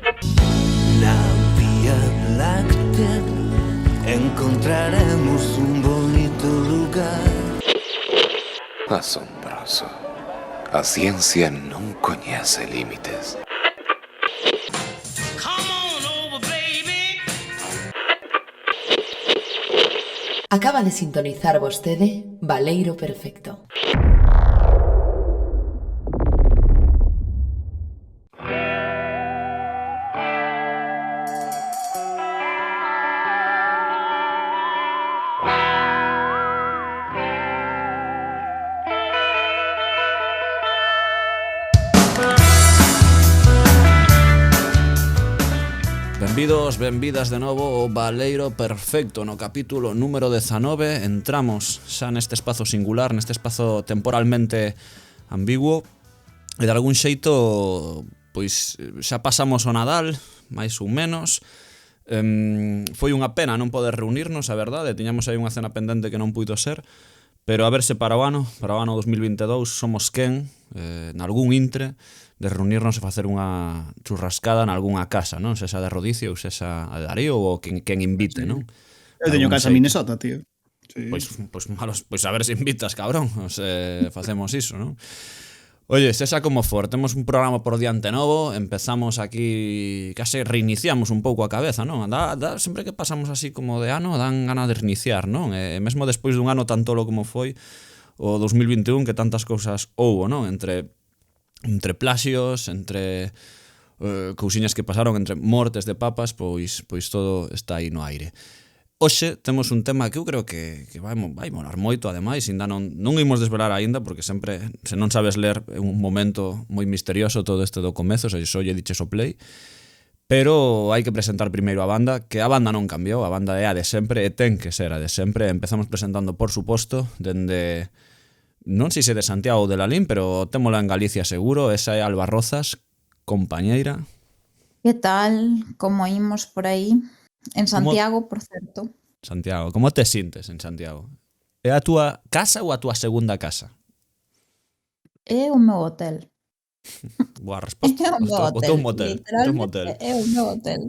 Na Vía Láctea encontraremos un bonito lugar. Asombroso. A ciencia non coñece límites. Acaba de sintonizar vostede Baleiro Perfecto. Benvidos, benvidas de novo ao Baleiro Perfecto. No capítulo número 19 entramos xa neste espazo singular, neste espazo temporalmente ambiguo, e de algún xeito pois xa pasamos o Nadal, máis ou menos. Foi unha pena non poder reunirnos, a verdade, tiñamos aí unha cena pendente que non puido ser, pero a verse para o ano 2022 somos quen, nalgún intre, de reunirnos e facer unha churrascada nalgúnha casa, non? Sexa de Rodicio ou sexa de Darío ou quen invite, non? Eu teño casa en Minnesota, tío. Sí. Pois a ver se invitas, cabrón. Facemos iso, non? Oye, sexa como for, temos un programa por diante novo, empezamos aquí, case reiniciamos un pouco a cabeza, non? Sempre que pasamos así como de ano, dan gana de reiniciar, non? E mesmo despois dun ano tan tolo como foi o 2021, que tantas cousas houbo, non? Entre plaxios, entre cousiñas que pasaron, entre mortes de papas, pois todo está aí no aire. Hoxe temos un tema que eu creo que vai molar moito, ademais, ainda non imos desvelar aínda, porque sempre, se non sabes ler, é un momento moi misterioso todo este do comezo, se só lle diches o play, pero hai que presentar primeiro a banda, que a banda non cambiou, a banda é a de sempre, e ten que ser a de sempre. Empezamos presentando, por suposto, dende... non sei se de Santiago ou de Lalín, pero témola en Galicia seguro. Esa é Alba Rozas, compañeira. Que tal? Como imos por aí? En Santiago, por certo. Santiago, como te sintes en Santiago? É a túa casa ou a túa segunda casa? É o meu hotel. Boa resposta. É o meu hotel. O teu motel. Literalmente é o meu hotel.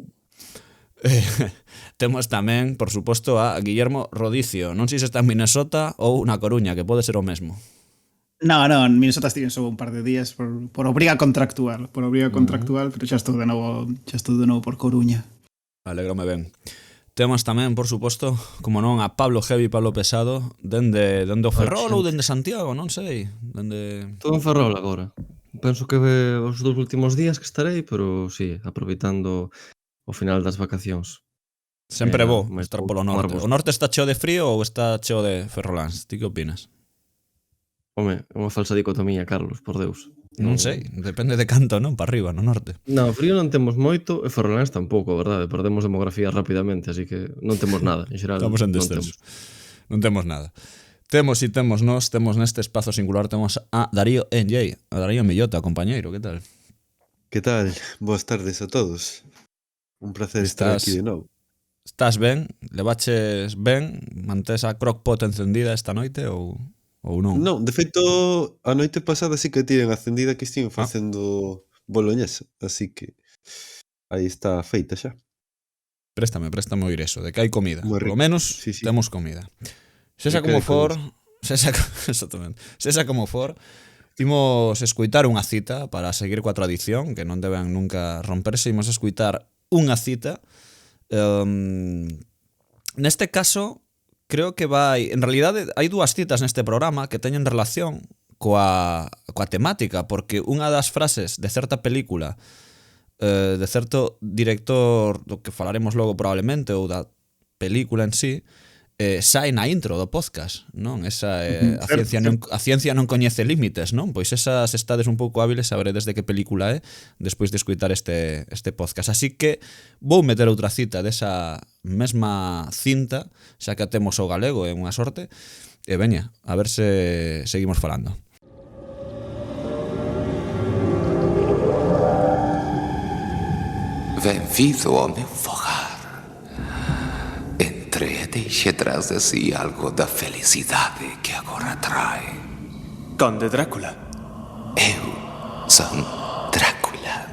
Temos tamén, por suposto, a Guillermo Rodicio. Non sei se está en Minnesota ou na Coruña, que pode ser o mesmo. No, en Minnesota estive só un par de días por obriga contractual, pero xa estou de novo por Coruña. Alégrome ben. Temos tamén, por suposto, como non, a Pablo Heavy, Pablo Pesado, dende o Ferrol ou dende Santiago, non sei. Todo en Ferrol agora. Penso que os 2 últimos días que estarei, pero sí, aproveitando o final das vacacións. Sempre bo estar polo norte. O norte está cheo de frío ou está cheo de ferroláns? Ti que opinas? Home, é unha falsa dicotomía, Carlos, por Deus. Non sei, depende de canto, non? Para arriba, no norte. No, frío non temos moito e ferroláns tampouco, verdade? Perdemos demografía rapidamente, así que non temos nada, en xeral. Estamos en descenso. Non temos nada. Temos neste espazo singular, temos a Darío NJ, a Darío Millota, compañeiro, que tal? Que tal? Boas tardes a todos. Un placer estar aquí de novo. Estás ben? Levaches ben? Mantés a crockpot encendida esta noite ou non? Non, de feito, a noite pasada sí que tiven acendida, que estiven facendo boloñesa, así que aí está feita xa. Préstame oír eso, de que hai comida. Por lo menos sí. Temos comida. Sexa como for, imos escoitar unha cita para seguir coa tradición, que non deben nunca romperse. Imos escoitar unha cita. Neste caso, creo que vai... En realidade, hai 2 citas neste programa que teñen relación coa temática, porque unha das frases de certa película, de certo director, do que falaremos logo probablemente, ou da película en sí, sai na intro do podcast, non? Esa a ciencia non coñece límites, non? Pois esas estades un pouco hábiles, saberedes de que película é despois de escoitar este podcast. Así que vou meter outra cita desa mesma cinta, xa que temos o galego, é unha sorte, e veña, a ver se seguimos falando. Benvido ao meu fogar. Entre e deixe tras de si algo da felicidade que agora trae. Conde Drácula. Eu son Drácula.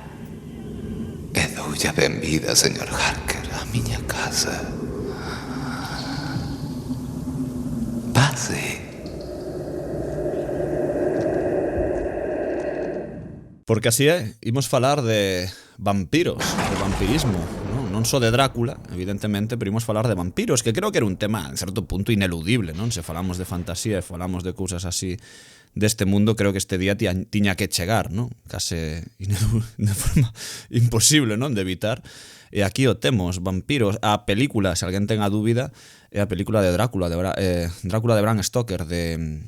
E dou Mucha benvida, señor Harker, a miña casa. Pase. Porque así é, imos falar de vampiros, de vampirismo, non só de Drácula, evidentemente, pero imos falar de vampiros, que creo que era un tema, en certo punto, ineludible, non? Se falamos de fantasía e falamos de cousas así deste mundo, creo que este día tiña que chegar, non? Case de forma imposible, non? De evitar. E aquí o temos, vampiros. A película, se alguén ten a dúbida, é a película de Drácula, Drácula de Bram Stoker, de...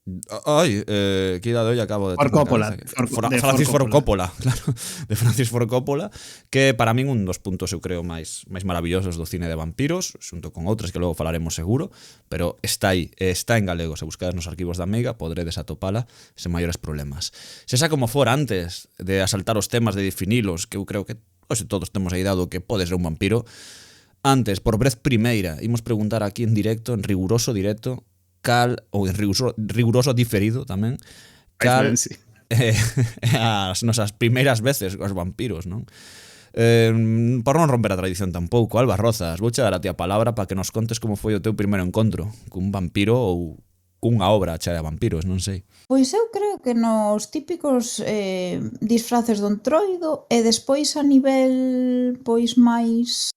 que idade hoy acabo de... Ford Coppola. Francis Ford Coppola, claro. De Francis Ford Coppola, que para min un dos puntos, eu creo, máis maravillosos do cine de vampiros, xunto con outras que logo falaremos seguro, pero está aí, está en galego. Se buscades nos arquivos da Amiga, podredes atopala sen maiores problemas. Se xa como fora antes de asaltar os temas, de definilos, que eu creo que todos temos aí dado que pode ser un vampiro, antes, por vez primeira, imos preguntar aquí en directo, en riguroso directo, cal, ou en riguroso diferido tamén, cal as nosas primeiras veces cos vampiros, non? Por non romper a tradición tampouco, Alba Rozas, vouche dar a ti a palabra para que nos contes como foi o teu primeiro encontro cun vampiro ou cunha obra chea de vampiros, non sei. Pois eu creo que nos típicos disfraces do Entroido e despois a nivel pois máis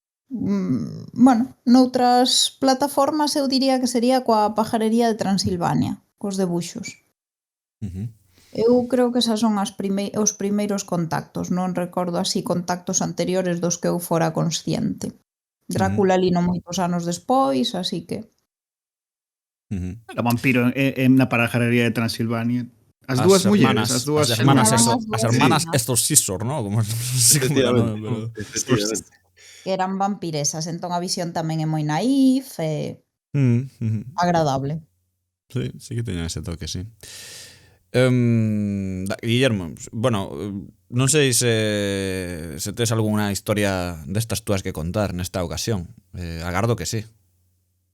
noutras plataformas eu diría que sería coa Pajarería de Transilvania, cos debuxos. Eu creo que esas son os primeiros contactos, non recordo así contactos anteriores dos que eu fora consciente. Drácula lino moitos anos despois, así que... O vampiro na Pajarería de Transilvania. As dúas mulleres, as hermanas estos Scissor, ¿no? Como Efectivamente. Que eran vampiresas, entón a visión tamén é moi naif e agradable. Sí que teña ese toque, sí. Guillermo, bueno, non sei se tes algunha historia destas túas que contar nesta ocasión. Agardo que sí.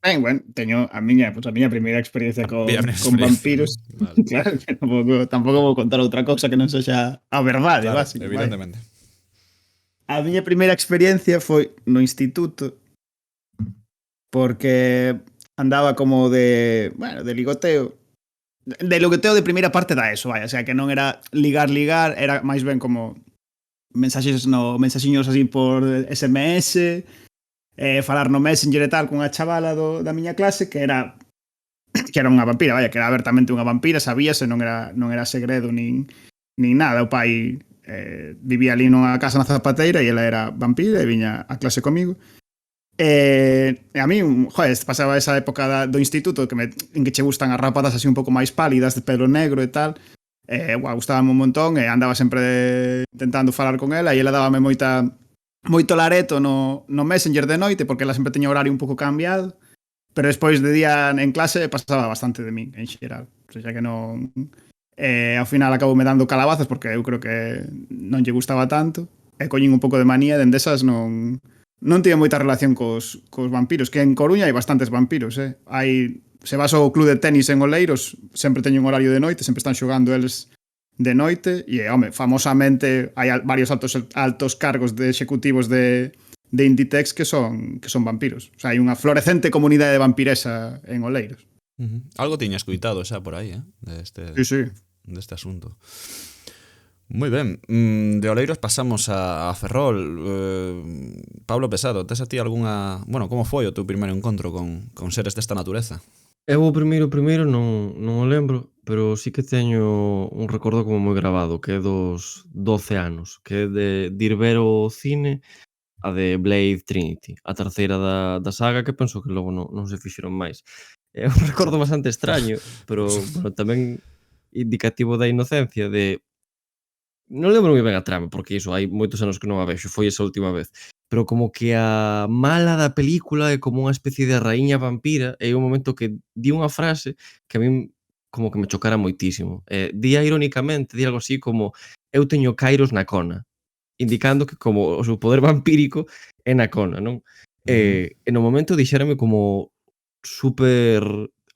Ben, bueno, teño a miña primeira experiencia con vampiros. Vale. Claro, que tampouco vou contar outra cousa que non sexa a verdade, claro, básico. Evidentemente. Vale. A miña primeira experiencia foi no instituto, porque andaba como de ligoteo. De ligoteo de primeira parte da ESO, vai, o sea, que non era ligar, era máis ben como mensaxiños así por SMS, falar no Messenger e tal cunha chavala da miña clase que era unha vampira, vaya, que era abertamente unha vampira, sabíase, non era segredo nin nada. O pai vivía ali nunha casa na Zapateira e ela era vampira e viña a clase comigo. E a mí, pasaba esa época do instituto en que che gustan as rapadas así un pouco máis pálidas, de pelo negro e tal. Gustábame un montón e andaba sempre intentando falar con ela e ela dábame moito lareto no Messenger de noite porque ela sempre teña horario un pouco cambiado, pero despois de día en clase pasaba bastante de min en xeral, o sea que non... ao final acabou me dando calabazas porque eu creo que non lle gustaba tanto e coñín un pouco de manía, dende esas non tiña moita relación cos vampiros, que en Coruña hai bastantes vampiros, se vas ao club de tenis en Oleiros sempre teñen un horario de noite, sempre están xogando eles de noite e, famosamente hai varios altos cargos de executivos de Inditex que son vampiros, o sea, hai unha florecente comunidade vampiresa en Oleiros. Algo tiña escuitado xa por aí, deste asunto. Moi ben, de Oleiros pasamos a Ferrol. Pablo Pesado, tes a ti algunha... Bueno, como foi o teu primeiro encontro con seres desta natureza? Eu o primeiro non o lembro, pero sí que teño un recordo como moi grabado, que é dos 12 anos, que é de ir ver o cine a de Blade Trinity, a terceira da saga, que penso que logo non se fixeron máis. É un recordo bastante extraño, pero bueno, tamén indicativo da inocencia de... Non lembro moi ben a trama, porque iso, hai moitos anos que non a vexo, foi esa última vez. Pero como que a mala da película é como unha especie de raíña vampira e hai un momento que di unha frase que a min como que me chocara moitísimo. Día irónicamente, di algo así como eu teño cairos na cona, indicando que como o seu poder vampírico é na cona, non? E no momento dixérame como super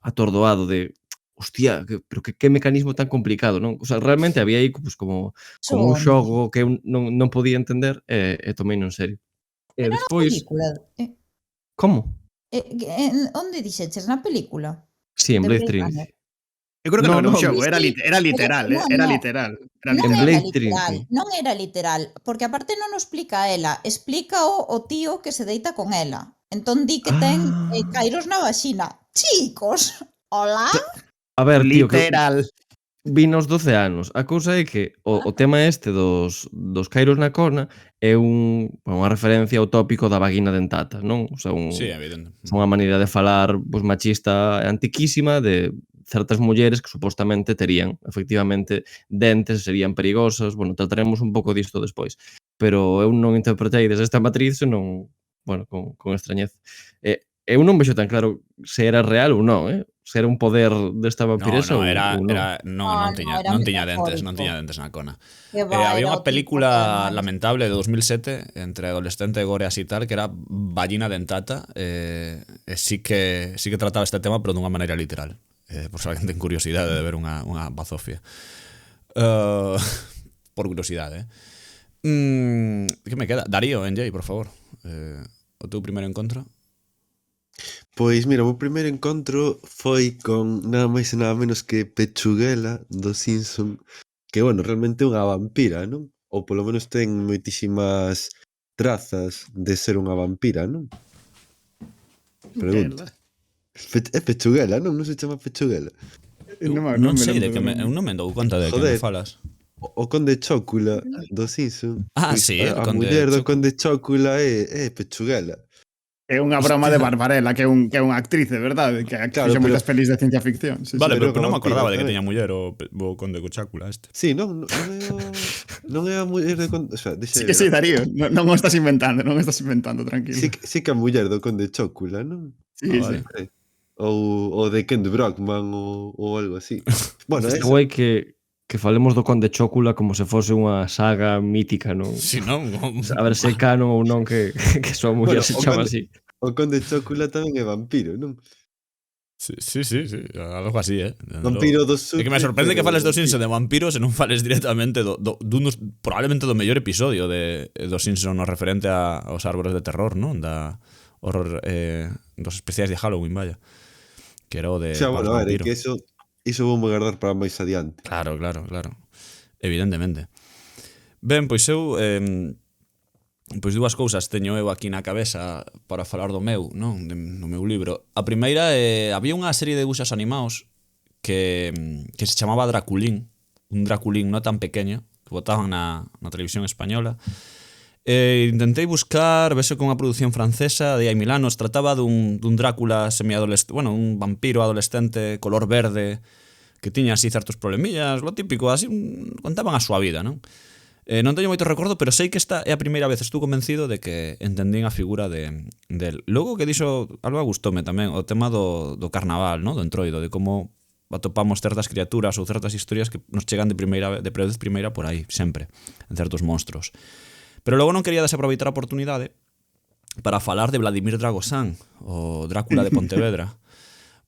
atordoado de hostia, pero que mecanismo tan complicado, non? O sea, realmente había aí pues, como un xogo que eu non podía entender e tomeino en serio. E Pero na despois, película, como? onde dixeches? Na película? Sí, en De Blade Blade Runner? Trinity. Eu creo que non No, era un no, xogo, Sí, sí, era pero literal, no, era no, literal. Era non En literal. era Blade literal, Trinity. non era literal, porque aparte non o explica ela, explica o tío que se deita con ela. Entón di que ten Ah. cairos na vaxina. Chicos, hola? A ver, tío, que Literal. vin aos 12 anos. A cousa é que o tema este dos cairos na corna é unha referencia ao tópico da vagina dentata, non? O sea, Sí, evidente. unha maneira de falar pues, machista e antiquísima de certas mulleres que supostamente terían efectivamente dentes, serían perigosas. Bueno, trataremos un pouco disto despois. Pero eu non interpretei desde esta matriz, senón, bueno, con extrañez. Eu non vexo tan claro se era real ou non, se era un poder desta vampiresa No, ou non. No, era non tiña dentes metafórico. na cona. Que va, Había era unha o tipo que película ademais lamentable de 2007 entre adolescente e goreas e tal que era Vagina dentata e sí que trataba este tema pero dunha maneira literal. Por se alguén ten curiosidade de ver unha bazofia. Por curiosidade, que me queda? Darío, NJ, por favor. O teu primeiro encontro? Pois mira, o meu primeiro encontro foi con nada máis e nada menos que Pechuguela do Simpson, que, bueno, realmente é unha vampira, non? Ou polo menos ten moitísimas trazas de ser unha vampira, non? Pregunto. É Pechuguela, non? Non se chama Pechuguela. Non me sei lembro de que do me, nome. eu non me dou conta de que me Joder. falas. O Conde Chócula do Simpson. Ah, pois sí, el a Conde muller do Chócula. Conde Chócula é Pechuguela. É unha broma de Barbarella, que é unha actriz, de verdade, que Claro, fixo pero- moitas pelis de ciencia ficción. Sí, Vale, sí. pero Pero non me vampira acordaba de que tamén. teña muller o Conde Cochácula este. Sí, non é a muller do Conde... O sea, deixa Sí que sí, Darío. Non o estás inventando, tranquilo. Sí que a muller do Conde Chócula, non? Sí, Ah, vale. sí. Ou de Ken Brockman ou algo así. Bueno, Está esa. guai que falemos do Conde Chócula como se fose unha saga mítica, non? Si non, A ver se é canon ou non que a súa muller Bueno, se o chama Conde- así. O Conde Chócula tamén é vampiro, non? Sí, algo así, Dende Vampiro logo. do sur. É que me sorprende que fales do Simpson de vampiros e non fales directamente probablemente do mellor episodio do Simpson no referente aos árbores de terror, non? Da horror dos especiais de Halloween, vaya. Que era o de Xa, Vals bueno, a ver, é Vampiro. que iso vou guardar para máis adiante. Claro. Evidentemente. Ben, pois eu pois dúas cousas teño eu aquí na cabeza para falar do meu, non? No meu libro. A primeira había unha serie de debuxos animados que se chamaba Draculín, un Draculín non tan pequeño, que botaban na televisión española. Intentei buscar, vese con unha produción francesa de hai 1000 anos, trataba dun Drácula semiadolescente, bueno, un vampiro adolescente color verde que tiña así certos problemillas, lo típico, así contaban a súa vida, non? Non teño moito recordo, pero sei que esta é a primeira vez, estou convencido de que entendín a figura del. Logo que dixo, algo gustoume tamén, o tema do carnaval, no? Do entroido, de como atopamos certas criaturas ou certas historias que nos chegan de vez primeira por aí, sempre, en certos monstros. Pero logo non quería desaproveitar a oportunidade para falar de Vladimir Dragosán, o Drácula de Pontevedra,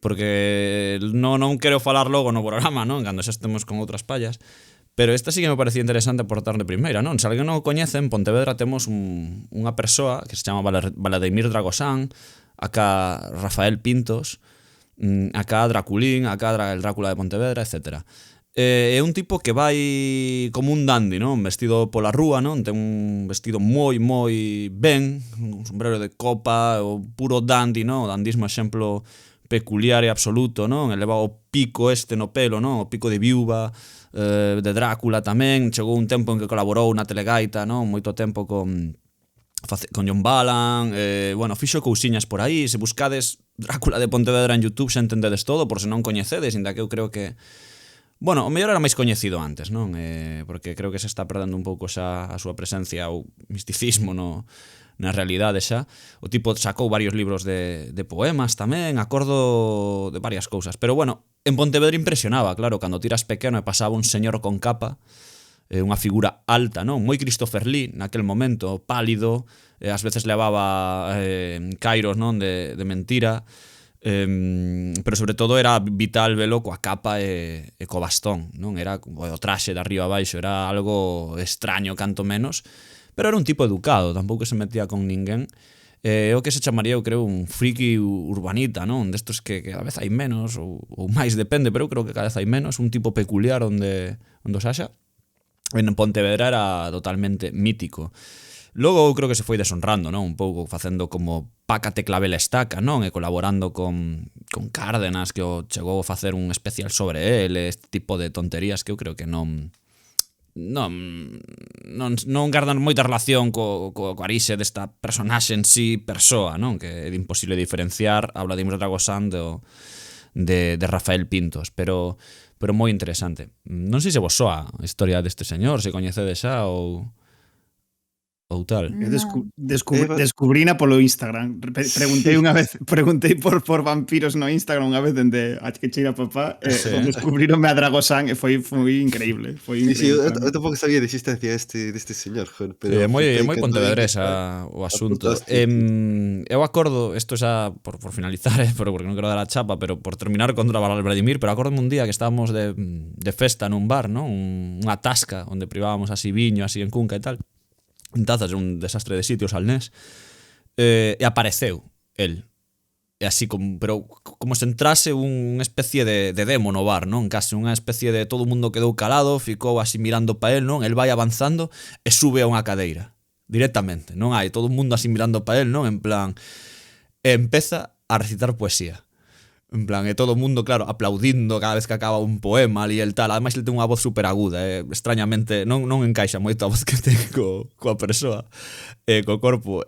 porque non quero falar logo no programa, non? Cando xa estemos con outras pallas. Pero esta sí que me parecía interesante aportar de primeira, non? Se alguén non o coñece, en Pontevedra temos unha persoa que se chama Vladimir Dragosán, acá Rafael Pintos, acá Draculín, acá el Drácula de Pontevedra, etc. É un tipo que vai como un dandy, non? Vestido pola rúa, non? Ten un vestido moi ben, un sombrero de copa, o puro dandy, non? O dandismo exemplo peculiar e absoluto, non? Eleva o pico este no pelo, non? O pico de viúva, de Drácula tamén. Chegou un tempo en que colaborou na Telegaita, non? Moito tempo con John Balan, bueno, fixo cousiñas por aí. Se buscades Drácula de Pontevedra en YouTube xa entendedes todo, por se non coñecedes, inda que eu creo que bueno, o mellor era máis coñecido antes, non? Porque creo que se está perdendo un pouco xa a súa presencia ou misticismo na realidade xa. O tipo sacou varios libros de poemas tamén, acordo de varias cousas. Pero bueno, en Pontevedra impresionaba, claro, cando tiras pequeno e pasaba un señor con capa, unha figura alta, non? Moi Christopher Lee naquel momento, pálido, ás veces levaba cairos, non? De mentira. Pero sobre todo era vital velo coa capa e co bastón, non? Era como o traxe de arriba a baixo, era algo extraño canto menos, pero era un tipo educado, tampouco se metía con ninguén. O que se chamaría, eu creo, un friki urbanita, non? Destos que cada vez hai menos, ou máis, depende, pero eu creo que cada vez hai menos, un tipo peculiar onde os haxa. En Pontevedra era totalmente mítico. Logo eu creo que se foi deshonrando, non? Un pouco facendo como Pácate Clavel Estaca, non? E colaborando con Cárdenas, que o chegou a facer un especial sobre el, este tipo de tonterías que eu creo que non gardan moita relación co arixe desta personaxe en sí persoa, non? Que é imposible diferenciar a Vladimir Dragosán de Rafael Pintos, pero moi interesante. Non sei se vos soa a historia deste señor, se coñecedes xa ou tal. Eu No. descubrina polo Instagram. Preguntei por vampiros no Instagram unha vez dende a que cheira papá, Sí. descubríronme a Dragosán e foi increíble. Foi Sí, increíble. eu tampouco sabía da existencia deste señor, joder, pero É moi flipei cando pontevedresa o asunto. apuntaste. Eu acordo, isto xa por finalizar, porque non quero dar a chapa, pero por terminar contra Vladimir, pero acordo un día que estábamos de festa nun bar, non? Unha tasca onde privábamos así viño, así en Cunca e tal. En Tazas, un desastre de sitios alnés. E apareceu el. E así pero como se entrase unha especie de demo no bar, non? Case unha especie de todo o mundo quedou calado, ficou así mirando pa el, non? El vai avanzando e sube a unha cadeira directamente, non hai todo o mundo así mirando pa el, non? En plan, e empeza a recitar poesía. En plan, e todo o mundo, claro, aplaudindo cada vez que acaba un poema ali e el tal. Ademais, ele ten unha voz super aguda, extrañamente non encaixa moito a voz que ten coa persoa, co corpo.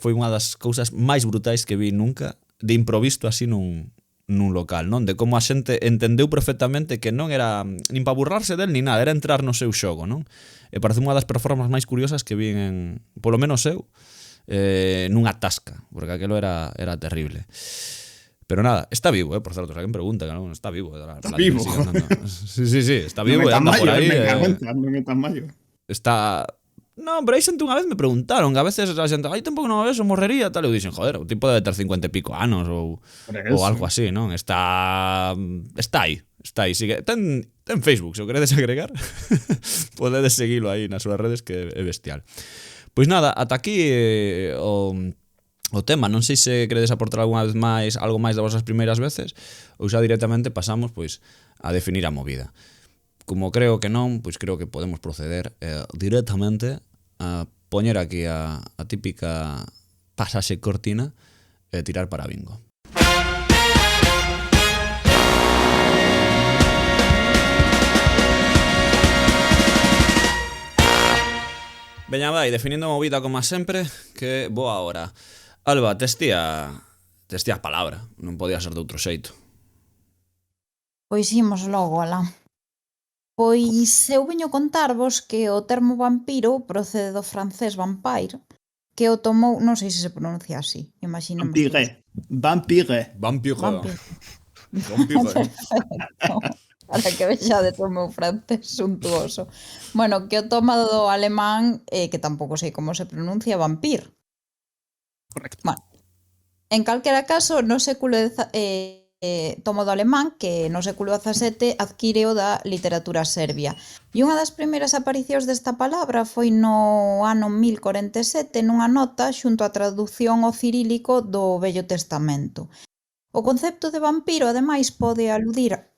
Foi unha das cousas máis brutais que vi nunca, de improviso así nun local, non? De como a xente entendeu perfectamente que non era nin para burlarse del ni nada, era entrar no seu xogo, non? E parece unha das performances máis curiosas que vi polo menos eu, nunha tasca, porque aquelo era terrible. Pero nada, está vivo, por certo, se alguén pregunta, que non está vivo. Está vivo. Sí, está vivo e anda por aí. Non é tan maio. Está... Non, pero aí xente unha vez me preguntaron, que a veces a xente, hai tempo que non a ves, o morrería, tal, e eu dixen, joder, o tipo debe ter 50 e pico anos ou algo así, non? Está aí, sigue. Ten Facebook, se o queredes agregar, podedes seguilo aí nas súas redes, que é bestial. Pois nada, ata aquí o tema, non sei se queredes aportar algunha vez máis algo máis das vosas primeiras veces ou xa directamente pasamos pois a definir a movida. Como creo que non, pois creo que podemos proceder directamente a poñer aquí a típica pasaxe cortina e tirar para bingo. Veña vai, definindo a movida como sempre, que boa hora. Alba, tes ti a palabra, non podía ser de outro xeito. Pois imos logo, alá. Pois eu veño contarvos que o termo vampiro procede do francés vampire, que o tomou, non sei se se pronuncia así, imaginemos. Vampire. Para que vexades o meu francés suntuoso. Bueno, que o toma do alemán, que tampouco sei como se pronuncia, vampir. Correcto. Bueno, en calquera caso, no século tomo do alemán, que no século XVII adquire o da literatura serbia. E unha das primeiras aparicións desta palabra foi no ano 1047 nunha nota xunto á traducción ao cirílico do Vello Testamento. O concepto de vampiro, ademais, pode aludir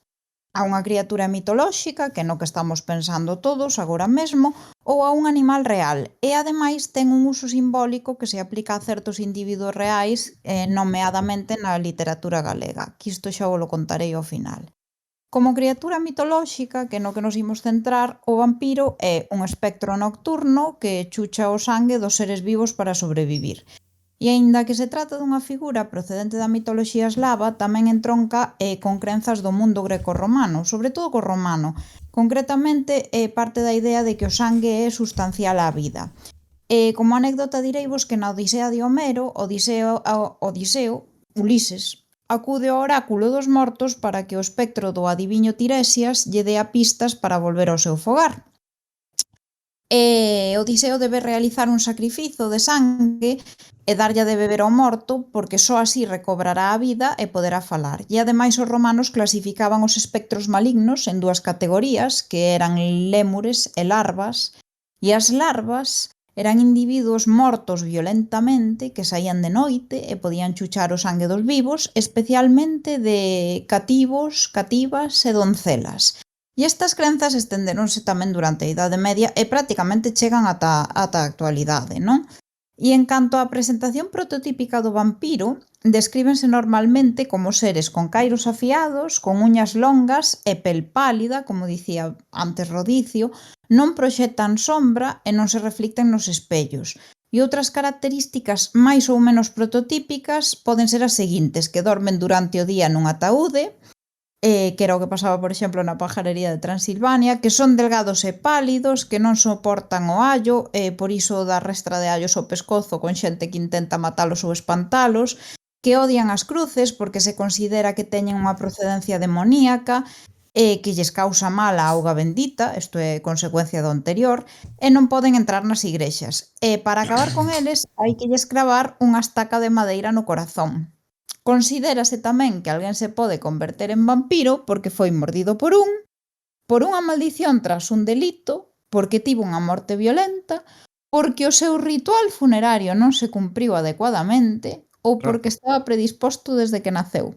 a unha criatura mitolóxica, que é no que estamos pensando todos agora mesmo, ou a un animal real, e ademais ten un uso simbólico que se aplica a certos individuos reais, nomeadamente na literatura galega, que isto xa o contarei ao final. Como criatura mitolóxica, que é no que nos imos centrar, o vampiro é un espectro nocturno que chucha o sangue dos seres vivos para sobrevivir. E aínda que se trata dunha figura procedente da mitoloxía eslava, tamén entronca con crenzas do mundo greco-romano, sobre todo co romano. Concretamente, parte da idea de que o sangue é sustancial á vida. Como anécdota direivos que na Odisea de Homero, Ulises, acude ao oráculo dos mortos para que o espectro do adiviño Tiresias lle dea pistas para volver ao seu fogar. E Odiseo debe realizar un sacrificio de sangue e darlle de beber ao morto porque só así recobrará a vida e poderá falar. E ademais os romanos clasificaban os espectros malignos en dúas categorías que eran lémures e larvas, e as larvas eran individuos mortos violentamente que saían de noite e podían chuchar o sangue dos vivos, especialmente de cativos, cativas e doncelas. E estas crenzas estenderonse tamén durante a Idade Media e prácticamente chegan ata a actualidade, non? E en canto á presentación prototípica do vampiro, descríbense normalmente como seres con cairos afiados, con uñas longas e pel pálida, como dicía antes Rodicio, non proxectan sombra e non se reflicten nos espellos. E outras características máis ou menos prototípicas poden ser as seguintes, que dormen durante o día nun ataúde, que era o que pasaba, por exemplo, na pajarería de Transilvania, que son delgados e pálidos, que non soportan o allo, e por iso dá restra de allos ao pescozo con xente que intenta matalos ou espantalos, que odian as cruces porque se considera que teñen unha procedencia demoníaca, que lles causa mal a auga bendita, isto é consecuencia do anterior, e non poden entrar nas igrexas. E para acabar con eles, hai que lles cravar unha estaca de madeira no corazón. Considérase tamén que alguén se pode converter en vampiro porque foi mordido por unha maldición tras un delito, porque tivo unha morte violenta, porque o seu ritual funerario non se cumpriu adecuadamente ou Claro. porque estaba predisposto desde que naceu.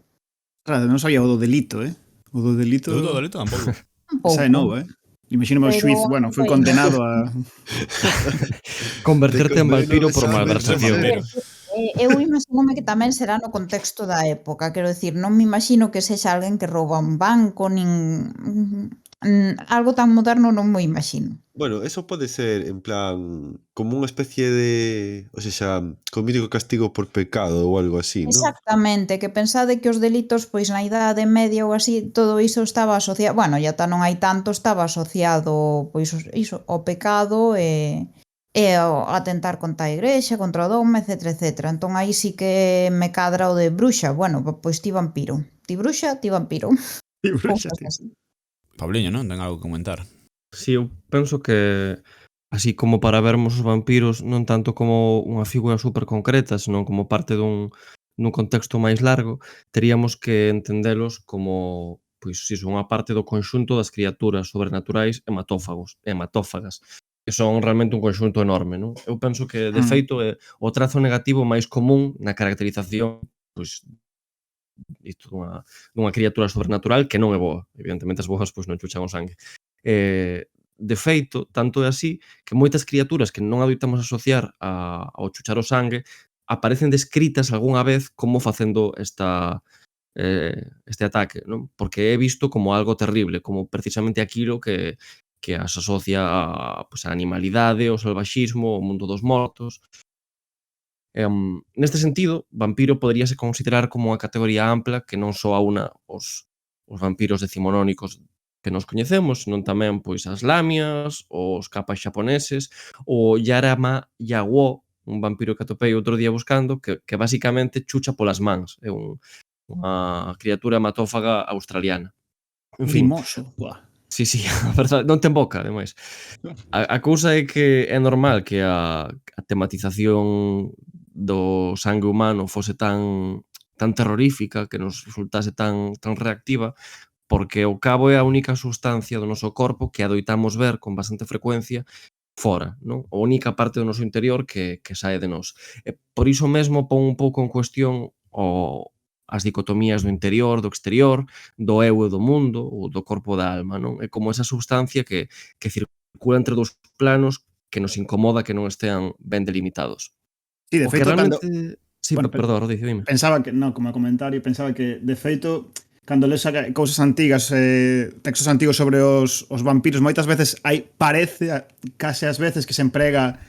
Claro, non sabía o do delito, O do delito... Eu do delito tampouco. Un Esa é pouco. nova, Imagíname o Pero xuiz, bueno, foi aí. condenado a... Converterte en Te vampiro por condenan a ser malversación. vampiro. Eu imaginome que tamén será no contexto da época, quero dicir, non me imagino que sexa alguén que rouba un banco, nin algo tan moderno non me imagino. Bueno, eso pode ser en plan como unha especie de, o sea, como mítico castigo por pecado ou algo así, ¿no? Exactamente, que pensade que os delitos, pois na Idade Media ou así, todo iso estaba asociado, bueno, ya non hai tanto, estaba asociado, pois iso, ao pecado e ao atentar contra a igrexa, contra o dogma, etcétera, etcétera. Entón aí sí que me cadra o de bruxa, bueno, pois ti vampiro. Ti bruxa, ti vampiro. Sí, bruxa, Cousas tío. así. Pabliño, non? Ten algo que comentar. Si, eu penso que así como para vermos os vampiros non tanto como unha figura super concreta, senón como parte dun contexto máis largo, teríamos que entendelos como pois iso, unha parte do conxunto das criaturas sobrenaturais hematófagas, que son realmente un conxunto enorme, non? Eu penso que, de feito, é o trazo negativo máis común na caracterización pois isto dunha criatura sobrenatural que non é boa. Evidentemente as boas pois non chuchan o sangue. De feito, tanto é así que moitas criaturas que non adoitamos asociar ao chuchar o sangue aparecen descritas algunha vez como facendo este ataque, non? Porque é visto como algo terrible, como precisamente aquilo que as asocia pois, a animalidade, ao salvaxismo, ao mundo dos mortos. Neste sentido, vampiro poderíase considerar como unha categoría ampla que non só aúna os vampiros decimonónicos que nos coñecemos, senón tamén pois as lamias, os capas xaponeses, o Yarama Yaguó, un vampiro que atopei outro día buscando, que basicamente chucha polas mans, é unha criatura hematófaga australiana. En fin, Mimoso. Buah. sí, a verdade, non ten boca, ademais. A cousa é que é normal que a tematización do sangue humano fose tan terrorífica, que nos resultase tan reactiva, porque o cabo é a única substancia do noso corpo que adoitamos ver con bastante frecuencia fora, non? A única parte do noso interior que sae de nós. E por iso mesmo pon un pouco en cuestión as dicotomías do interior, do exterior, do eu e do mundo, ou do corpo e da alma, non? É como esa substancia que circula entre dous planos que nos incomoda que non estean ben delimitados. Sí, de O que feito, cando... realmente... Sí, Bueno, perdón, Rodicio, dime. Pensaba que, no, como comentario, pensaba que, de feito, cando lees cousas antigas, textos antigos sobre os vampiros, moitas veces parece, case ás veces, que se emprega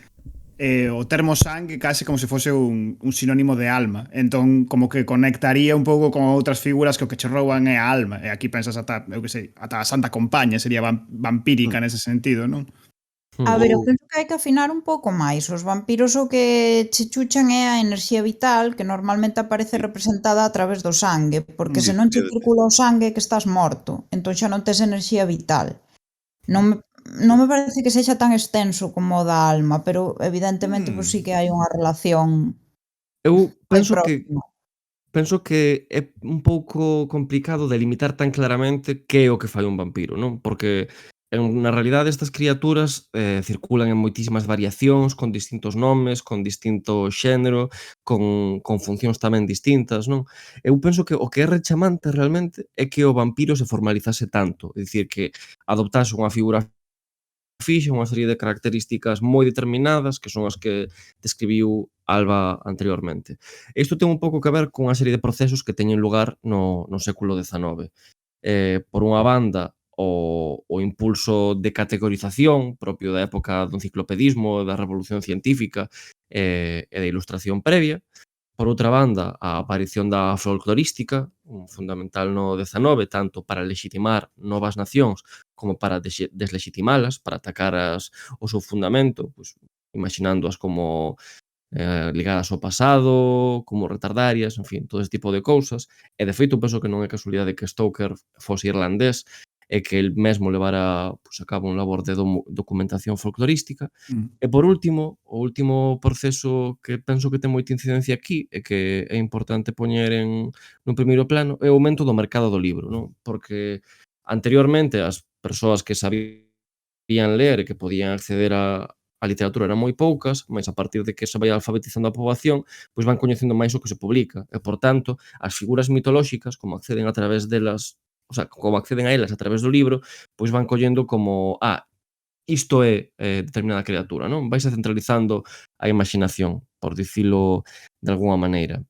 o termo sangue case como se fose un sinónimo de alma. Entón, como que conectaría un pouco con outras figuras que o que che rouban é a alma. E aquí pensas ata, eu que sei, ata a Santa Compaña sería vampírica nese sentido, non? A ver, eu penso que hai que afinar un pouco máis. Os vampiros o que che chuchan é a enerxía vital que normalmente aparece representada a través do sangue, porque se non che circula o sangue que estás morto, entón xa non tes enerxía vital. Non non me parece que sexa tan extenso como o da Alma, pero evidentemente pois sí que hai unha relación Eu moi penso que próxima. Penso que é un pouco complicado delimitar tan claramente que é o que fai un vampiro, non? Porque na realidade estas criaturas circulan en moitísimas variacións, con distintos nomes, con distinto xénero, con funcións tamén distintas, non? Eu penso que o que é rechamante realmente é que o vampiro se formalizase tanto, é dicir, que adoptase unha figura fixa unha serie de características moi determinadas que son as que describiu Alba anteriormente. Isto ten un pouco que ver cunha serie de procesos que teñen lugar no século XIX. Por unha banda, o impulso de categorización propio da época do enciclopedismo, da revolución científica e da ilustración previa. Por outra banda, a aparición da folclorística, fundamental no XIX, tanto para lexitimar novas nacións como para deslexitimalas, para atacar o seu fundamento, pois, imaginándoas como ligadas ao pasado, como retardarias, en fin, todo ese tipo de cousas. E, de feito, penso que non é casualidade que Stoker fose irlandés e que el mesmo levara a cabo un labor de documentación folclorística. E, por último, o último proceso que penso que ten moita incidencia aquí e que é importante poñer no primeiro plano é o aumento do mercado do libro, non? Porque anteriormente as persoas que sabían ler e que podían acceder a literatura eran moi poucas, mas a partir de que se vai alfabetizando a poboación, pois van coñecendo máis o que se publica. E, por tanto, as figuras mitolóxicas, como acceden a través delas, o sea, como acceden a elas a través do libro, pois van collendo como, isto é determinada criatura, non? Vaise centralizando a imaginación, por dicilo de algunha maneira.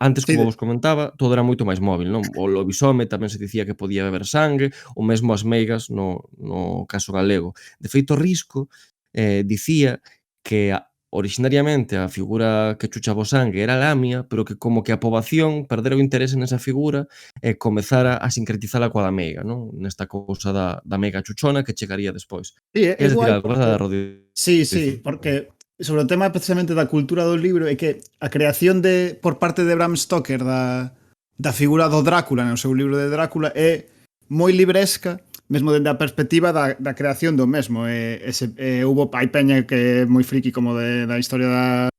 Antes, Sí, como vos comentaba, todo era moito máis móvil, non? O lobisome tamén se dicía que podía beber sangue, ou mesmo as meigas no caso galego. De feito, Risco dicía que orixinariamente a figura que chuchaba o sangue era Lamia, pero que como que a poboación perdera o interese nesa figura e comezara a sincretizala coa da meiga, non? Nesta cousa da meiga chuchona que chegaría despois. sí, é Queres dicir guai algo, verdade, porque Rodicio? porque sobre o tema precisamente da cultura do libro é que a creación por parte de Bram Stoker da figura do Drácula no seu libro de Drácula é moi libresca, mesmo dende a perspectiva da creación do mesmo. Hai peña que é moi friki como da historia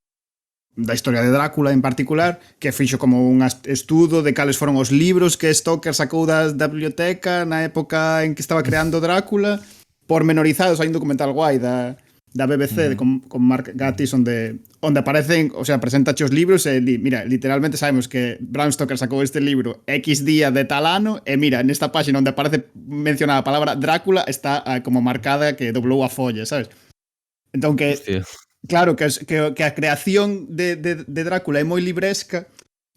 da historia de Drácula en particular, que fixo como un estudo de cales foron os libros que Stoker sacou da biblioteca na época en que estaba creando Drácula, pormenorizados. Hai un documental guai da BBC con Mark Gatiss onde aparecen, o sea, presentache os libros e mira, literalmente sabemos que Bram Stoker sacou este libro X día de tal ano e mira, nesta páxina onde aparece mencionada a palabra Drácula está como marcada que doblou a folla, sabes? Entón que Hostia. claro, que a creación de Drácula é moi libresca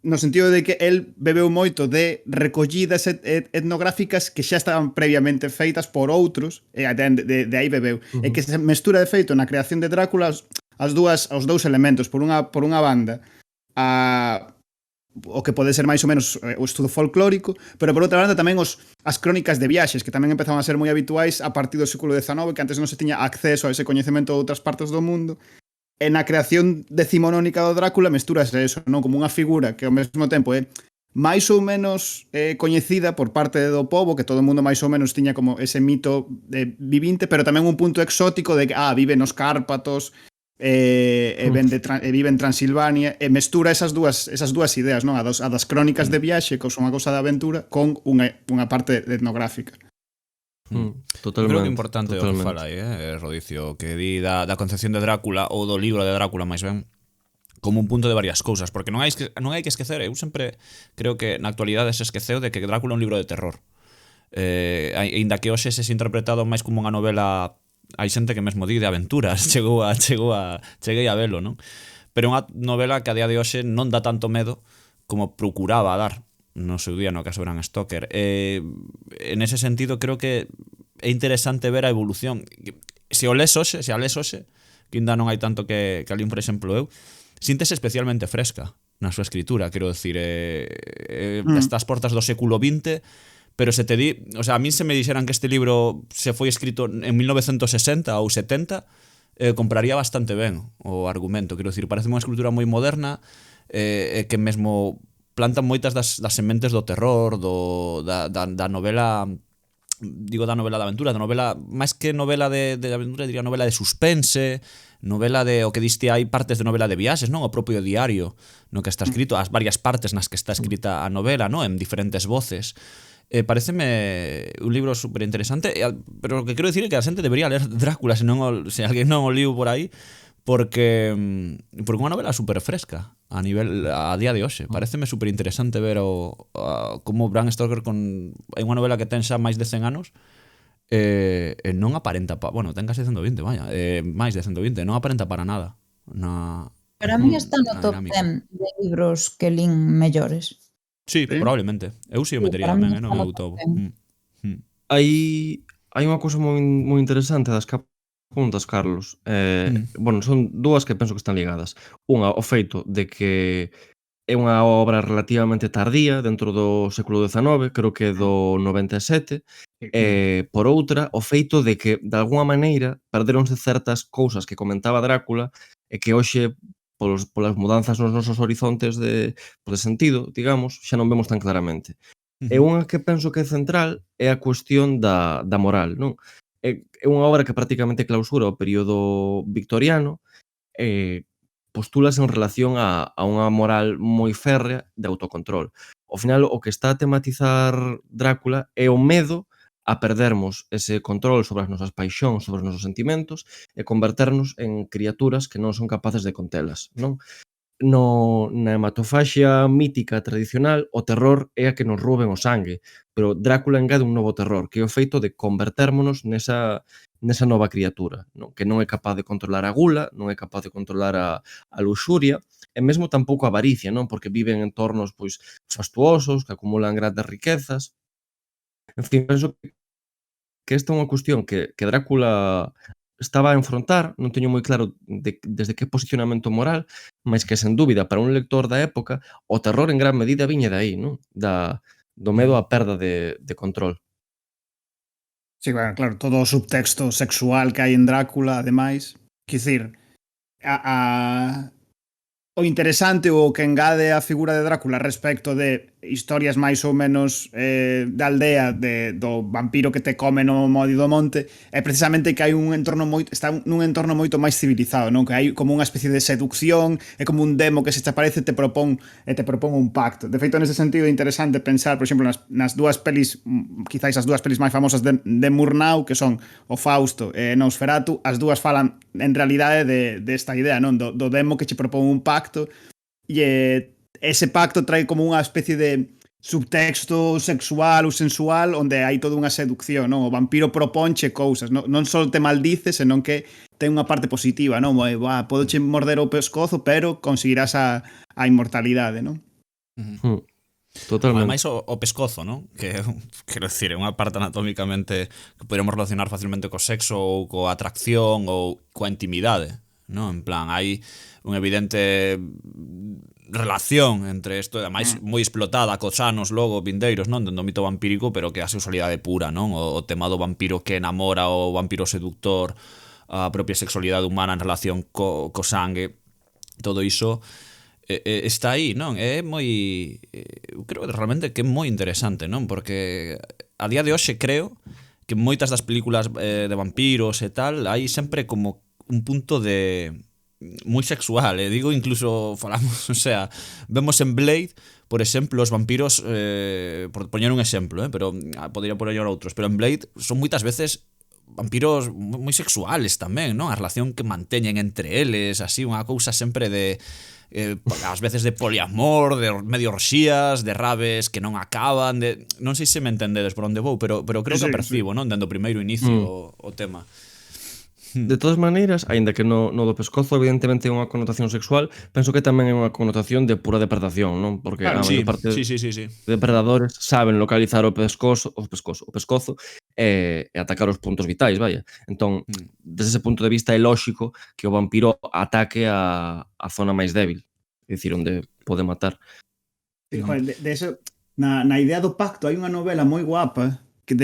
no sentido de que el bebeu moito de recollidas etnográficas que xa estaban previamente feitas por outros, e de aí bebeu. E que se mestura de feito na creación de Drácula os dous elementos, por unha banda o que pode ser máis ou menos o estudo folclórico, pero por outra banda tamén as crónicas de viaxes, que tamén empezaban a ser moi habituais a partir do século XIX, que antes non se tiña acceso a ese coñecemento de outras partes do mundo. E na creación decimonónica do Drácula mestúrase eso, non? Como unha figura que ao mesmo tempo é máis ou menos coñecida por parte do pobo, que todo o mundo máis ou menos tiña como ese mito vivinte, pero tamén un punto exótico de que vive nos Cárpatos, vive en Transilvania, e mestura esas dúas ideas, non? A das crónicas de viaxe, que son unha cousa de aventura, con unha parte etnográfica. Eu Totalmente. creo que é importante o que fala aí, Rodicio, que di da concepción de Drácula ou do libro de Drácula máis ben como un punto de varias cousas, porque non hai que esquecer, eu sempre creo que na actualidade se esqueceu de que Drácula é un libro de terror. Ainda que hoxe se interpretado máis como unha novela, hai xente que mesmo di de aventuras, cheguei a velo, non? Pero unha novela que a día de hoxe non dá tanto medo como procuraba dar no seu día no caso de Bram Stoker. En ese sentido creo que é interesante ver a evolución. Se a les hoxe, que ainda non hai tanto que alín, por exemplo, eu, síntese especialmente fresca na súa escritura, quero decir, estas portas do século XX, pero se te di, o sea, a min se me dixeran que este libro se foi escrito en 1960 ou 70, compraría bastante ben o argumento, quero decir, parece unha escritura moi moderna, que mesmo plantan moitas das sementes do terror, da novela digo da novela de aventura, da novela, máis que novela de aventura, diría novela de suspense, novela de, o que diste hai partes de novela de viaxes, non? O propio diario no que está escrito, as varias partes nas que está escrita a novela, non? En diferentes voces. Pareceme un libro super interesante, pero o que quero dicir é que a xente debería ler Drácula se alguén non o liu por aí, porque unha novela super fresca a día de hoxe. Pareceme super interesante ver como Bram Stoker hai unha novela que ten xa máis de 100 anos e non aparenta bueno, ten case 120, vaya, máis de 120, non aparenta para nada Para mí está no na top dinámica. 10 de libros que lín mellores. Sí, probablemente. Eu si o metería para mí tamén, está no no meu top top. 10. Hai unha cousa moi interesante das que apuntas, Carlos. Bueno, son dúas que penso que están ligadas. Unha, o feito de que é unha obra relativamente tardía dentro do século XIX, creo que do 97, e, por outra, o feito de que, de alguma maneira, perderonse certas cousas que comentaba Drácula e que hoxe, polas mudanzas nos nosos horizontes de sentido, digamos, xa non vemos tan claramente. E unha que penso que é central é a cuestión da moral, non? É unha obra que prácticamente clausura o período victoriano e postúlase en relación a unha moral moi férrea de autocontrol. Ao final, o que está a tematizar Drácula é o medo a perdermos ese control sobre as nosas paixóns, sobre os nosos sentimentos e converternos en criaturas que non son capaces de contelas, non? Na hematofaxia mítica tradicional, o terror é a que nos rouben o sangue, pero Drácula engade un novo terror, que é o feito de convertérmonos nesa nova criatura, non? Que non é capaz de controlar a gula, non é capaz de controlar a luxuria, e mesmo tampouco a avaricia, non? Porque viven en entornos pois fastuosos, que acumulan grandes riquezas. En fin, penso que esta é unha cuestión que Drácula estaba a enfrontar, non teño moi claro desde que posicionamento moral, mas que sen dúbida para un lector da época o terror en gran medida viña de aí, non? Do medo á perda de control. Sí, claro, todo o subtexto sexual que hai en Drácula, ademais, quer dicir, a o interesante ou o que engade a figura de Drácula respecto de historias máis ou menos de aldea do vampiro que te come no medio do monte é precisamente que hai un entorno está nun entorno moito máis civilizado, non? Que hai como unha especie de seducción, é como un demo que se te aparece e te propón un pacto. De feito, nese sentido é interesante pensar, por exemplo, nas dúas pelis, quizáis as dúas pelis máis famosas de Murnau, que son o Fausto e Nosferatu, as dúas falan en realidade desta idea, non? Do demo que che propón un pacto e ese pacto trae como unha especie de subtexto sexual ou sensual onde hai toda unha seducción, non? O vampiro proponche cousas, non só te maldice, senón que ten unha parte positiva, non? Podoche morder o pescozo, pero conseguirás a inmortalidade, non? Totalmente. Ademais o pescozo, non? Que, quero dicir, é unha parte anatómicamente que podemos relacionar facilmente co sexo ou coa atracción ou coa intimidade, non? En plan, hai unha evidente relación entre isto, ademais moi explotada cos anos logo vindeiros, non? Dentro do mito vampírico, pero que é a sexualidade pura, non? O tema do vampiro que enamora, o vampiro seductor, a propia sexualidade humana en relación co sangue, todo iso está aí, non? É moi eu creo realmente que é moi interesante, non? Porque a día de hoxe creo que moitas das películas de vampiros e tal, hai sempre como un punto de moi sexual, digo, incluso falamos, o sea, vemos en Blade, por exemplo, os vampiros, por poñer un exemplo, pero podría poñer outros, pero en Blade son moitas veces vampiros moi sexuales tamén, non? A relación que manteñen entre eles, así, unha cousa sempre de ás veces de poliamor, de medio orxías, de rabes que non acaban, non sei se me entendedes por onde vou, pero creo que percibo, non? Dende o primeiro inicio o tema. De todas maneiras, aínda que no do pescozo evidentemente é unha connotación sexual, penso que tamén é unha connotación de pura depredación, non? Porque a maior parte sí. de depredadores saben localizar o pescozo e atacar os puntos vitais, vaya. Entón, desde ese punto de vista é lóxico que o vampiro ataque a zona máis débil, é dicir, onde pode matar. Sí, joder, de eso, na idea do pacto hai unha novela moi guapa que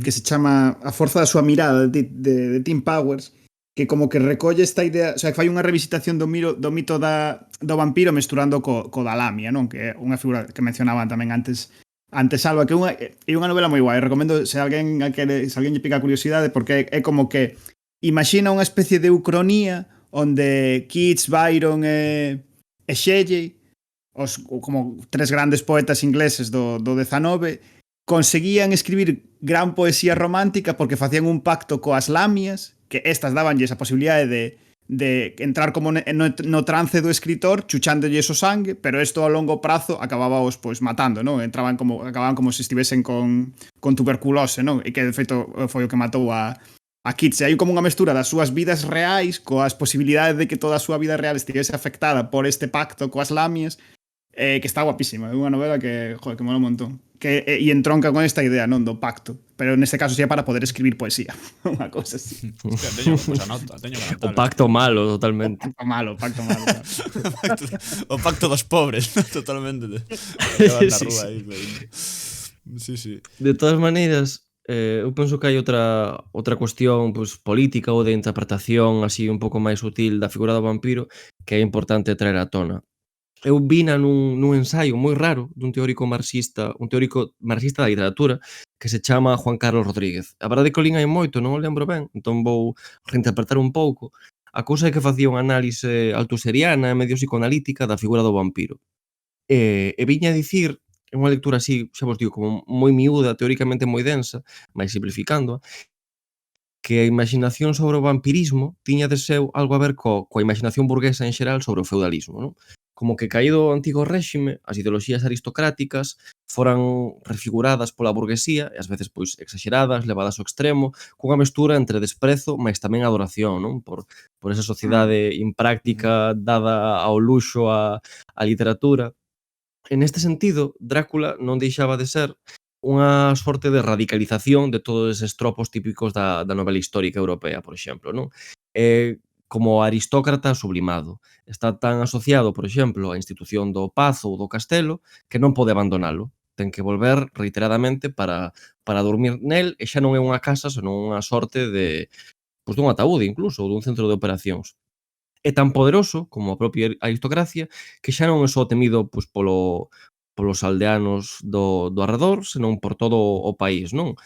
se chama A forza da súa mirada de Tim Powers, que como que recolle esta idea, o sea, que fai unha revisitación do mito do vampiro mesturando co da lamia, non? Que é unha figura que mencionaban tamén antes Antesalva, que é unha novela moi guai. Recomendo se alguén lle pica a curiosidade, porque é como que imagina unha especie de ucronía onde Keats, Byron e Shelley, como tres grandes poetas ingleses do 19, conseguían escribir gran poesía romántica porque facían un pacto coas lamias, que estas dabanlle esa posibilidade de entrar como no trance do escritor, chuchándolles o sangue, pero isto a longo prazo acababaos pois matando, non? Acababan como se estivesen con tuberculose, non? E que de feito foi o que matou a Keats. E hai como unha mestura das súas vidas reais coas posibilidades de que toda a súa vida real estivese afectada por este pacto coas lamias, que está guapísima. É unha novela que, joder, que mola un montón. E entronca con esta idea, non, do pacto. Pero neste caso sería para poder escribir poesía. Unha cosa así. Hostia, teño mucha nota, teño que O anotarlo. pacto malo, totalmente. Pacto malo. Claro. O pacto dos pobres, totalmente. Sí, sí. Sí. De todas maneiras, eu penso que hai outra cuestión pois, política ou de interpretación así un pouco máis sutil da figura do vampiro que é importante traer á tona. Eu vina nun ensaio moi raro dun teórico marxista da literatura que se chama Juan Carlos Rodríguez. A verdade é que o lin hai moito, non o lembro ben, entón vou reinterpretar un pouco. A cousa é que facía unha análise altuseriana e medio psicoanalítica da figura do vampiro. E viña a dicir, é unha lectura así, xa vos digo, como moi miúda, teóricamente moi densa, máis simplificando, que a imaginación sobre o vampirismo tiña de seu algo a ver coa imaginación burguesa en xeral sobre o feudalismo, non? Como que caído o antigo réxime, as ideoloxías aristocráticas foran refiguradas pola burguesía e ás veces pois exaxeradas, levadas ao extremo, cunha mestura entre desprezo, mais tamén adoración, non? Por esa sociedade impráctica dada ao luxo a literatura. En este sentido, Drácula non deixaba de ser unha sorte de radicalización de todos eses tropos típicos da novela histórica europea, por exemplo, non? Como aristócrata sublimado. Está tan asociado, por exemplo, á institución do pazo ou do castelo que non pode abandonalo. Ten que volver reiteradamente para dormir nel e xa non é unha casa, senón unha sorte dun ataúde incluso, ou dun centro de operacións. É tan poderoso como a propia aristocracia que xa non é só temido pois, polos aldeanos do arredor, senón por todo o país, non?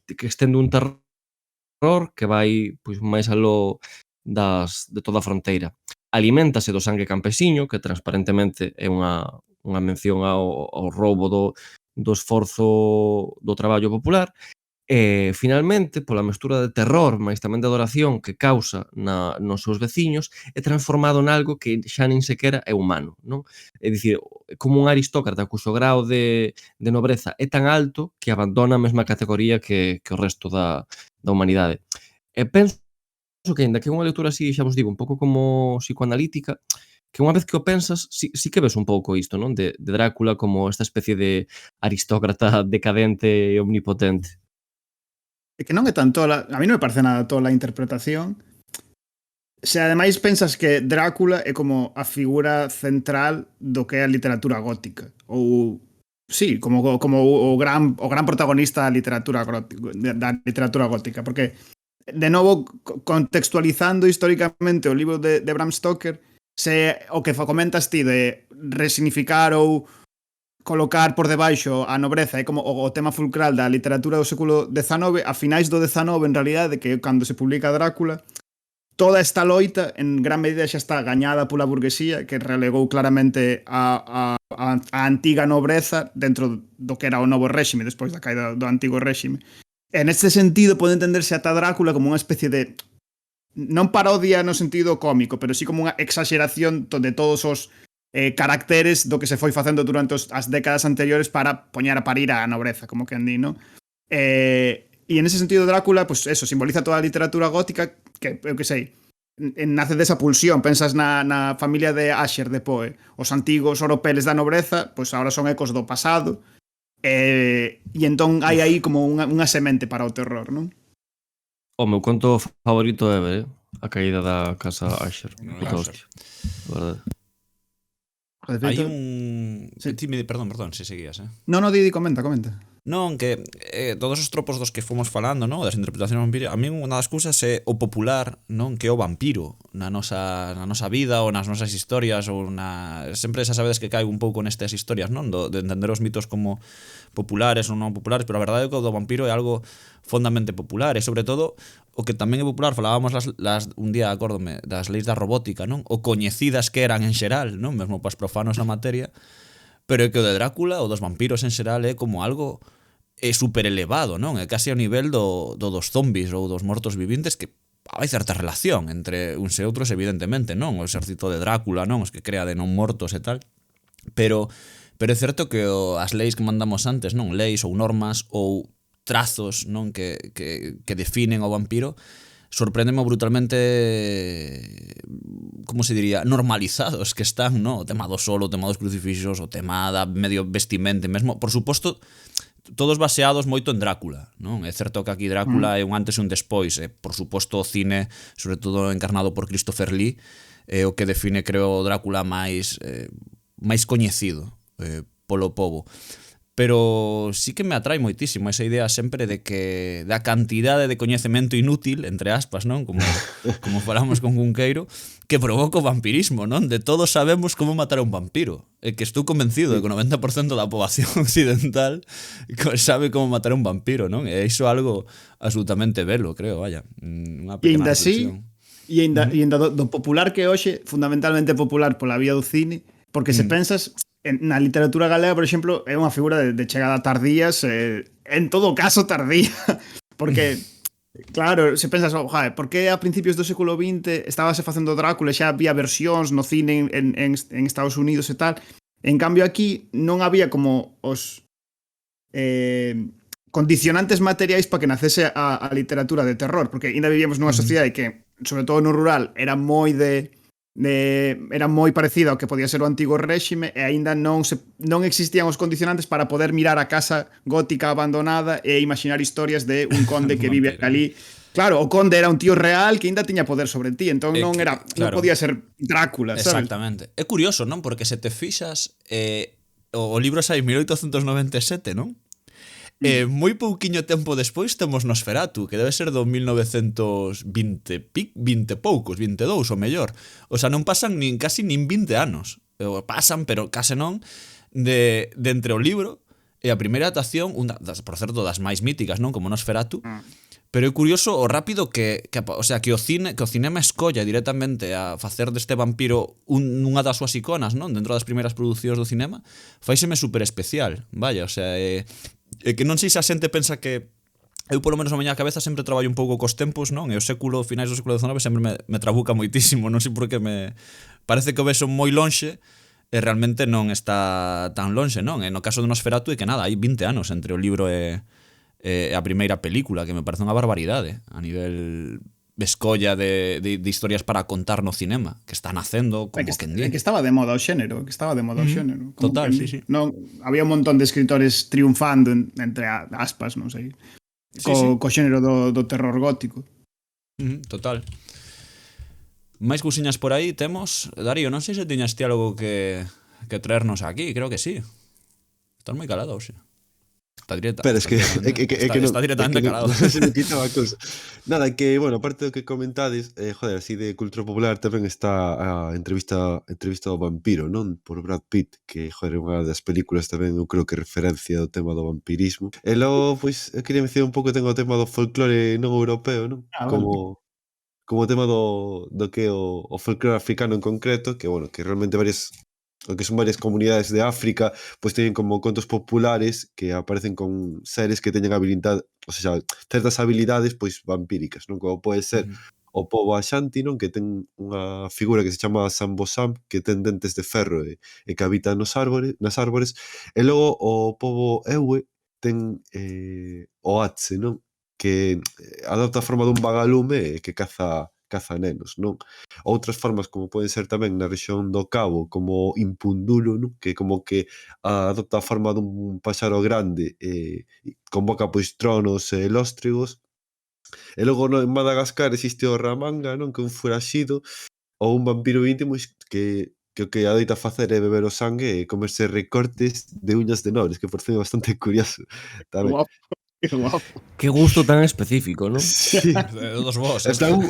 Que estende un terror que vai pois, máis aló de toda a fronteira. Aliméntase do sangue campesiño, que transparentemente é unha mención ao roubo do esforzo do traballo popular, e, finalmente, pola mestura de terror, mais tamén de adoración que causa nos seus veciños, é transformado en algo que xa nin sequera é humano, non? É dicir, como un aristócrata cuxo grao de nobreza é tan alto que abandona a mesma categoría que o resto da humanidade. E penso que, aínda que é unha lectura así, xa vos digo, un pouco como psicoanalítica, que unha vez que o pensas, sí que ves un pouco isto, non? De Drácula como esta especie de aristócrata decadente e omnipotente. É que non é tan tola, a mí non me parece nada tola a interpretación. Se ademais pensas que Drácula é como a figura central do que é a literatura gótica, ou sí, como o gran protagonista da literatura gótica, porque de novo, contextualizando históricamente o libro de Bram Stoker, o que comentas ti de resignificar ou colocar por debaixo a nobreza é como o tema fulcral da literatura do século XIX, a finais do XIX, en realidade, que cando se publica Drácula, toda esta loita en gran medida xa está gañada pola burguesía, que relegou claramente a antiga nobreza dentro do que era o novo réxime, despois da caída do antigo réxime. En este sentido pode entenderse ata Drácula como unha especie de, non parodia no sentido cómico, pero sí como unha exageración de todos os caracteres do que se foi facendo durante as décadas anteriores para poñer a parir a nobreza, como que andí, non? E en ese sentido Drácula, pues eso, simboliza toda a literatura gótica que, eu que sei, nace desa pulsión. Pensas na familia de Asher de Poe, os antigos oropeles da nobreza, pois agora son ecos do pasado, e entón hai aí como unha semente para o terror, non? O meu conto favorito é ver, a caída da casa Asher. Puta hostia. Verdade. Hai un... Sí. Perdón, se seguías, No, di, comenta. Non, que todos os tropos dos que fomos falando, non? Das interpretacións vampíricas, a mí unha das cousas é o popular, non? Que é o vampiro na nosa vida ou nas nosas historias ou sempre xa sabedes que caigo un pouco nestas historias, non? De entender os mitos como populares ou non populares, pero a verdade é que o do vampiro é algo fondamente popular e sobre todo o que tamén é popular, falábamos un día, acórdome, das leis da robótica, non? O coñecidas que eran en xeral, non? Mesmo para os profanos na materia, pero é que o de Drácula ou dos vampiros en xeral é como algo super elevado, non? É casi ao nivel dos zombies ou dos mortos vivintes, que hai certa relación entre uns e outros, evidentemente, non? O exército de Drácula, non? Os que crea de non mortos e tal. Pero é certo que as leis que mandamos antes, non? Leis ou normas ou trazos, non? Que definen ao vampiro, sorpréndeme brutalmente, como se diría, normalizados que están, non? O tema do sol, o tema dos crucifixos, o tema da medio vestimenta, mesmo, por suposto, todos baseados moito en Drácula, non? É certo que aquí Drácula é un antes e un despois, e por suposto o cine, sobre todo encarnado por Christopher Lee, é o que define, creo, o Drácula máis coñecido polo pobo. Pero sí que me atrae moitísimo esa idea sempre de que da cantidade de coñecemento inútil, entre aspas, non? Como falamos con Cunqueiro, que provoca o vampirismo, non? De todos sabemos como matar a un vampiro. É que estou convencido de que o 90% da poboación occidental sabe como matar a un vampiro, non? E iso algo absolutamente velo, creo, vaya. Unha E pequena ainda así, reflexión. e ainda do popular que é hoxe, fundamentalmente popular pola vía do cine, porque se pensas na literatura galega, por exemplo, é unha figura de chegada tardías, en todo caso tardía, porque claro, se pensas, por que a principios do século XX estábase facendo Drácula, xa había versións no cine en Estados Unidos e tal. En cambio aquí non había como os condicionantes materiais para que nacese a literatura de terror, porque ainda vivíamos nunha sociedade que, sobre todo no rural, era moi era moi parecido ao que podía ser o antigo réxime, e aínda non existían os condicionantes para poder mirar a casa gótica abandonada e imaginar historias de un conde que vive ali. Claro, o conde era un tío real que aínda tiña poder sobre ti, entón non podía ser Drácula, sabes? Exactamente. É curioso, non? Porque se te fixas, o libro sai en 1897, non? Moi pouquiño tempo despois temos Nosferatu, que debe ser do 1920 poucos, 22 o mellor. O sea, non pasan casi nin 20 anos. Pasan, pero case non, de entre o libro e a primeira adaptación, por certo, das máis míticas, non? Como Nosferatu. Pero é curioso o rápido que o cinema escolla directamente a facer deste vampiro unha das súas iconas, non? Dentro das primeiras producións do cinema, faíseme super especial, vaya, o sea, é que non sei se a xente pensa que eu polo menos a miña cabeza sempre traballo un pouco cos tempos, non? E o finais do século XIX sempre me trabuca moitísimo, non sei por que parece que o vexo moi lonxe e realmente non está tan lonxe, non? E no caso de Nosferatu é que nada, hai 20 anos entre o libro e a primeira película, que me parece unha barbaridade a nivel escolla de historias para contar no cinema, que está nacendo como quen di. Que estaba de moda o xénero, Total, sí. Non, había un montón de escritores triunfando entre aspas, non sei, co xénero do terror gótico. Total. Máis cousiñas por aí temos. Darío, non sei se tiñas ti algo que traernos aquí, creo que sí. Estás moi calado, hoxe. Está directa. Pero es que está directamente calado. Non se me quitaba a cousa. Nada, que, bueno, aparte do que comentades, joder, así de cultura popular tamén está a entrevista ao vampiro, non? Por Brad Pitt, que, joder, é unha das películas tamén, eu creo que referencia do tema do vampirismo. E logo, pois, eu quería mencionar un pouco ten o tema do folclore non europeo, non? Como o tema do que é o folclore africano en concreto, que, bueno, que realmente o que son varias comunidades de África, pois teñen como contos populares que aparecen con seres que teñen habilidade, ou sea, certas habilidades pois vampíricas, non? Como pode ser o pobo Ashanti, non? Que ten unha figura que se chama Sambo Sam, que ten dentes de ferro e que habita nas árbores, e logo o pobo Ewe ten o Atse, non? Que adopta a forma dun vagalume e que caza nenos, non? Outras formas como poden ser tamén na rexión do Cabo, como Impundulo, non? Que como que adopta a forma dun paxaro grande e convoca pois tronos e lóstregos. E logo en Madagascar existe o Ramanga, non? Que é un foraxido ou un vampiro íntimo que que o que adoita facer é beber o sangue e comerse recortes de uñas de nobres, que por certo é bastante curioso tamén. Guapo, que guapo. Que gusto tan específico, non? Sí. Dos vos, En plan,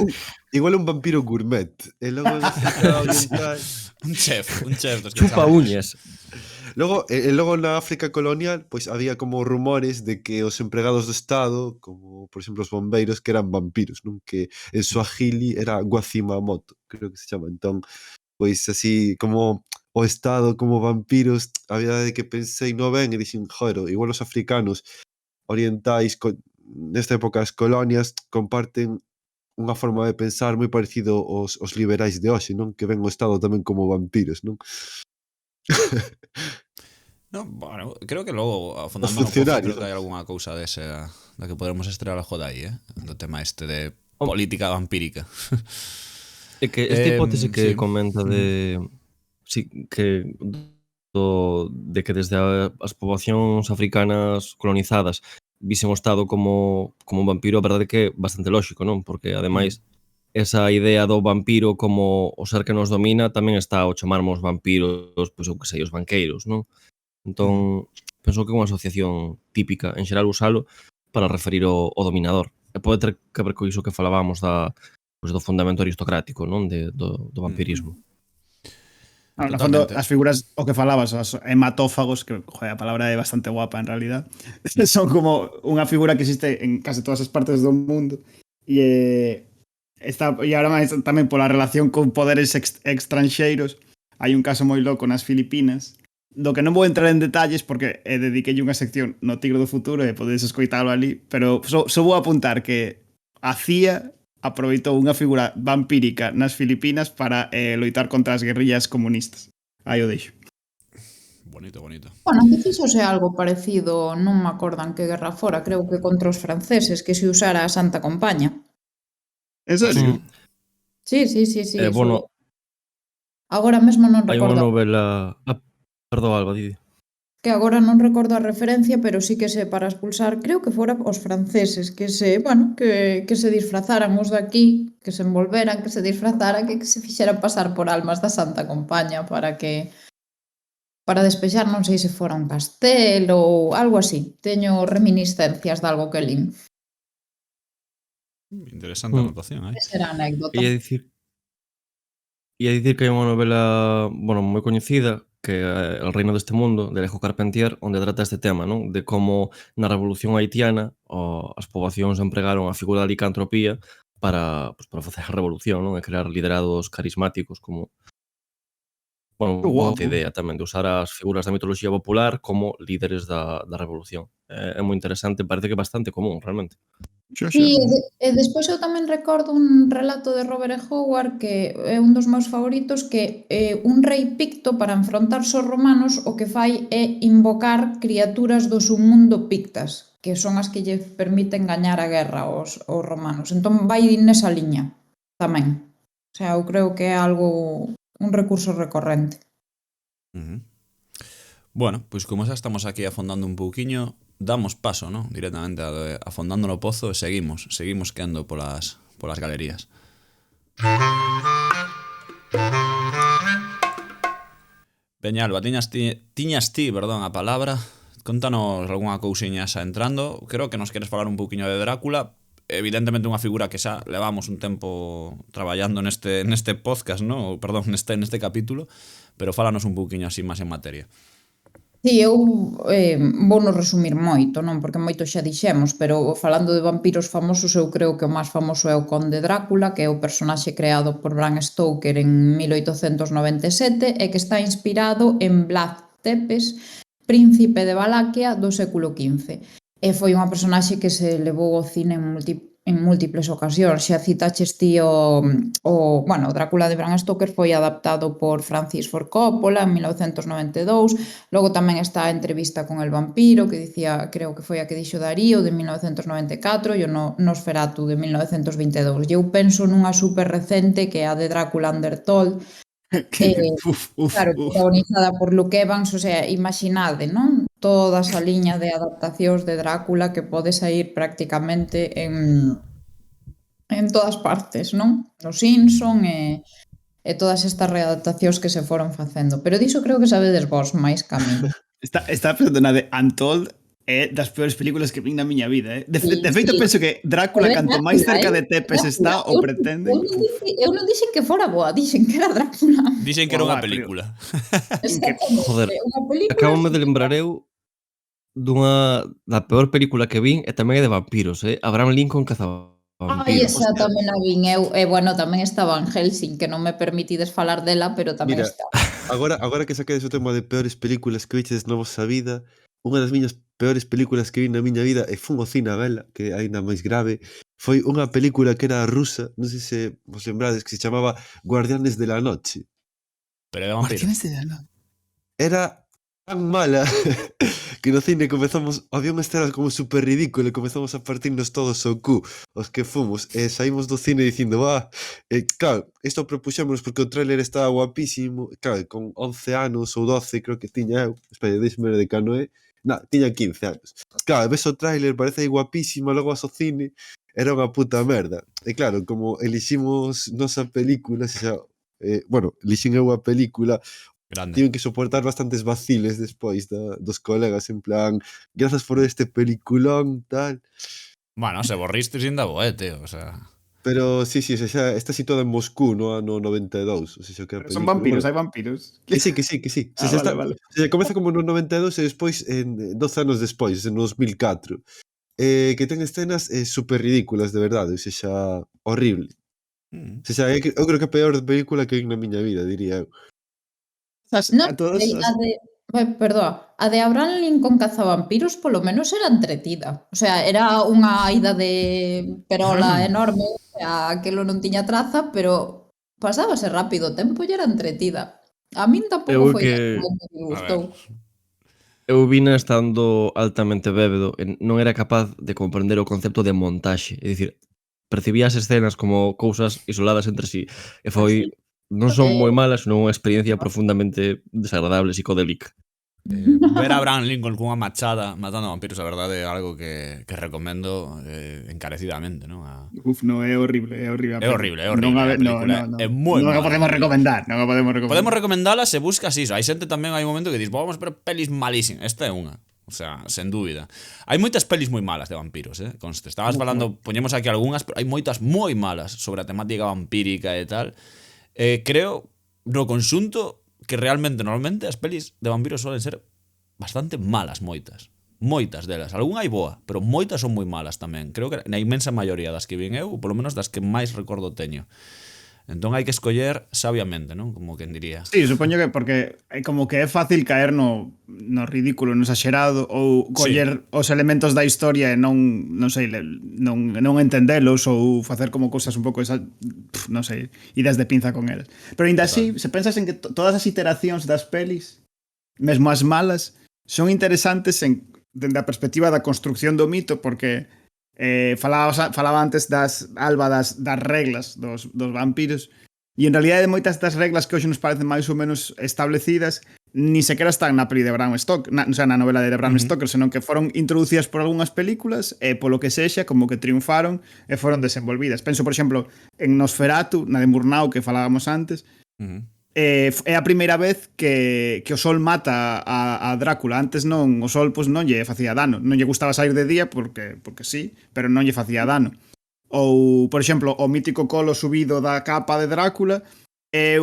igual un vampiro gourmet. E logo en África Oriental... un chef dos que Chupa chamamos. uñas. Logo na África colonial, pois había como rumores de que os empregados do Estado, como por exemplo os bombeiros, que eran vampiros, non? Que en Swahili era Guazimamoto, creo que se chama. Entón, pois así como o Estado como vampiros, a verdade é que pensei no ben e dixen, joder, igual os africanos orientais nesta época as colonias comparten unha forma de pensar moi parecido aos liberais de hoxe, non? Que ven o Estado tamén como vampiros, non? No, bueno, creo que logo afondando Os no pozo, funcionarios, creo que hai algunha cousa desa da que podremos estrear algo dai, do tema este de política vampírica. É que esta hipótese que sí. comenta de de que desde as poboacións africanas colonizadas visen o Estado como un vampiro, a verdade é que é bastante lóxico, non? Porque ademais esa idea do vampiro como o ser que nos domina tamén está ao chamarmos vampiros, pois eu que sei, os banqueiros, non? Entón, penso que é unha asociación típica, en xeral usalo para referir o dominador. E pode ter que ver co iso que falábamos do fundamento aristocrático, non? Do vampirismo. No fondo, Totalmente. as figuras, o que falabas, os hematófagos, que, joder, a palabra é bastante guapa en realidad, son como unha figura que existe en case todas as partes do mundo e ahora máis tamén pola relación con poderes extranxeiros. Hai un caso moi loco nas Filipinas, do que non vou entrar en detalles porque dediquei unha sección no Tigre do Futuro e podedes escoitalo ali, pero só vou apuntar que a CIA aproveitou unha figura vampírica nas Filipinas para loitar contra as guerrillas comunistas. Aí o deixo. Bonito. Bueno, aquí fixose algo parecido, non me acordan que guerra fora, creo que contra os franceses, que se usara a Santa Compaña. En serio? Sí. Bueno, Agora mesmo non hai unha recordo. novela... perdón, Alba, Didi. Que agora non recordo a referencia, pero sí que sé para expulsar, creo que fora os franceses, que se disfrazaran os daqui, que se envolveran, que se disfrazaran, que se fixeran pasar por almas da Santa Compaña para despexar, non sei se fora un castelo ou algo así. Teño reminiscencias de algo que lin. Interesante anotación, Esa era a anécdota. Ia dicir que hai unha novela, bueno, moi coñecida, que é El reino deste mundo, de Alejo Carpentier, onde trata este tema, non? De como na Revolución Haitiana as poboacións empregaron a figura da licantropía para facer a revolución, non? E crear liderados carismáticos como... Bueno, unha idea tamén de usar as figuras da mitoloxía popular como líderes da revolución. É moi interesante, parece que é bastante común, realmente. Sí, e despois eu tamén recordo un relato de Robert E. Howard que é un dos meus favoritos, que un rei picto para enfrontarse aos romanos o que fai é invocar criaturas do submundo pictas, que son as que lle permiten gañar a guerra aos romanos. Entón vai nesa liña tamén. O sea, eu creo que é algo, un recurso recorrente. Bueno, pois como xa estamos aquí afondando un pouquiño, damos paso, ¿no? Directamente afondando no pozo e seguimos quedando polas galerías. Veña, Alba, tiñas ti, a palabra. Contanos algunha cousiña xa entrando. Creo que nos queres falar un pouquiño de Drácula. Evidentemente unha figura que xa levamos un tempo traballando neste podcast, ¿no? Perdón, neste capítulo, pero fálanos un pouquiño así máis en materia. Sí, eu vou nos resumir moito, non? Porque moito xa dixemos, pero falando de vampiros famosos, eu creo que o máis famoso é o Conde Drácula, que é o personaxe creado por Bram Stoker en 1897 e que está inspirado en Vlad Tepes, príncipe de Valaquia do século XV. E foi unha personaxe que se levou ao cine en múltiples ocasións. Xa citaches ti o Drácula de Bram Stoker foi adaptado por Francis Ford Coppola en 1992. Logo tamén está a entrevista con el vampiro, que dicía, creo que foi a que dixo Darío, de 1994, e o Nosferatu de 1922. E eu penso nunha super recente que é a de Drácula Undertold, claro, protagonizada por Luke Evans. O sea, imaginade, non? Toda esa liña de adaptacións de Drácula que pode sair prácticamente en todas partes, non? Nos Simpson e e todas estas readaptacións que se foron facendo. Pero diso creo que sabedes vos máis que a mí. Está pensando na de Untold é das peores películas que vi na miña vida, De feito, Sí. penso que Drácula, Pero é canto máis cerca de Drácula, Tepes está, o pretende. Eu non dixen que fora boa, dixen que era Drácula. Dicen que era unha Guau, pero- película. Exactamente. Joder, Unha película... Acábame de lembrar eu da peor película que vin e tamén é de vampiros, Abraham Lincoln cazaba Ai, vampiros. esa tamén a vin eu. E, bueno, tamén estaba en Helsing, que non me permitides falar dela, pero tamén Mira, está. agora que saquedes o tema de peores películas que viches na vosa vida, unha das miñas peores películas que vi na miña vida e fun ao cine a vela, que é aínda máis grave, foi unha película que era rusa, non sei se vos lembrades, que se chamaba Guardianes de la Noche. Pero é de vampiros. Guardianes de la Noche. Era tan mala que no cine comezamos, había unha escena como super ridícula e comezamos a partirnos todos o cu os que fomos e saímos do cine dicindo claro, isto propuxémonos porque o tráiler estaba guapísimo, claro, con 11 anos ou 12 creo que tiña eu, espera, deixeme ver de cano tiña 15 anos, claro, ves o tráiler, parece aí guapísimo, logo vas ao cine, era unha puta merda, e claro, como eliximos nosa película, elixín eu a película, Grande. tiven que soportar bastantes vaciles despois dos colegas, en plan, grazas por este peliculón, tal. Bueno, se borriste sin da boe, tío, o sea... Pero sí, o sea, está situada en Moscú, no ano 92, o sea, que a Pero son película... vampiros, hai vampiros. Que sí. Ah, vale. O sea, comeza como no 92 e despois, 12 anos despois, en 2004. Que ten escenas super ridículas, de verdade, o sea, horrible. O sea, eu creo que é a peor película que vi na miña vida, diría eu. Non, A todos a de... Perdoa, a de Abraham Lincoln cazavampiros polo menos era entretida. O sea, era unha ida de perola enorme, o sea, aquilo non tiña traza, pero pasábase rápido o tempo e era entretida. A min tampouco Eu foi que- que me gustou. Eu vina estando altamente bébedo e non era capaz de comprender o concepto de montaxe. É dicir, percibía as escenas como cousas isoladas entre sí. E foi... Non son moi malas, non unha experiencia profundamente desagradable, psicodélica. Ver a Abraham Lincoln cunha machada matando vampiros, a verdade, é algo que recomendo encarecidamente, non? Uf, no, é horrible, é horrible. É horrible, é horrible. A película é moi Non a mala. podemos recomendar, non a podemos recomendar. Podemos recomendala se buscas iso. Hai xente tamén, hai un momento que dis, vamos ver pelis malísimas. Esta é unha. O sea, sen dúbida. Hai moitas pelis moi malas de vampiros, conste. Estabas falando, poñemos aquí algunhas, pero hai moitas moi malas sobre a temática vampírica e tal. Creo, no conxunto, que realmente, normalmente, as pelis de vampiros suelen ser bastante malas, moitas. Moitas delas. Algún hai boa, pero moitas son moi malas tamén. Creo que na inmensa maioría das que vin eu, polo menos das que máis recordo teño. Entón hai que escoller sabiamente, non? Como quen diría. Sí, supoño que porque como que é fácil caer no ridículo, no exagerado ou coller os elementos da historia e non sei, non entendelos ou facer como cousas un pouco non sei, idas de pinza con elas. Pero ainda así, se pensas en que todas as iteracións das pelis, mesmo as malas, son interesantes dende a perspectiva da construcción do mito, porque falaba antes das reglas dos vampiros, e en realidade moitas das reglas que hoxe nos parecen máis ou menos establecidas ni sequera están na peli de Bram Stoker, na novela de Bram Stoker, senón que foron introducidas por algunhas películas e polo que sexa, como que triunfaron e foron desenvolvidas. Penso, por exemplo, en Nosferatu, na de Murnau que falábamos antes, é a primeira vez que o sol mata a Drácula. Antes non, o sol non lle facía dano, non lle gustaba sair de día porque sí, pero non lle facía dano. Ou, por exemplo, o mítico colo subido da capa de Drácula é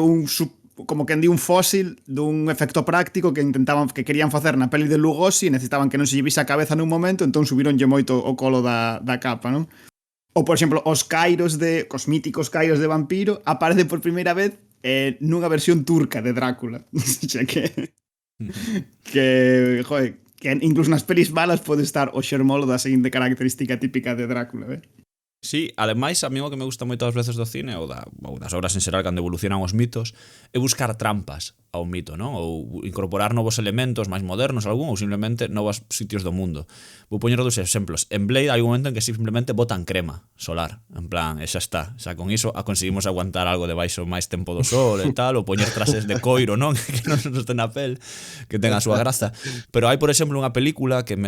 como quen di un fósil dun efecto práctico que querían facer na peli de Lugosi e necesitaban que non se lle vise a cabeza nun momento, entón subironlle moito o colo da capa, non? Ou, por exemplo, os míticos cairos de vampiro aparecen por primeira vez nunha versión turca de Drácula. Joder, que incluso nas pelis malas pode estar o xermolo da seguinte característica típica de Drácula, Sí, ademais, a mí o que me gusta moito ás veces do cine ou das obras en xeral cando evolucionan os mitos é buscar trampas ao mito, non? Ou incorporar novos elementos máis modernos algún ou simplemente novos sitios do mundo. Vou poñer dos exemplos. En Blade hai un momento en que simplemente botan crema solar, en plan, e xa está. Xa con iso conseguimos aguantar algo debaixo máis tempo do sol e tal, ou poñer trases de coiro, non? Que non nos ten a pel, que ten a súa graza. Pero hai, por exemplo, unha película que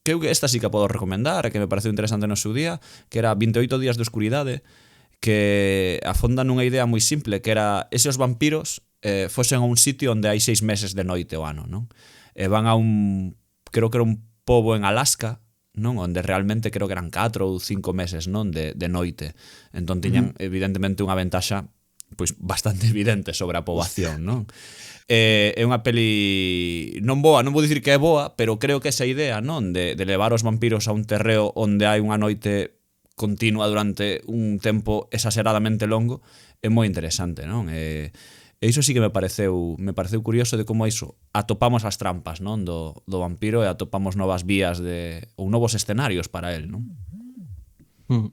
creo que esta sí que a podo recomendar e que me pareceu interesante no seu día, que era 28 días de oscuridade, que afondan nunha idea moi simple, que era eses vampiros fosen a un sitio onde hai 6 meses de noite o ano, non? E van a creo que era un pobo en Alaska, non? Onde realmente creo que eran 4 ou 5 meses, non? De noite. Entón tiñan evidentemente unha ventaxa pois bastante evidente sobre a poboación, non? É unha peli non boa, non vou dicir que é boa, pero creo que esa idea, non? De levar os vampiros a un terreo onde hai unha noite continua durante un tempo exageradamente longo é moi interesante, non? E iso sí que me pareceu curioso de como iso atopamos as trampas, non? Do vampiro e atopamos novas vías ou novos escenarios para el, non?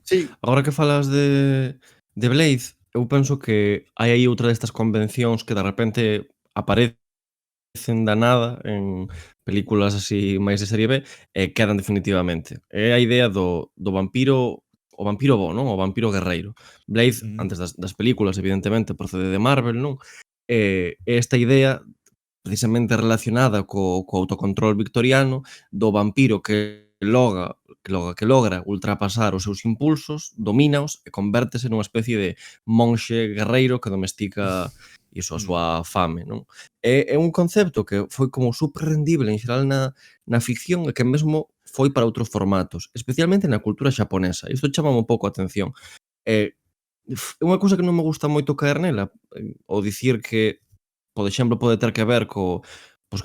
Sí. Agora que falas de Blade, eu penso que hai aí outra destas convencións que de repente aparecen da nada en películas así máis de serie B e quedan definitivamente. É a idea do vampiro, o vampiro bo, non? O vampiro guerreiro. Blade, antes das películas, evidentemente, procede de Marvel, non? E esta idea precisamente relacionada co autocontrol victoriano do vampiro que logra ultrapasar os seus impulsos, domínaos e convértese nunha especie de monxe guerreiro que domestica iso, a súa fame, non? É un concepto que foi como super rendible en xeral na ficción e que mesmo foi para outros formatos, especialmente na cultura xaponesa. Isto chama un pouco a atención. É unha cousa que non me gusta moito caer nela, ou dicir que, por exemplo, pode ter que ver coa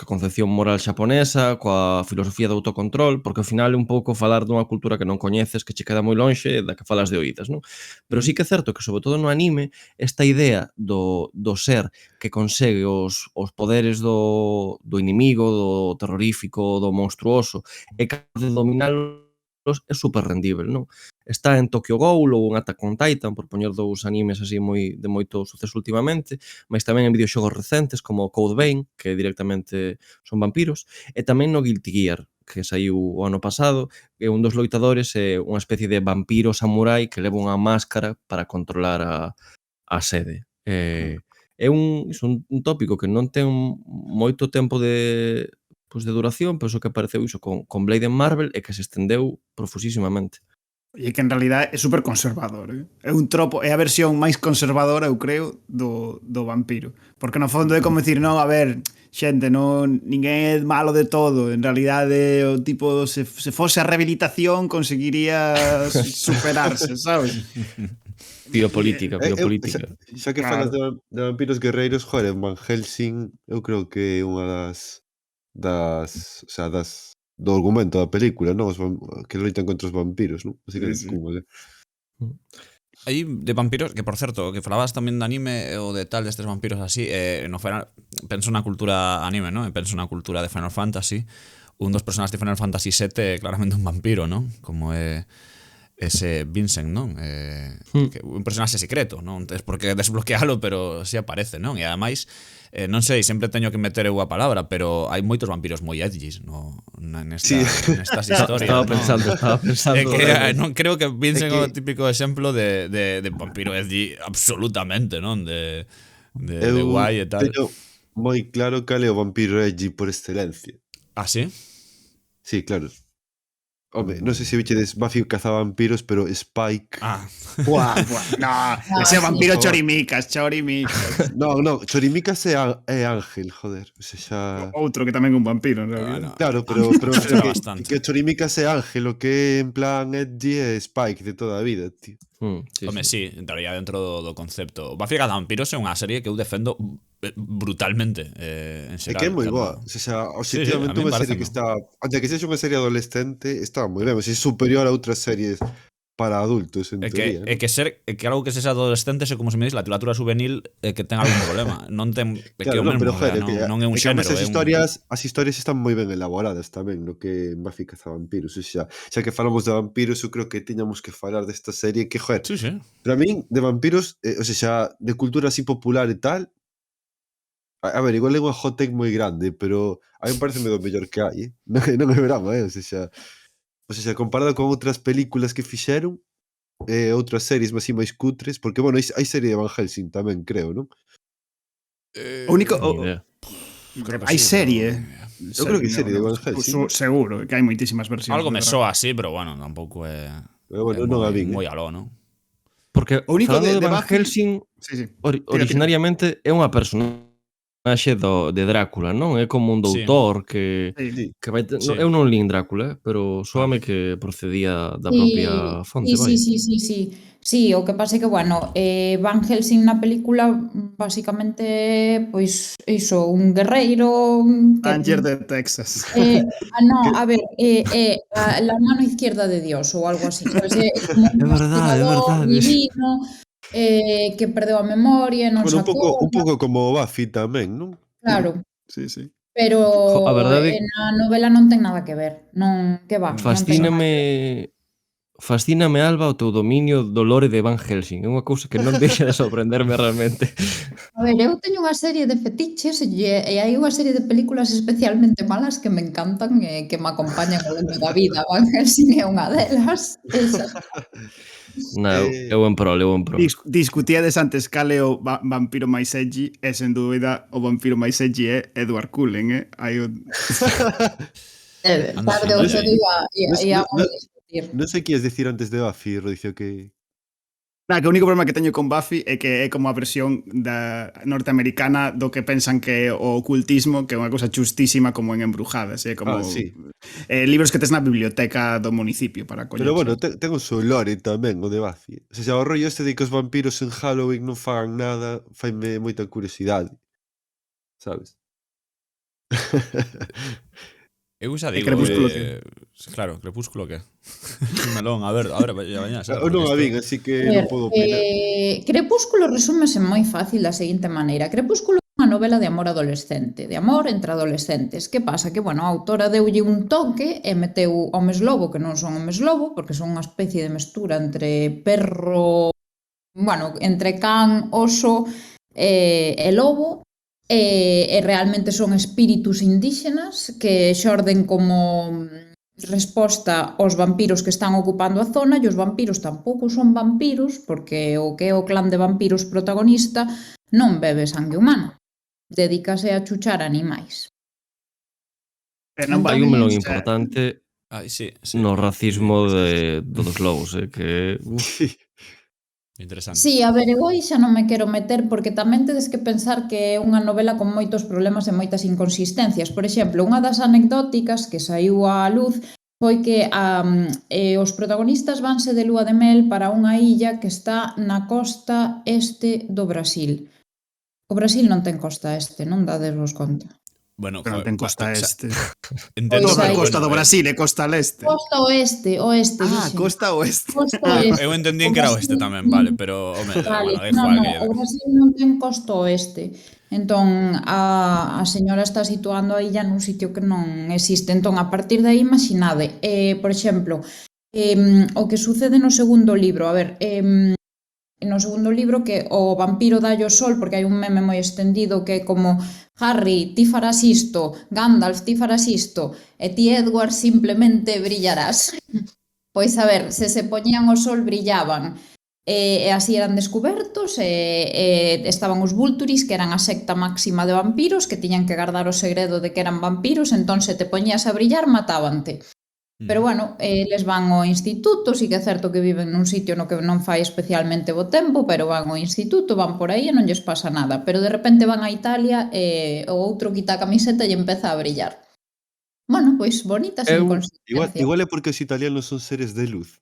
concepción moral xaponesa, coa filosofía do autocontrol, porque ao final é un pouco falar dunha cultura que non coñeces, que che queda moi lonxe da que falas de oídas, non? Pero sí que é certo que, sobre todo no anime, esta idea do ser que consegue os poderes do inimigo, do terrorífico, do monstruoso, e capaz de dominalos é super rendível, non? Está en Tokyo Ghoul ou en Attack on Titan, por poñer dous animes así de moito suceso últimamente, mas tamén en videoxogos recentes como Code Vein, que directamente son vampiros, e tamén no Guilty Gear, que saiu o ano pasado, que un dos loitadores é unha especie de vampiro samurai que leva unha máscara para controlar a sede. É un tópico que non ten moito tempo de duración, pero iso que apareceu iso con Blade en Marvel e que se estendeu profusísimamente. E que en realidad é super conservador, É un tropo, é a versión máis conservadora, eu creo, do vampiro. Porque no fondo é como decir, non, a ver, xente, non, ninguén é malo de todo. En realidade, o tipo, se fose a rehabilitación, conseguiría superarse, sabes? Biopolítica. Xa que falas de vampiros guerreiros, joder, en Van Helsing, eu creo que é unha das do argumento da película, non? Que loitan contra os vampiros, non? Así que Aí de vampiros, que por certo, que falabas tamén de anime ou de tal destes vampiros así, penso na cultura anime, non? Penso na cultura de Final Fantasy. Un dos personaxes de Final Fantasy VII é claramente un vampiro, non? Como é ese Vincent, non? Un personaxe secreto, non tes por que desbloquealo, pero si aparece, non? E ademais, non sei, sempre teño que meter eu a palabra, pero hai moitos vampiros moi edgys nestas historias. Estaba pensando. Non creo que Vincent é o típico exemplo de vampiro edgy absolutamente, non? De guai e tal. Teño moi claro cal é o vampiro edgy por excelencia. Ah, sí? Sí, claro. Home, non sei se vichedes Buffy cazavampiros, pero Spike... Buah, no, ese vampiro chorimicas. No, chorimicas é Ángel, joder. O sea, outro que tamén é un vampiro, en realidad. Claro, pero que chorimicas é Ángel, o que é en plan edgy é Spike de toda a vida, tío. Home, sí, entraría dentro do concepto. Buffy cazavampiros é unha serie que eu defendo brutalmente, en xeral. É que é moi boa. O sea, objetivamente unha serie que está... Aunque que sexa unha serie adolescente, está moi ben. O sea, é superior a outras series para adultos, en teoría. É que algo que sexa adolescente é como se me diz, la literatura juvenil que ten algún problema. Non ten... Claro, non, pero joder, non é un xénero. As historias están moi ben elaboradas tamén, no que Buffy cazavampiros. O sea, xa que falamos de vampiros, eu creo que tiñamos que falar desta serie que, joder, para min, de vampiros, o sea, de cultura así popular e tal, a ver, igual é unha hot take moi grande, pero a mí parece do mellor que hai, non é broma, o sea, comparado con outras películas que fixeron, outras series así máis cutres, porque, bueno, hai serie de Van Helsing tamén, creo, non? O único... Hai serie. Eu creo que hai serie de Van Helsing. Seguro, que hai moitísimas versións. Algo me soa así, pero, bueno, tampouco é... Bueno, non a vin. Moi aló, non? Porque O único falando de Van Buffy- Helsing, Sí, sí. originariamente é unha personaxe de Drácula, non? É como un Sí. doutor que Sí. vai Sí. eu non lín Drácula, pero soame que procedía da propia fonte, vai. Sí, o que pasa é que, bueno, Van Helsing na película basicamente, pois, iso, un guerreiro Ranger de Texas. no, a ver, la mano izquierda de Dios ou algo así, sabes? É como un É verdade, castigador sí. divino que perdeu a memoria, non Bueno, se acorda, un pouco como Buffy tamén, non? claro, Sí, sí. pero A verdade na novela non ten nada que ver, non, que va, non ten nada que ver. Fascíname, Alba, o teu dominio do lore de Van Helsing. É unha cousa que non deixa de sorprenderme realmente. A ver, eu teño unha serie de fetiches e hai unha serie de películas especialmente malas que me encantan e que me acompañan ao longo da vida. Van Helsing é unha delas. Esa. Non, eu en prol. Discutíades antes cal é o vampiro máis edgy e sen dúbida o vampiro máis edgy é Edward Cullen, Hai un... Anda Tarde ou sempre cedo No, íamos a discutir. non sei que ias decir antes de Buffy, Rodicio, que... Que o único problema que teño con Buffy é que é como a versión da norteamericana do que pensan que é o ocultismo, que é unha cousa chustísima como en Embrujadas, como sí. libros que tes na biblioteca do municipio para coller. Pero bueno, ten o seu lore tamén, o de Buffy. O sea, o rollo este de que os vampiros en Halloween non fagan nada, faime moita curiosidade. Sabes? Eu xa E digo, Crepúsculo claro, Crepúsculo que? Melón, a ver, veña, Eu non a vin, así que A ver, non podo opinar. Crepúsculo resúmese moi fácil da seguinte maneira. Crepúsculo é unha novela de amor adolescente, de amor entre adolescentes. Que pasa? Que, bueno, a autora deulle un toque e meteu homes lobo que non son homes lobo, porque son unha especie de mestura entre perro, bueno, entre can, oso e lobo, e realmente son espíritus indígenas que xorden como resposta aos vampiros que están ocupando a zona, e os vampiros tampouco son vampiros, porque o que é o clan de vampiros protagonista non bebe sangue humana, dedícase a chuchar animais. Hai un melón importante Ai, sí. no racismo dos lobos, que... Interesante. Sí, a ver, eu aí xa non me quero meter porque tamén tedes que pensar que é unha novela con moitos problemas e moitas inconsistencias. Por exemplo, unha das anecdóticas que saiu á luz foi que os protagonistas vanse de lúa de mel para unha illa que está na costa este do Brasil. O Brasil non ten costa este, non dadesvos conta. Bueno, Pero non ten costa este. Entendo, Toda a aí. costa do Brasil é costa leste. Costa oeste, dixen. Costa oeste. Costa oeste. Eu entendín que era oeste tamén, vale, pero home, Vale, bueno, da igual que o Brasil non ten costa oeste. Entón, a señora está situando a illa nun sitio que non existe. Entón, a partir de aí, imaginade, por exemplo, o que sucede no segundo libro, a ver, no segundo libro que o vampiro dalle o sol, porque hai un meme moi extendido que é como Harry, ti farás isto, Gandalf, ti farás isto, e ti, Edward, simplemente brillarás. Pois, a ver, se poñían o sol, brillaban. E así eran descubertos e estaban os Vulturis, que eran a secta máxima de vampiros, que tiñan que guardar o segredo de que eran vampiros, entón se te poñías a brillar, matábante. Pero, bueno, eles van ao instituto, sí que é certo que viven nun sitio no que non fai especialmente bo tempo, pero van ao instituto, van por aí e non lles pasa nada. Pero de repente van a Italia e o outro quita a camiseta e empeza a brillar. Bueno, pois bonitas inconsistencias. Igual é porque os italianos son seres de luz.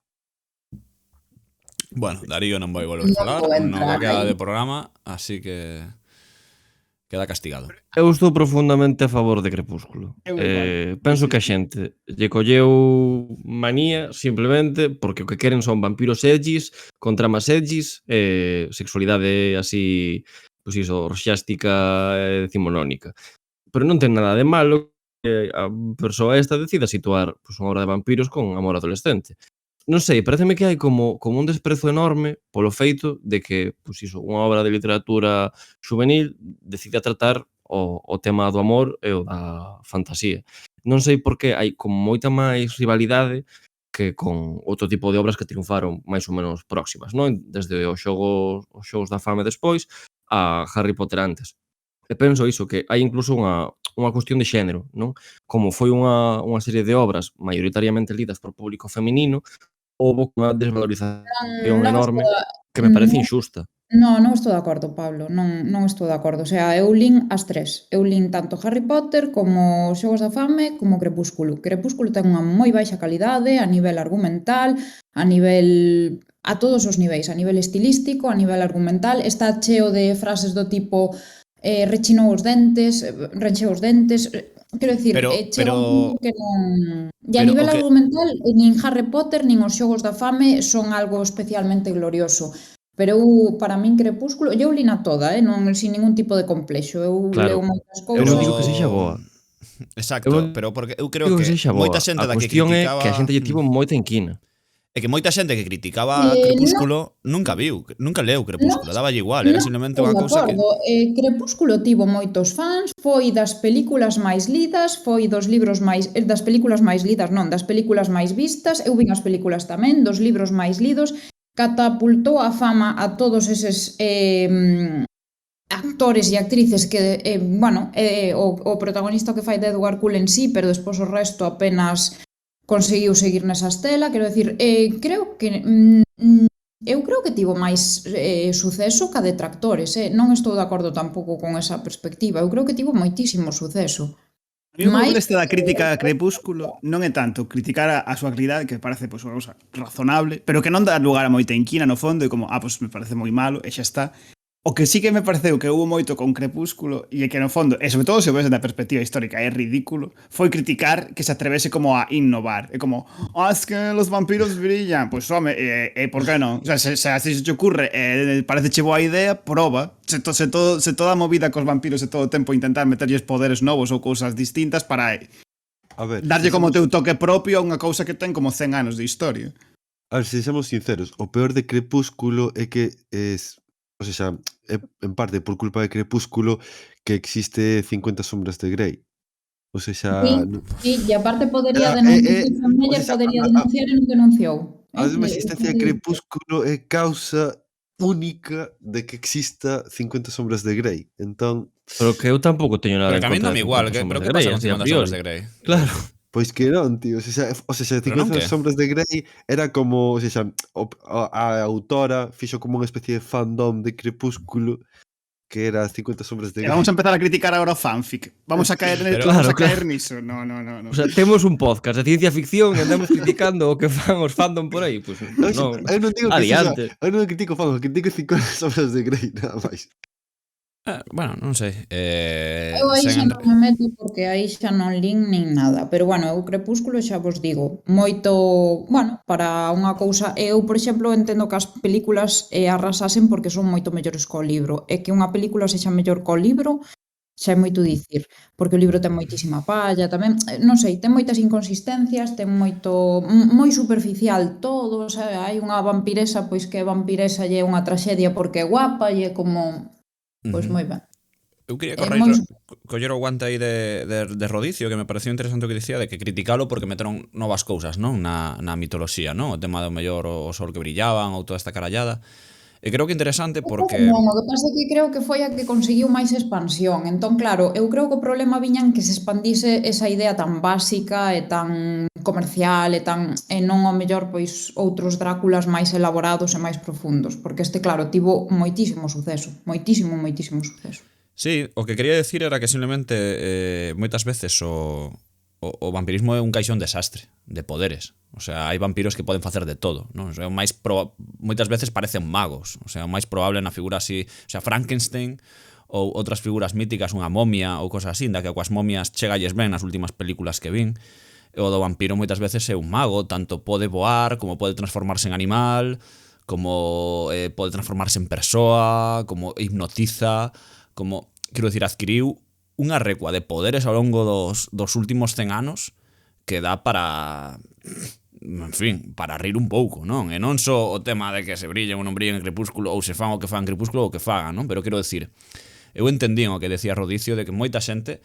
Bueno, Darío non vai volver a falar no que queda de programa, así que queda castigado. Eu estou profundamente a favor de Crepúsculo. Penso que a xente lle colleu manía simplemente porque o que queren son vampiros edgys, con tramas edgys, sexualidade así, pois iso, orxiástica e decimonónica. Pero non ten nada de malo que a persoa esta decida situar unha obra de vampiros con amor adolescente. Non sei, pareceme que hai como un desprezo enorme polo feito de que, pois iso, unha obra de literatura juvenil decida tratar o tema do amor e o da fantasía. Non sei por que hai como moita máis rivalidade que con outro tipo de obras que triunfaron máis ou menos próximas, non? Desde os xogos da fame despois a Harry Potter antes. E penso iso, que hai incluso unha cuestión de xénero, non? Como foi unha serie de obras maioritariamente lidas por público feminino, houve unha desvalorización enorme Que me parece injusta. Non estou de acordo, Pablo, non estou de acordo. O sea, eu lin as tres. Eu lin tanto Harry Potter como Xogos da Fame como Crepúsculo. Crepúsculo ten unha moi baixa calidade a nivel argumental, a todos os niveis, a nivel estilístico, a nivel argumental, está cheo de frases do tipo rechinou os dentes, rencheu os dentes, quero dicir, chega un punto que non... E a nivel argumental, nin Harry Potter nin os Xogos da Fame son algo especialmente glorioso. Pero eu, para min, Crepúsculo, eu lina toda, non sin ningún tipo de complexo. Eu leo moitas Eu cousas. non digo que sexa boa. Exacto, pero porque eu creo Digo que que sexa boa. moita xente A da que cuestión é criticaba... que a xente lle tivo moita inquina. É que moita xente que criticaba Crepúsculo nunca leu Crepúsculo, dáballe igual, era simplemente unha cousa que... Crepúsculo tivo moitos fans, foi das películas máis lidas, foi dos libros máis... das películas máis lidas, non, das películas máis vistas, eu vin as películas tamén, dos libros máis lidos, catapultou a fama a todos eses actores e actrices que, o protagonista que fai de Edward Cullen sí, pero despois o resto apenas conseguiu seguir nesa estela, quero dicir, creo que eu creo que tivo máis suceso ca detractores, non estou de acordo tampouco con esa perspectiva, eu creo que tivo moitísimo suceso. A mí o que molesta da crítica a Crepúsculo non é tanto criticar a súa calidade, que parece pois, unha cousa razonable, pero que non dá lugar a moita inquina no fondo, e como, pois me parece moi malo, e xa está. O que sí que me pareceu que hubo moito con Crepúsculo, e que no fondo, e sobre todo se o ves da perspectiva histórica, é ridículo, foi criticar que se atrevese como a innovar. É como, es que los vampiros brillan. Pois, home, por que non? O sea, se así se te ocurre, parece che boa idea, proba. Se toda a movida cos vampiros e todo o tempo intentar meterlles poderes novos ou cousas distintas para A ver, darlle como teu toque propio a unha cousa que ten como 100 anos de historia. A ver, se somos sinceros, o peor de Crepúsculo é que o sea, é en parte por culpa de Crepúsculo que existe 50 sombras de Grey. O sea, Sí, e aparte podería denunciar, podería denunciar e non denunciou. A mesma existencia de Crepúsculo é causa única de que exista 50 sombras de Grey. Entón, Pero que eu tampouco teño nada Pero en que a mí contra non de me igual, 50 pero sombras que de Grey, pasa con así a 50 priori. sombras de Grey? Claro. pois que non, tío. O sea, 50 que? sombras de Grey era como, o sea, a autora fixo como unha especie de fandom de Crepúsculo que era 50 sombras de Grey. Vamos a empezar a criticar agora o fanfic. Vamos a caer, Claro. niso. No. O sea, temos un podcast de ciencia ficción e andamos criticando o que fan os fandom por aí. Pois non. Eu non digo que Adiante. eu non critico fandom, critico 50 sombras de Grey, nada máis. Bueno, non sei. Eu aí xa non me meto porque aí xa non lin nin nada. Pero bueno, eu Crepúsculo xa vos digo, moito, para unha cousa, eu, por exemplo, entendo que as películas arrasasen porque son moito mellores co libro. E que unha película sexa mellor co libro xa é moito dicir, porque o libro ten moitísima palla, tamén, non sei, ten moitas inconsistencias, ten moito, moi superficial todo, sabe? Hai unha vampiresa, pois que vampiresa lle é unha traxedia porque é guapa e é como... Pois moi ben. Eu quería coller o guante aí de Rodicio, que me pareceu interesante o que dicía de que criticalo porque meteron novas cousas, non? Na mitoloxía, non? O tema do mellor o sol que brillaban ou toda esta carallada. E creo que interesante porque... Non, o que pasa é que creo que foi a que conseguiu máis expansión. Entón, claro, eu creo que o problema viña en que se expandise esa idea tan básica e tan comercial e non ao mellor pois outros Dráculas máis elaborados e máis profundos, porque este, claro, tivo moitísimo suceso, moitísimo suceso. Sí, o que quería decir era que simplemente moitas veces o vampirismo é un caixón desastre de poderes. O sea, hai vampiros que poden facer de todo, non? O sea, moitas veces parecen magos. O sea, o máis probable na figura así, o sea, Frankenstein ou outras figuras míticas, unha momia ou cosas así, da que coas momias chegalles ben nas últimas películas que vin. O do vampiro moitas veces é un mago, tanto pode voar, como pode transformarse en animal, como pode transformarse en persoa, como hipnotiza, como, quero dicir, adquiriu unha recua de poderes ao longo dos últimos 100 anos que dá para... En fin, para rir un pouco, non? E non só o tema de que se brillen ou non brillen en Crepúsculo, ou se fan o que fan en Crepúsculo ou o que fagan, non? Pero quero decir, eu entendí o que decía Rodicio de que moita xente,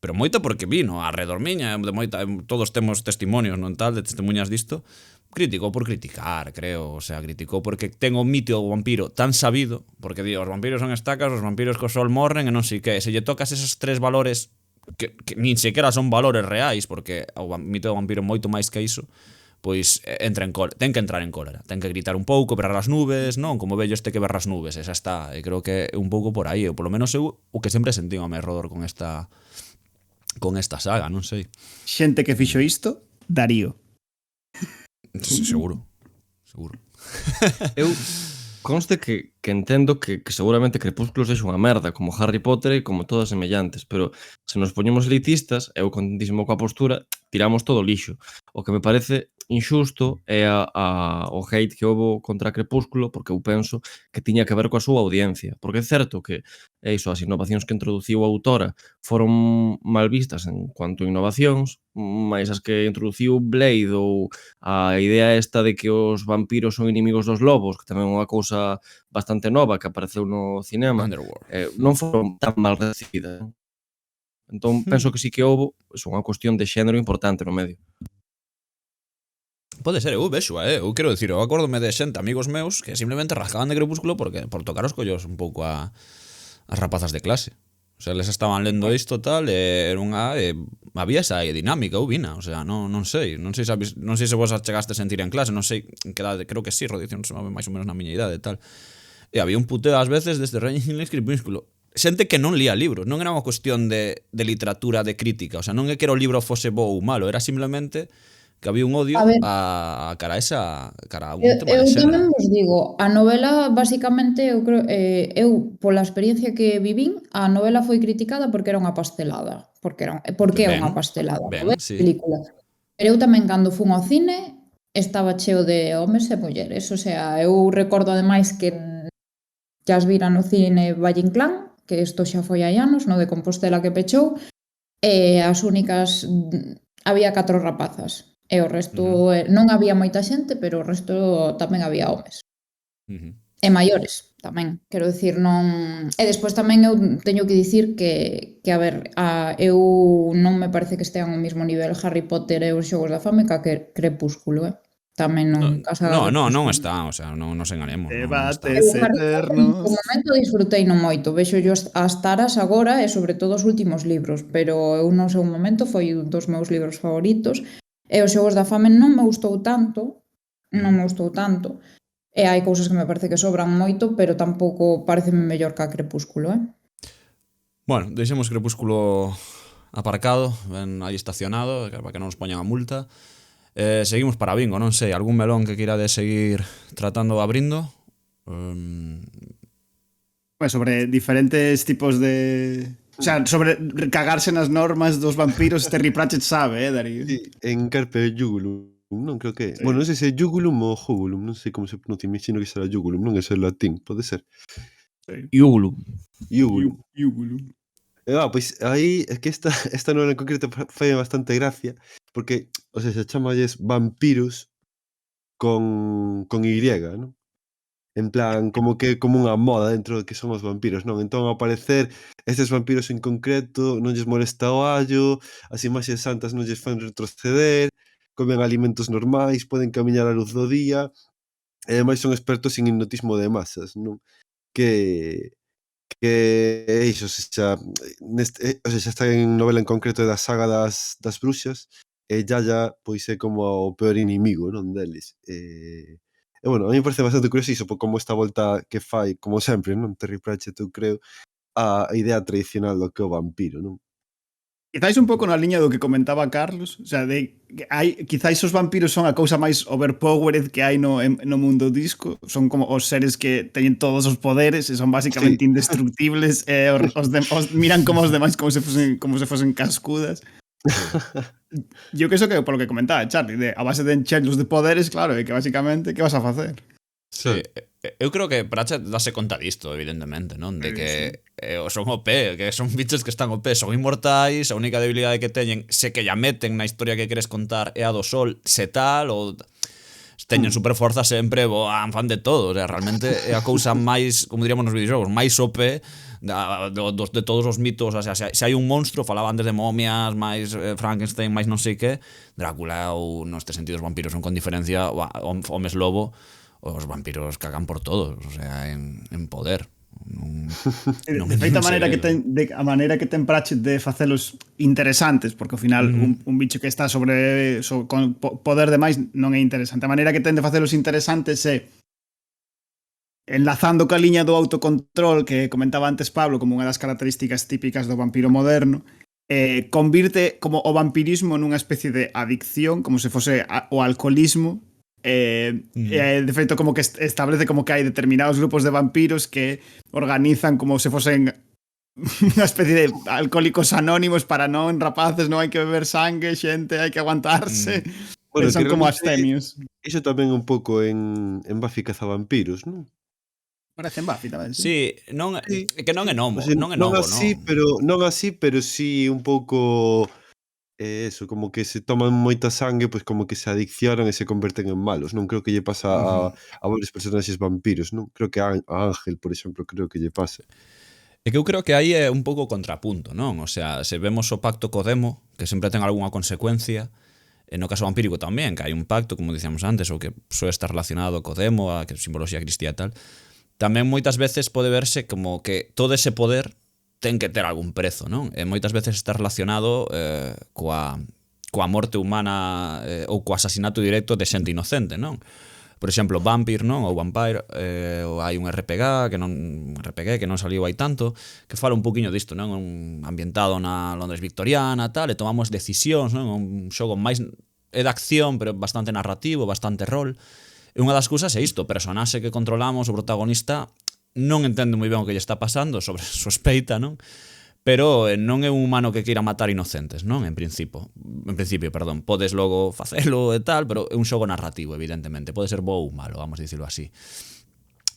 pero moita porque vino a redor miña, de moita, todos temos testimonios, non tal, de testemunhas disto, criticou por criticar, creo, o sea, criticou porque ten o mito do vampiro tan sabido, porque os vampiros son estacas, os vampiros co sol morren e non sei que, se lle tocas esos tres valores que nin sequera son valores reais, porque o mito do vampiro é moito máis que iso, pois entra en cólera, ten que entrar en cólera, ten que gritar un pouco, berrar as nubes, non? Como vello este que berra as nubes, esa está, e creo que é un pouco por aí, ou polo menos eu o que sempre sentí a Rodor con esta saga, non sei. Xente que fixo isto, Darío. Sí, seguro. Eu conste que entendo que seguramente Crepúsculo sexa unha merda, como Harry Potter e como todas semellantes, pero se nos poñemos elitistas, eu contentísimo coa postura, tiramos todo o lixo. O que me parece injusto é o hate que houve contra Crepúsculo, porque eu penso que tiña que ver coa súa audiencia. Porque é certo que as innovacións que introduciu a autora foron mal vistas en cuanto a innovacións, mais as que introduciu Blade ou a idea esta de que os vampiros son inimigos dos lobos, que tamén é unha cousa bastante nova que apareceu no cinema, Underworld. non foron tan mal recibidas. Entón, penso que sí que houve unha cuestión de xénero importante no medio. Pode ser, eu vexo, eu quero dicir, eu acórdome de xente, amigos meus, que simplemente rascaban de Crepúsculo por tocar os collos un pouco as rapazas de clase. O sea, les estaban lendo isto tal, era unha había esa dinámica, eu vina, o sea, non sei se vos chegaste a sentir en clase, non sei en que idade, creo que sí, Rodición se move máis ou menos na miña idade tal. E había un puteo ás veces desde Ranging Crepúsculo. Xente que non lía libros, non era unha cuestión de literatura, de crítica, o sea, non é que o libro fose bo ou malo, era simplemente que había un odio a cara a un tema de Eu xénero. tamén vos digo, a novela basicamente eu creo pola experiencia que vivín, a novela foi criticada porque era unha pastelada, porque é unha pastelada, novela sí. película. Pero eu tamén cando fun ao cine estaba cheo de homes e mulleres, o sea, eu recordo ademais que xa as vira no cine Valle Inclán, que isto xa foi hai anos, no de Compostela que pechou, e as únicas había 4 rapazas. E o resto, non había moita xente, pero o resto tamén había homes. E maiores tamén, quero dicir, non... E despois tamén eu teño que dicir que a ver, eu non me parece que estean ao mesmo nivel Harry Potter e os Xogos da Fame que Crepúsculo, Tamén non... Non está, o sea, non nos enganemos. Debates eternos. No momento disfrutei non moito, vexo yo as taras agora e sobre todo os últimos libros, pero eu no seu momento foi un dos meus libros favoritos. E os Xogos da Fame non me gustou tanto, e hai cousas que me parece que sobran moito, pero tampouco pareceme mellor que a Crepúsculo, Bueno, deixemos Crepúsculo aparcado, ben aí estacionado, para que non nos poñan a multa. Seguimos para bingo, non sei, algún melón que queira de seguir tratando ou abrindo? Sobre diferentes tipos de... O sea, sobre cagarse nas normas dos vampiros, Terry Pratchett sabe, Darío? Sí, en Carpe Jugulum, non creo que... Sí. Bueno, non sei se é Jugulum ou Jugulum, non sei como se pronuncia, imagino que será Jugulum, non é ser latín, pode ser. Jugulum. Jugulum. Pois aí é que esta novela en concreto fai bastante gracia, porque, o sea, se chamalles vampiros con Y, non? En plan, como que como unha moda dentro de que son os vampiros, non? Entón, ao parecer, estes vampiros en concreto non lles molesta o allo, as imaxes santas non lles fan retroceder, comen alimentos normais, poden camiñar á luz do día, e ademais son expertos en hipnotismo de masas, non? Que iso, xa está en novela en concreto da saga das bruxas, e Yaya, pois é como o peor inimigo, non, deles. E bueno, a mí me parece bastante curioso iso, por como esta volta que fai, como sempre, non, Terry Pratchett, eu creo, a idea tradicional do que é o vampiro, non? Quizáis un pouco na liña do que comentaba Carlos, o sea, de que quizáis os vampiros son a cousa máis overpowered que hai no mundo disco, son como os seres que teñen todos os poderes e son basicamente indestructibles e os miran como os demais como se fosen cascudas. Yo que que polo que comentaba Charlie, a base de encherlos de poderes, claro, e que basicamente que vas a facer? Sí, eu creo que Pratchett dase conta disto, evidentemente, non? De que son OP, que son bichos que están OP, son inmortais, a única debilidade que teñen, se que ya meten na historia que queres contar é a do sol, se tal, ou teñen superforza sempre, fan de todo, o sea, realmente é a cousa máis, como diríamos nos videoxogos, máis OP de todos os mitos, o sea, se hai un monstro, falaban desde momias, máis Frankenstein, máis non sei que, Drácula ou neste sentido os vampiros son con diferencia, homes lobo, os vampiros cagan por todos, o sea, en poder. De feita, a maneira que ten Pratchett de facelos interesantes, porque ao final un bicho que está con poder de máis non é interesante. A maneira que ten de facelos interesantes é enlazando ca liña do autocontrol que comentaba antes Pablo como unha das características típicas do vampiro moderno, convirte como o vampirismo nunha especie de adicción, como se fose o alcoholismo. De feito, como que establece como que hai determinados grupos de vampiros que organizan como se fosen unha especie de alcohólicos anónimos para non rapaces, non hai que beber sangue, xente, hai que aguantarse. Bueno, Son que como realmente astemios. Iso tamén un pouco en Buffy cazavampiros, non? Parecen Buffy tamén, Sí, non, Sí. que non é novo, O sea, non é novo, non así, pero sí un pouco eso, como que se toman moita sangue, pois como que se adiccionan e se converten en malos. Non creo que lle pasa a varios personaxes vampiros, non? Creo que a Ángel, por exemplo, creo que lle pasa. É que eu creo que aí é un pouco contrapunto, non? O sea, se vemos o pacto co demo, que sempre ten algunha consecuencia, e no caso vampírico tamén, que hai un pacto, como dicíamos antes, ou que soe estar relacionado co demo, a que simboloxía cristía e tal, tamén moitas veces pode verse como que todo ese poder ten que ter algún prezo, non? E moitas veces está relacionado coa morte humana ou co asasinato directo de xente inocente, non? Por exemplo, Vampire, non? Ou Vampire, hai un RPG que non saliu hai tanto, que fala un poquinho disto, non? Ambientado na Londres victoriana, tal, e tomamos decisións, non? Un xogo máis é de acción, pero bastante narrativo, bastante rol. E unha das cousas é isto, o personaxe que controlamos, o protagonista, non entende moi ben o que lle está pasando, sobre sospeita, non? Pero non é un humano que queira matar inocentes, non? En principio, perdón, podes logo facelo e tal, pero é un xogo narrativo, evidentemente, pode ser bo ou malo, vamos a dicirlo así.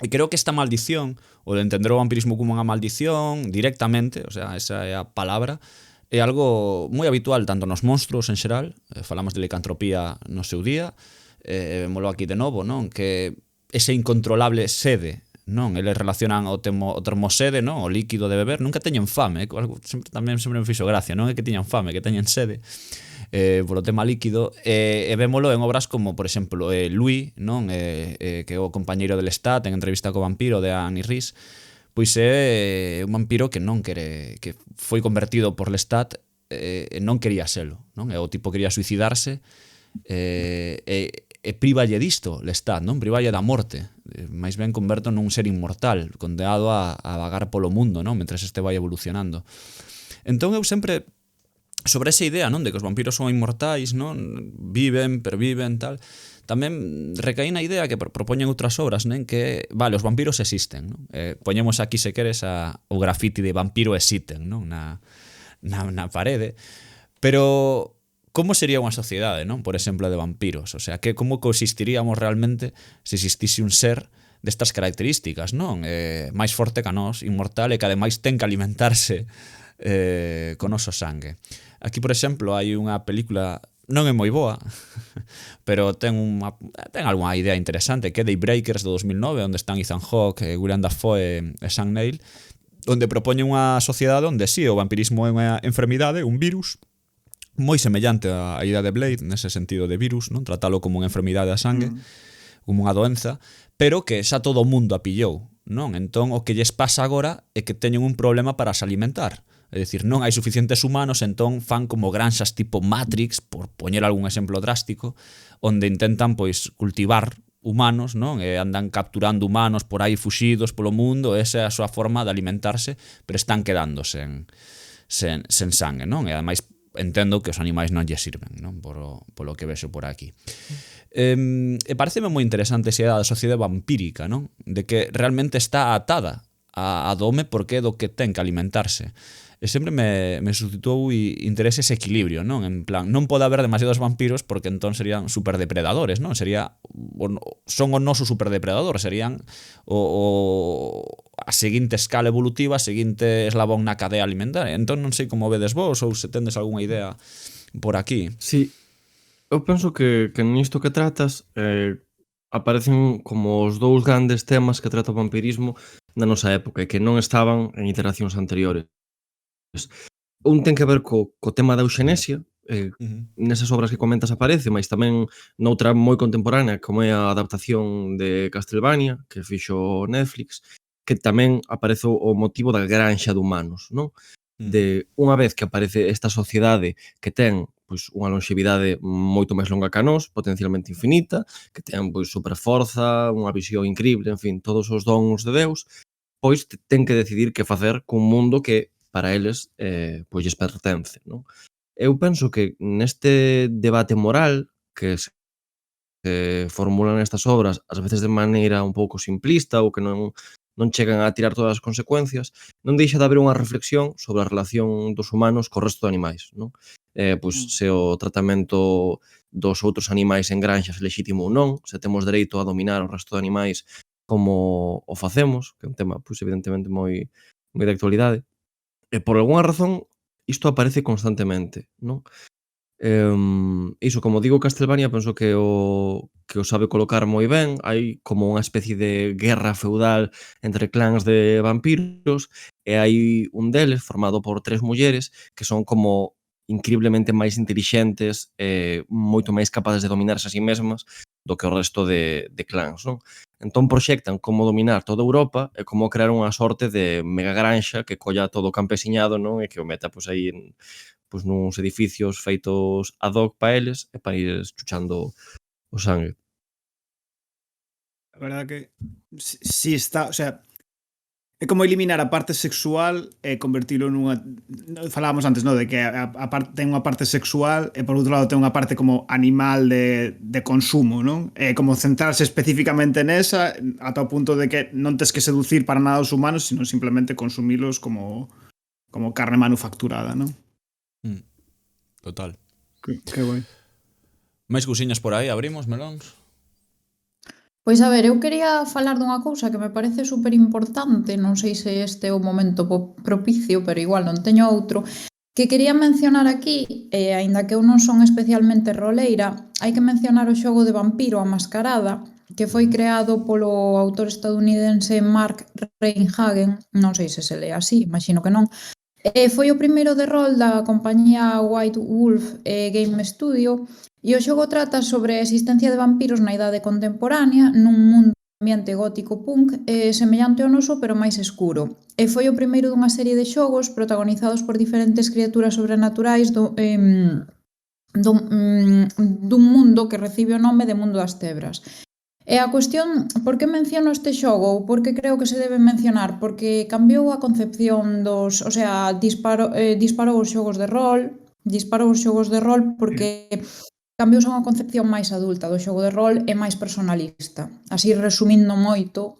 E creo que esta maldición, o de entender o vampirismo como unha maldición directamente, o sea, esa é a palabra, é algo moi habitual tanto nos monstruos en xeral, falamos de licantropía no seu día, vémolo aquí de novo, non? Que ese incontrolable sede, non? Eles relacionan o termo sede, non? O líquido de beber, nunca teñen fame, sempre me fixo gracia, non é que teñan fame, que teñen sede, polo tema líquido, e vémolo en obras como, por exemplo, Louis, non? Que é o compañeiro del Lestat en Entrevista co vampiro de Annie Riz, pois é un vampiro que non quere, que foi convertido por Lestat e non quería selo, non? E o tipo quería suicidarse e prívalle disto Lestat, non? Prívalle da morte, máis ben converto nun ser inmortal, condenado a vagar polo mundo, non? Mentres este vai evolucionando. Entón eu sempre, sobre esa idea, non? De que os vampiros son inmortais, non? Viven, perviven, tal. Tamén recaí na idea que propoñen outras obras, non? Que, vale, os vampiros existen, non? Poñemos aquí, se queres, o grafiti de vampiro existen, non? Na parede. Pero como sería unha sociedade, non? Por exemplo, de vampiros? O sea, como coexistiríamos realmente se existise un ser destas características, non? Máis forte que a nós, inmortal, e que ademais ten que alimentarse con noso sangue. Aquí, por exemplo, hai unha película, non é moi boa, pero ten algunha idea interesante, que é Daybreakers do 2009, onde están Ethan Hawke, Willem Dafoe e Sam Neill, onde propone unha sociedade onde sí, o vampirismo é unha enfermidade, un virus, moi semellante á idea de Blade, nese sentido de virus, non? Tratalo como unha enfermidade da sangue, como unha doenza, pero que xa todo o mundo a pillou, non? Entón, o que lles pasa agora é que teñen un problema para se alimentar. É dicir, non hai suficientes humanos, entón fan como granxas tipo Matrix, por poñer algún exemplo drástico, onde intentan, pois, cultivar humanos, non? E andan capturando humanos por aí fuxidos polo mundo, esa é a súa forma de alimentarse, pero están quedándose sen sangue, non? E ademais entendo que os animais non lle sirven, non? Polo que vexo por aquí. E pareceme moi interesante esa idea da sociedade vampírica, non? De que realmente está atada a dome porque é do que ten que alimentarse. E sempre me suscitou interese ese equilibrio, non? En plan, non pode haber demasiados vampiros porque entón serían superdepredadores, non? Son o noso superdepredador, serían a seguinte escala evolutiva, a seguinte eslabón na cadea alimentaria. Entón non sei como vedes vos ou se tendes algunha idea por aquí. Sí, eu penso que nisto que tratas aparecen como os dous grandes temas que trata o vampirismo na nosa época e que non estaban en iteracións anteriores. Un ten que ver co tema da euxenesia, nesas obras que comentas aparece, mas tamén noutra moi contemporánea como é a adaptación de Castlevania que fixo Netflix, que tamén aparece o motivo da granxa de humanos, non? De unha vez que aparece esta sociedade que ten pois unha longevidade moito máis longa que a nós, potencialmente infinita, que ten pois superforza, unha visión increíble, en fin, todos os dons de Deus, pois ten que decidir que facer cun mundo que para eles pois lles pertence, non? Eu penso que neste debate moral que se formulan estas obras, ás veces de maneira un pouco simplista ou que non chegan a tirar todas as consecuencias, non deixa de haber unha reflexión sobre a relación dos humanos co resto de animais, non? Pois se o tratamento dos outros animais en granxas é lexítimo ou non, se temos dereito a dominar o resto de animais como o facemos, que é un tema, pois, evidentemente moi de actualidade. E por algunha razón isto aparece constantemente, non? Iso, como digo, Castlevania penso que o sabe colocar moi ben. Hai como unha especie de guerra feudal entre clans de vampiros e hai un deles formado por 3 mulleres que son como increíblemente máis intelixentes e moito máis capaces de dominarse a sí mesmas do que o resto de clans, non? Entón proxectan como dominar toda Europa e como crear unha sorte de mega granxa que colla todo o campesiñado, non? E que o meta pois aí en pois nuns edificios feitos ad hoc para eles e para ir chuchando o sangue. A verdade que si está, o sea, é como eliminar a parte sexual e convertilo nunha... Falábamos antes, no, de que a parte ten unha parte sexual e por outro lado ten unha parte como animal de consumo, non? É como centrarse especificamente nesa ata o punto de que non tes que seducir para nada aos humanos, sino simplemente consumilos como carne manufacturada, non? Total. Que guai. Máis cousiñas por aí, abrimos melóns? Pois a ver, eu quería falar dunha cousa que me parece super importante, non sei se este é o momento propicio, pero igual non teño outro, que quería mencionar aquí, aínda que eu non son especialmente roleira, hai que mencionar o xogo de vampiro A Mascarada, que foi creado polo autor estadounidense Mark Reimhagen, non sei se se lee así, imagino que non. Foi o primeiro de rol da compañía White Wolf Game Studio e o xogo trata sobre a existencia de vampiros na idade contemporánea nun mundo ambiente gótico punk semellante ao noso pero máis escuro. E foi o primeiro dunha serie de xogos protagonizados por diferentes criaturas sobrenaturais dun mundo que recibe o nome de Mundo das Tebras. E a cuestión, por que menciono este xogo ou por que creo que se debe mencionar? Porque cambiou a concepción dos, o sea, disparou os xogos de rol, porque cambiouse a unha concepción máis adulta do xogo de rol e máis personalista. Así resumindo moito,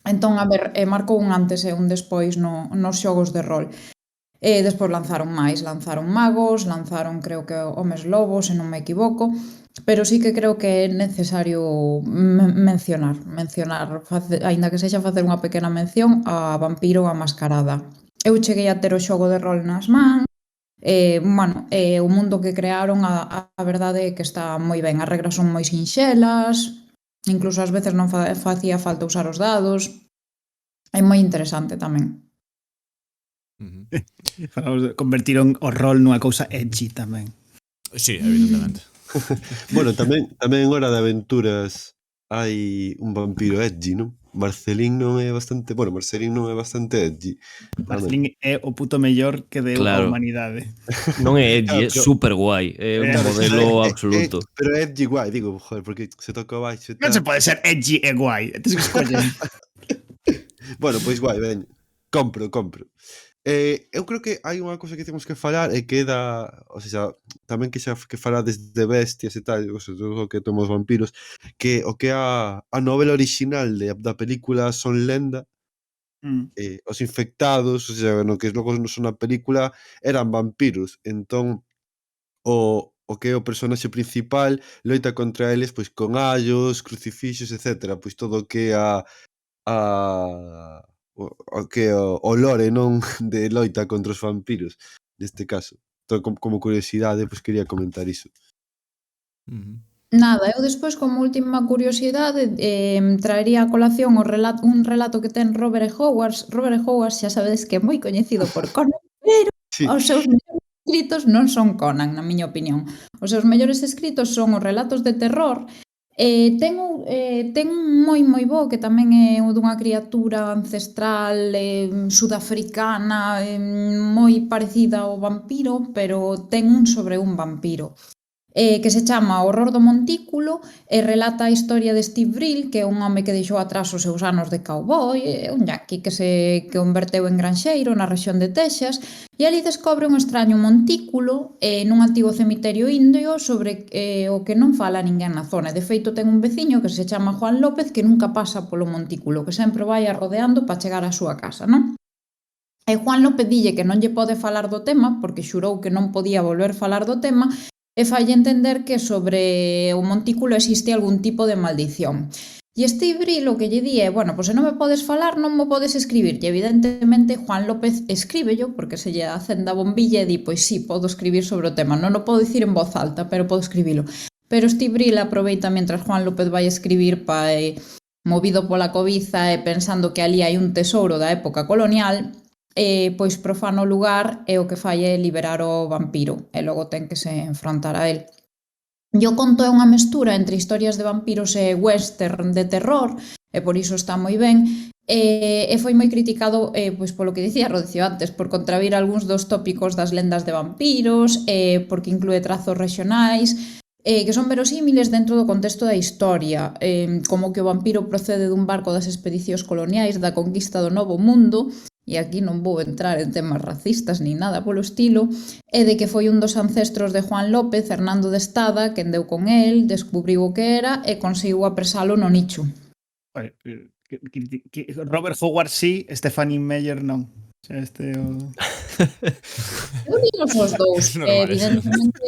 entón, a ver, marcou un antes e un despois nos xogos de rol. E despois lanzaron magos, lanzaron creo que homes lobos, se non me equivoco, pero sí que creo que é necesario mencionar, aínda que sexa facer unha pequena mención a Vampiro A Mascarada. Eu cheguei a ter o xogo de rol nas mans, o mundo que crearon a verdade é que está moi ben, as regras son moi sinxelas, incluso ás veces non facía falta usar os dados, é moi interesante tamén. Convertiron o rol nunha cousa edgy tamén. Sí, evidentemente. Bueno, tamén en Hora de Aventuras hai un vampiro edgy, non? Marcelín non é bastante edgy. Marcelín é o puto mellor que deu a Claro. humanidade. Non é edgy, é Claro, super guai, é un modelo absoluto. Pero é edgy guai, digo, joder, porque se toca baixo e Non tal. se pode ser edgy e guai. Tens que escoller. Bueno, pois guai, veño. Compro. Eu creo que hai unha cousa que temos que falar e que é o sea, tamén que xa que falades de bestias e tal, o que temos vampiros, que o que a novela original da película Son Lenda, os infectados, o sea, no que logo son na película eran vampiros, entón o que é o personaxe principal loita contra eles pois con allos, crucifixos, etcétera, pois todo o que é o lore, non, de loita contra os vampiros, neste caso. Entón, como curiosidade, pois quería comentar iso. Nada, eu despois como última curiosidade traería a colación un relato que ten Robert Howard. Robert Howard xa sabedes que é moi coñecido por Conan, pero Sí. os seus mellores escritos non son Conan, na miña opinión. Os seus mellores escritos son os relatos de terror Ten un moi bo que tamén é o dunha criatura ancestral sudafricana moi parecida ao vampiro, pero ten un sobre un vampiro. Que se chama Horror do Montículo e relata a historia de Steve Brill, que é un home que deixou atrás os seus anos de cowboy, un yankee que se converteu en granxeiro na rexión de Texas, e ali descobre un extraño montículo nun antigo cemiterio indio sobre o que non fala ninguén na zona. De feito, ten un veciño que se chama Juan López que nunca pasa polo montículo, que sempre vai arrodeando para chegar á súa casa, non? E Juan López dille que non lle pode falar do tema, porque xurou que non podía volver falar do tema, e falle entender que sobre o montículo existe algún tipo de maldición. E Steve Brill o que lle di é, bueno, pois se non me podes falar, non me podes escribir. E evidentemente Juan López escríbello, porque se lle acende a bombilla e di, pois sí, podo escribir sobre o tema. Non o podo dicir en voz alta, pero podo escribilo. Pero Steve Brill aproveita mentras Juan López vai escribir movido pola cobiza e pensando que ali hai un tesouro da época colonial, pois profana o lugar e o que fai é liberar o vampiro e logo ten que se enfrontar a él. E o conto é unha mestura entre historias de vampiros e western de terror e por iso está moi ben e foi moi criticado pois polo que dicía Rodecio antes, por contravir algúns dos tópicos das lendas de vampiros porque inclúe trazos regionais que son verosímiles dentro do contexto da historia, como que o vampiro procede dun barco das expedicións coloniais da conquista do Novo Mundo, e aquí non vou entrar en temas racistas ni nada polo estilo, e de que foi un dos ancestros de Juan López, Hernando de Estada, quen deu con el, descubriu o que era e conseguiu apresalo no nicho. Robert Howard sí, Stephanie Meyer non. Eu linos os dous, evidentemente,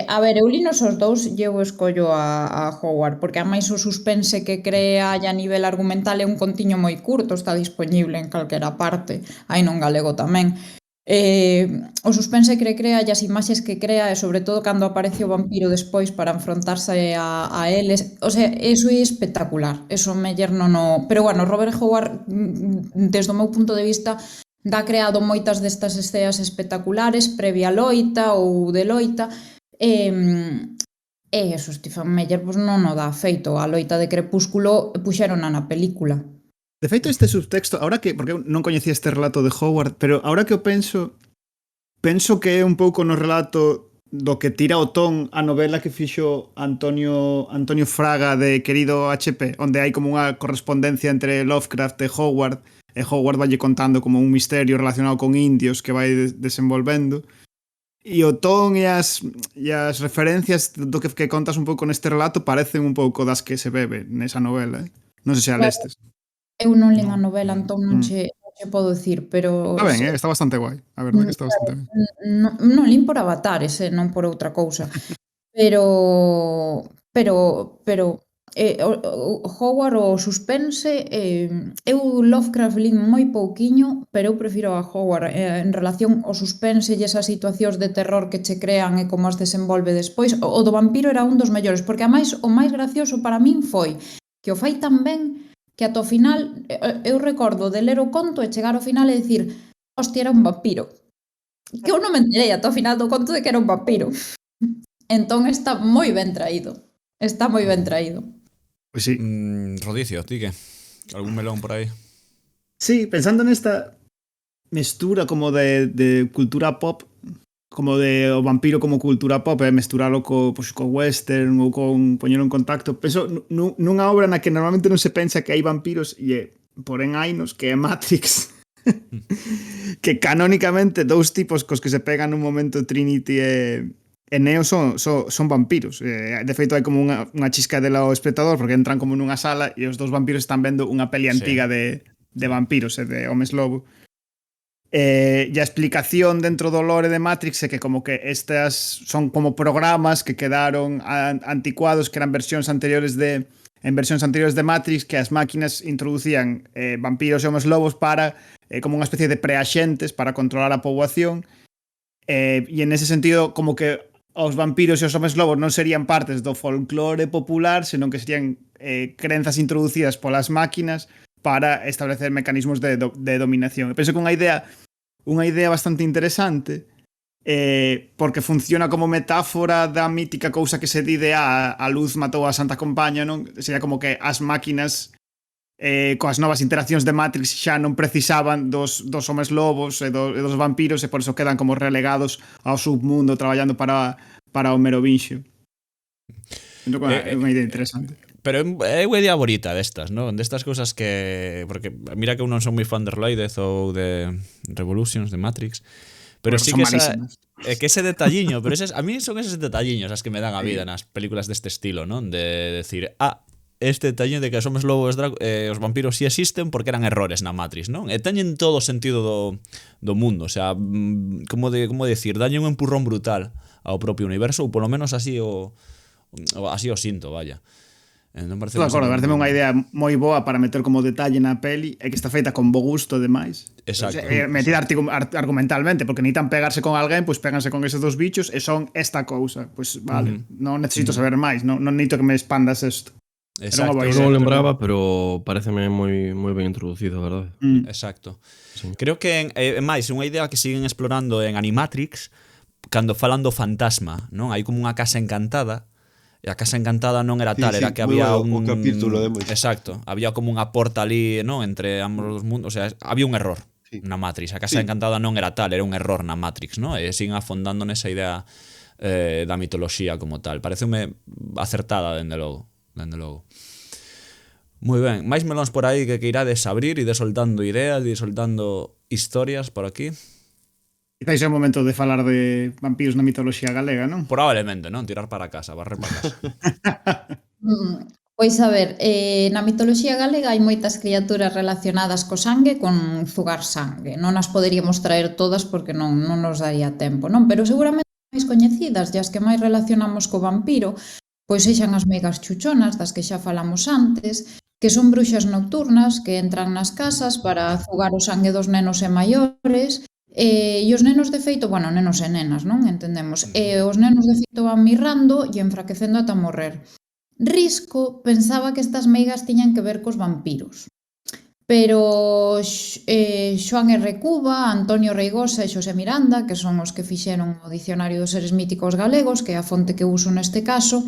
eu linos os dous e eu escollo a Howard, porque ademais o suspense que crea a nivel argumental é un contiño moi curto, está disponible en calquera parte, hai non galego tamén. O suspense que crea e as imaxes que crea e sobre todo cando aparece o vampiro despois para enfrontarse a eles, o sea, eso é espectacular, eso Meyer non o... Pero bueno, Robert Howard, desde o meu punto de vista, dá creado moitas destas escenas espectaculares previa loita ou de loita e eso Stephen Meyer pois non o dá feito. A loita de Crepúsculo puxérona na película. De feito este subtexto, ahora que, porque eu non coñecía este relato de Howard, pero ahora que o penso que é un pouco no relato do que tira o ton a novela que fixo Antonio Fraga de Querido HP, onde hai como unha correspondencia entre Lovecraft e Howard valle contando como un misterio relacionado con indios que vai desenvolvendo, e o ton e as referencias do que contas un pouco neste relato parecen un pouco das que se bebe nesa novela, Non sei se a lestes. Eu non lin a novela, entón non che podo dicir, pero... Está ben, está bastante guai, a verdade que está bastante ben. Non lin por avatares, non por outra cousa. Pero Howard o suspense, eu Lovecraft lin moi pouquiño, pero eu prefiro a Howard en relación ao suspense e esas situacións de terror que che crean e como as desenvolve despois. O do vampiro era un dos mellores, porque ademais o máis gracioso para min foi que o fai tan ben que ata o final eu recordo de ler o conto e chegar ao final e dicir, hostia, era un vampiro. Que eu non me enterei ata o final do conto de que era un vampiro. Entón está moi ben traído. Está moi ben traído. Pois sí. Rodicio, ti que? Algún melón por aí? Sí, pensando nesta mestura como de cultura pop, como de o vampiro como cultura pop, mesturalo co western ou con poñelo en contacto, penso nunha obra na que normalmente non se pensa que hai vampiros e porén hainos, que é Matrix. Que canónicamente dous tipos cos que se pegan nun momento Trinity e Neo son vampiros. De feito hai como unha chisca ao espectador porque entran como nunha sala e os dous vampiros están vendo unha peli antiga de vampiros e de homes lobo. E a explicación dentro do lore de Matrix é que como que estas son como programas que quedaron anticuados, que eran versións anteriores de Matrix, que as máquinas introducían vampiros e homes lobos para como unha especie de preaxentes para controlar a poboación, e en ese sentido como que os vampiros e os homes lobos non serían partes do folclore popular, senón que serían crenzas introducidas polas máquinas para establecer mecanismos de dominación. Eu penso que unha idea bastante interesante porque funciona como metáfora da mítica cousa que se di de a luz matou a Santa Compaña, non? Sería como que as máquinas coas novas interaccións de Matrix xa non precisaban dos homes lobos e dos vampiros, e por eso quedan como relegados ao submundo traballando para o Merovinxio. Entón, é unha idea interesante. Pero é unha idea bonita destas, non? Destas cousas que... Porque mira que eu non son moi fan de Reloaded ou de Revolutions, de Matrix, pero sí que que ese detalliño, pero a mí son eses detalliños as que me dan a vida nas películas deste estilo, non? De decir, este detalle de que os homes lobos os vampiros sí existen porque eran errores na Matrix, non? E teñen todo o sentido do mundo, o sea, como decir, dañen un empurrón brutal ao propio universo, ou polo menos así o sinto, vaya. Estou de acordo, pareceme unha idea moi boa para meter como detalle na peli e que está feita con bo gusto, demais. Exacto. Metida argumentalmente, porque necesitan pegarse con alguén, pois péganse con esos dos bichos e son esta cousa. Pois vale, non necesito saber máis, non necesito que me expandas isto. Exacto. Eu non o lembraba, pero pareceme moi ben introducido, a verdade. Exacto. Sí. Creo que é máis unha idea que siguen explorando en Animatrix cando falan do fantasma, non? Hai como unha casa encantada. E a casa encantada non era tal, era que había un capítulo de exacto, había como unha porta ali, non, entre ambos os mundos, o sea, había un error na Matrix. A casa encantada non era tal, era un error na Matrix, non? E siguen afondando nesa idea da mitoloxía como tal. Pareceume acertada, dende logo. Moi ben, máis melóns por aí que irades abrir, ide soltando ideas, ide soltando historias por aquí. Quizáis é o momento de falar de vampiros na mitoloxía galega, non? Probablemente, non? Tirar para casa, barrer para casa. Pois a ver, na mitoloxía galega hai moitas criaturas relacionadas co sangue con zugar sangue. Non as poderíamos traer todas porque non nos daría tempo, non? Pero seguramente máis coñecidas e as que máis relacionamos co vampiro, pois sexan as megas chuchonas, das que xa falamos antes, que son bruxas nocturnas que entran nas casas para zugar o sangue dos nenos e maiores. E os nenos de feito, bueno, nenos e nenas, non? Entendemos. E os nenos de feito van mirrando e enfraquecendo ata morrer. Risco pensaba que estas meigas tiñan que ver cos vampiros. Pero Xoán R. Cuba, Antonio Reigosa e Xosé Miranda, que son os que fixeron o Dicionario dos Seres Míticos Galegos, que é a fonte que uso neste caso,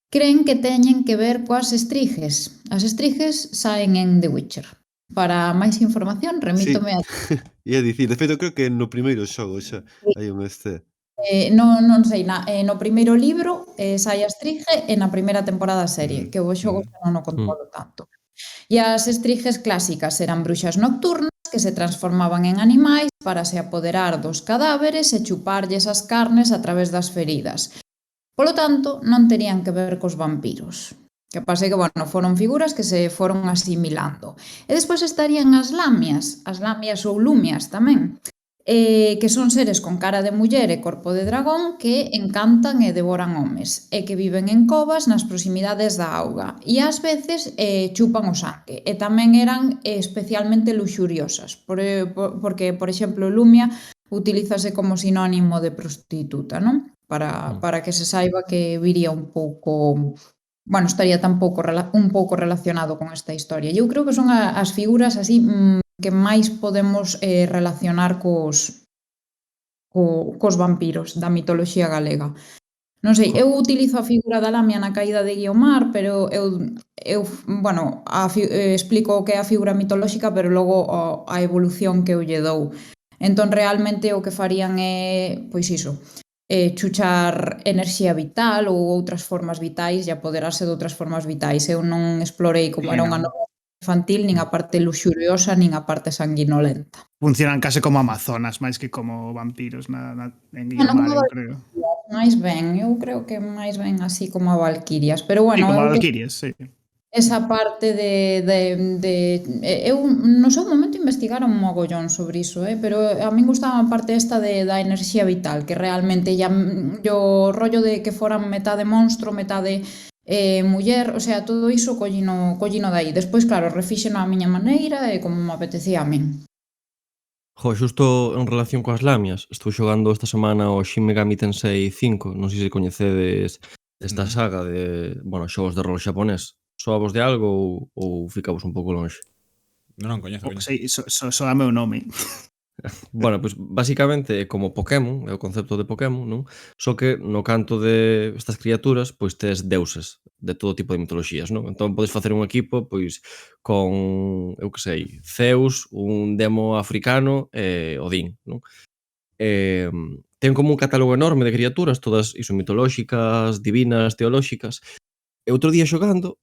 creen que teñen que ver coas estriges. As estriges saen en The Witcher. Para máis información, remítome a... Ia dicir, de feito, creo que no primeiro xogo xa hai un non sei, no primeiro libro sai a estrige e na primeira temporada da serie, que o xogo non o controlo tanto. E as estriges clásicas eran bruxas nocturnas que se transformaban en animais para se apoderar dos cadáveres e chuparlles as carnes a través das feridas. Polo tanto, non terían que ver cos vampiros. Que pase que, bueno, foron figuras que se foron asimilando. E despois estarían as lamias ou lumias tamén, que son seres con cara de muller e corpo de dragón que encantan e devoran homes, e que viven en covas nas proximidades da auga, e ás veces chupan o sangue, e tamén eran especialmente luxuriosas, porque, por exemplo, lumia utilízase como sinónimo de prostituta, non? Para que se saiba que viría un pouco... Bueno, estaría un pouco relacionado con esta historia. Eu creo que son as figuras así que máis podemos relacionar cos vampiros da mitoloxía galega. Non sei, eu utilizo a figura da lamia na caída de Guiomar, pero eu explico o que é a figura mitolóxica, pero logo a evolución que eu lle dou. Entón, realmente, o que farían é, pois iso, chuchar enerxía vital ou outras formas vitais e apoderarse de outras formas vitais. Eu non explorei como era unha novela infantil, nin a parte luxuriosa, nin a parte sanguinolenta. Funcionan case como amazonas, máis que como vampiros en Guiomar, eu creo. Eu creo que máis ben así como a valquirias, pero bueno... Sí, como a valquirias, sí. Esa parte eu no seu momento investigaron un mogollón sobre iso, pero a min gustaba a parte esta da enerxía vital, que realmente o rollo de que foran metade monstro, metade muller, o sea, todo iso collino dai. Despois, claro, refíxeno a miña maneira e como me apetecía a min. Xusto en relación coas lamias, estou xogando esta semana o Shin Megami Tensei 5, non sei se coñecedes esta saga de, xogos de rol xaponés. Soavos de algo ou ficamos un pouco longe? Non coñezo. Sei, soame o nome. Bueno, pois basicamente é como Pokémon, é o concepto de Pokémon, non? Só que no canto de estas criaturas, pois tes deuses de todo tipo de mitoloxías, non? Entón podes facer un equipo, pois, con, eu que sei, Zeus, un demo africano e Odín, non? Ten como un catálogo enorme de criaturas, todas iso mitolóxicas, divinas, teolóxicas. E outro día xogando,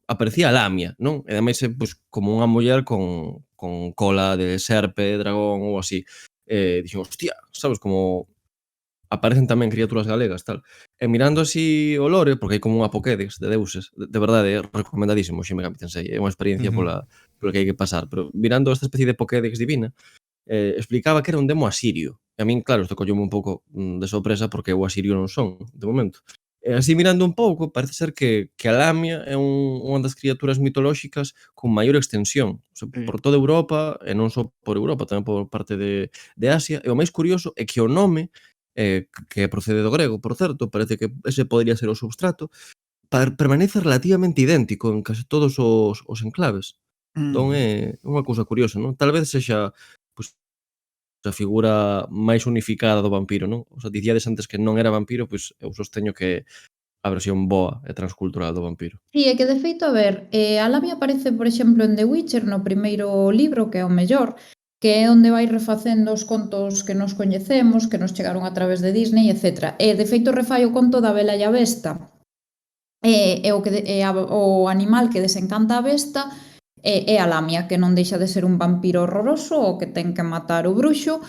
aparecía a Lamia, non? E ademais é pois, como unha muller con cola de serpe, dragón ou así. Dixen, hostia, sabes, como aparecen tamén criaturas galegas, tal. E mirando así o lore, porque hai como unha Pokédex de deuses, de verdade, é recomendadísimo Shin Megami Tensei, é unha experiencia pola que hai que pasar, pero mirando esta especie de Pokédex divina, explicaba que era un demo asirio. E a min, claro, isto colleume un pouco de sorpresa porque eu asirio non son, de momento. E así mirando un pouco, parece ser que a Lamia é unha das criaturas mitolóxicas con maior extensión. O sea, Sí. por toda Europa, e non só por Europa, tamén por parte de Asia. E o máis curioso é que o nome, que procede do grego, por certo, parece que ese podría ser o substrato, permanece relativamente idéntico en case todos os enclaves. Entón Mm. é unha cousa curiosa, non? Tal vez sexa, pois, a figura máis unificada do vampiro, non? O sea, dicíades antes que non era vampiro, pois eu sosteño que a versión boa e transcultural do vampiro. Sí, é que de feito, a ver, a Lamia aparece, por exemplo, en The Witcher, no primeiro libro, que é o mellor, que é onde vai refacendo os contos que nos coñecemos, que nos chegaron a través de Disney, etc. E, de feito, refai o conto da Bela e a Besta. E o animal que desencanta a besta é a Lamia, que non deixa de ser un vampiro horroroso o que ten que matar o bruxo,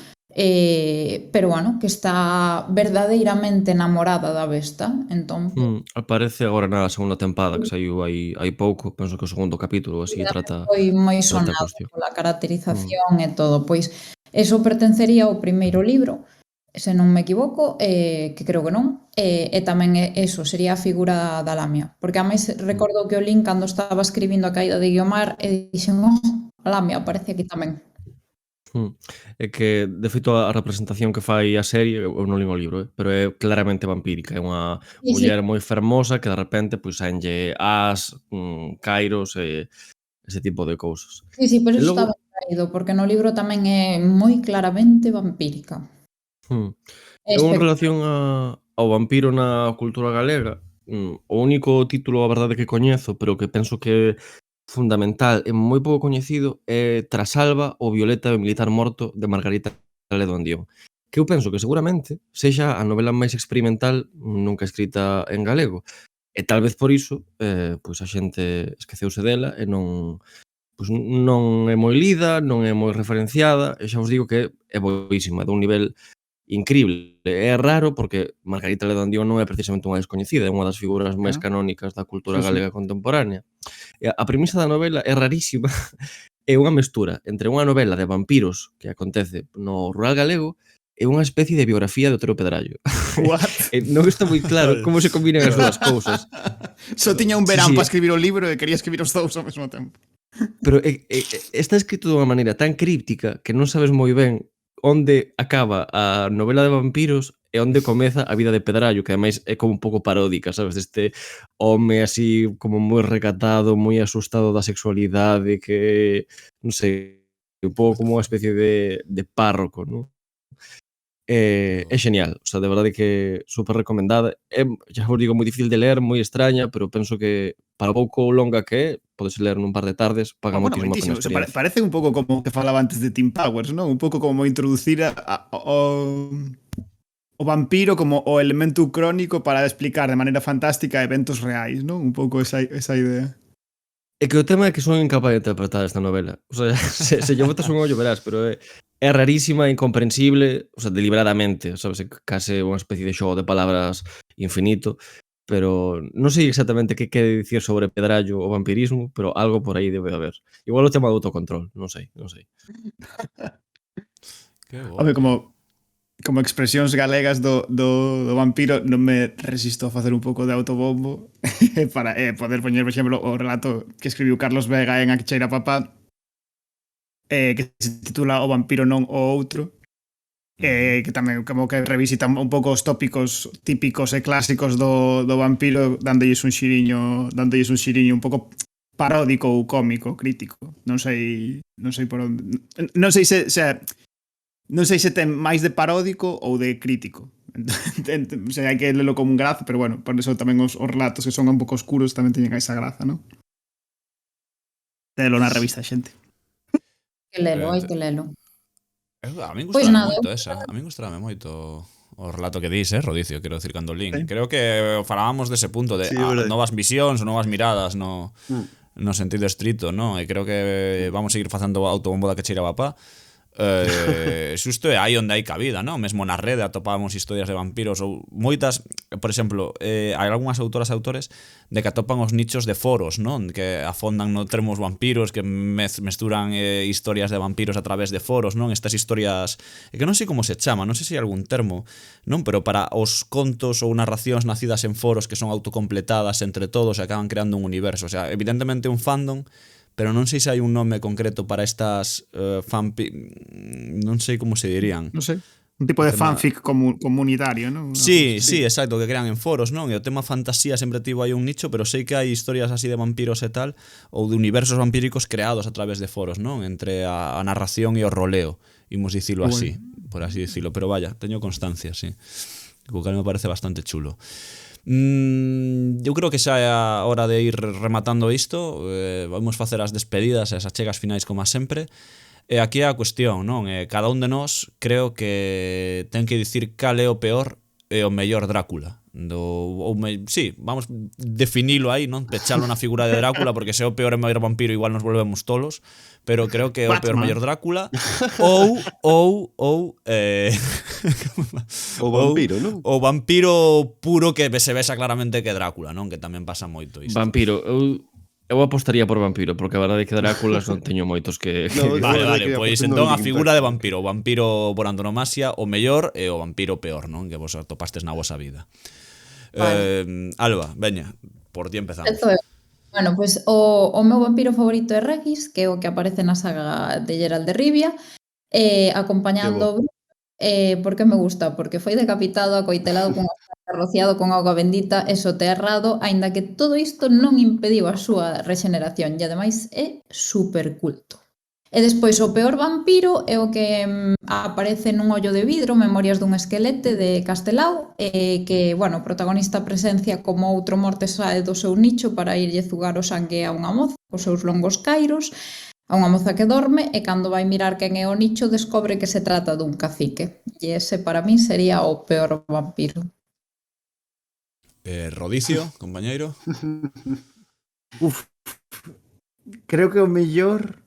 pero, bueno, que está verdadeiramente enamorada da besta. Entón, Aparece agora na segunda tempada que saiu hai pouco, penso que o segundo capítulo, así trata foi moi a sonado cuestión. pola Mm. caracterización e todo. Pois eso pertencería ao primeiro libro, se non me equivoco, que creo que non, e tamén eso, sería a figura da Lamia. Porque a máis recordo que o lin cando estaba escribindo a caída de Guiomar e dixen, oh, a Lamia aparece aquí tamén. É que, de feito, a representación que fai a serie, eu non lin o libro, pero é claramente vampírica. É unha Sí, sí, muller moi fermosa que de repente pois saenlle ás, cairos e ese tipo de cousas. sí, sí, por E eso está logo, ben traído, porque no libro tamén é moi claramente vampírica. mm, É eu en espectacular. relación ao vampiro na cultura galega, o único título, a verdade, que coñezo, pero que penso que é fundamental e moi pouco coñecido é Trasalba ou Violeta e o militar morto de Margarita Ledo Andión, que eu penso que seguramente sexa a novela máis experimental nunca escrita en galego. E tal vez por iso, pois a xente esqueceuse dela e non é moi lida, non é moi referenciada, e xa vos digo que é boísima, dun nivel incrible. É raro porque Margarita Ledo Andión non é precisamente unha descoñecida, é unha das figuras máis Ah, canónicas da cultura sí, sí. galega contemporánea. E a premisa da novela é rarísima, é unha mestura entre unha novela de vampiros que acontece no rural galego e unha especie de biografía de Otero Pedrallo. What? E non está moi claro como se combinan as dúas cousas. Só tiña un Sí, verán sí, para escribir o libro e quería escribir os dous ao mesmo tempo. pero está escrito dunha maneira tan críptica que non sabes moi ben onde acaba a novela de vampiros e onde comeza a vida de Pedrallo, que ademais é como un pouco paródica, sabes? Deste home así como moi recatado, moi asustado da sexualidade, que, non sei, un pouco como unha especie de párroco, non? É genial, o sea, de verdade que super recomendada. É, xa vos digo, moi difícil de ler, moi extraña, pero penso que para o pouco longa que é, podes ler nun par de tardes, paga Bueno, moitísimo a pena a moitísimo. O sea, experiencia. parece un pouco como que falaba antes de Team Powers, non? Un pouco como introducir o vampiro como o elemento crónico para explicar de maneira fantástica eventos reais, non? Un pouco esa idea. É que o tema é que son incapaz de interpretar esta novela. O sea, se lle botas un ollo verás, pero é rarísima, incomprensible, o sea, deliberadamente, sabes? É case unha especie de xogo de palabras infinito, pero non sei exactamente que quere dicir sobre Pedrallo o vampirismo, pero algo por aí debe haber. Igual o tema do autocontrol, non sei, non sei. Que Home, guai. como expresións galegas do vampiro non me resisto a facer un pouco de autobombo para poder poñer, por exemplo, o relato que escribiu Carlos Vega en A que cheira papá, que se titula O vampiro non o outro, que tamén como que revisita un pouco os tópicos típicos e clásicos do vampiro, dándolles un xiriño un pouco paródico ou cómico, crítico. Non sei por onde. Non sei se non sei se ten máis de paródico ou de crítico. O sea, hai que lelo como un graza, pero bueno, por eso tamén os relatos que son un pouco oscuros tamén teñen esa graza, non? Telo na revista, xente. Que lelo, hai que lelo. A min Pois gustaba nada, moito esa. A min gustaba moito o relato que dis, Rodicio, quero decir, cando lín. Sí. Creo que falábamos dese punto de Sí, verdade. novas visións ou novas miradas no sentido estrito, no? E creo que vamos seguir facendo autobombo da que cheiraba pa. Xusto é aí onde hai cabida, non? Mesmo na rede atopamos historias de vampiros ou moitas, por exemplo, hai algunhas autoras e autores de que atopan os nichos de foros, non? Que afondan no termos vampiros, que mesturan historias de vampiros a través de foros, non? Estas historias, que non sei como se chama, non sei se hai algún termo, non? Pero para os contos ou narracións nacidas en foros que son autocompletadas entre todos e acaban creando un universo, o sea, evidentemente un fandom, pero non sei se hai un nome concreto para estas non sei como se dirían. Non sei. Un tipo de fanfic comunitario, non? Sí, exacto, que crean en foros, non? E o tema fantasía sempre tivo aí un nicho, pero sei que hai historias así de vampiros e tal, ou de universos vampíricos creados a través de foros, non? Entre a narración e o roleo, imos dicilo así, por así dicilo, pero vaya, teño constancia, sí. O que me parece bastante chulo. Eu creo que xa é a hora de ir rematando isto. Vamos facer as despedidas e as achegas finais como a sempre. E aquí é a cuestión, non? Cada un de nós creo que ten que dicir cal é o peor e o mellor Drácula. Sí, vamos definilo aí, non? Pechalo na figura de Drácula, porque se é o peor e mellor vampiro igual nos volvemos tolos, pero creo que é o peor mellor Drácula ou O vampiro, non? o vampiro puro que se vexa claramente que é Drácula, non? Que tamén pasa moito isto. Vampiro, eu apostaría por vampiro, porque a verdade é que Dráculas non teño moitos que... No, Vale, que pois aportando entón a un figura de impacto. vampiro, o vampiro por antonomasia, o mellor e o vampiro peor, non? Que vos atopastes na vosa vida. Alba, veña, por ti empezamos. Esto é. Bueno, pois o meu vampiro favorito é Regis, que é o que aparece na saga de Geralt de Rivia, acompañando por que me gusta? Porque foi decapitado, acoitelado con rociado con auga bendita e soterrado, aínda que todo isto non impediu a súa rexeneración e ademais é super culto. E despois o peor vampiro é o que aparece nun ollo de vidro, Memorias dun esquelete de Castelao, que, bueno, o protagonista presencia como outro morte sae do seu nicho para irlle zugar o sangue a unha moza, cos seus longos cairos, a unha moza que dorme, e cando vai mirar quen é o nicho descobre que se trata dun cacique. E ese para min sería o peor vampiro. Rodicio, compañeiro. Creo que o mellor,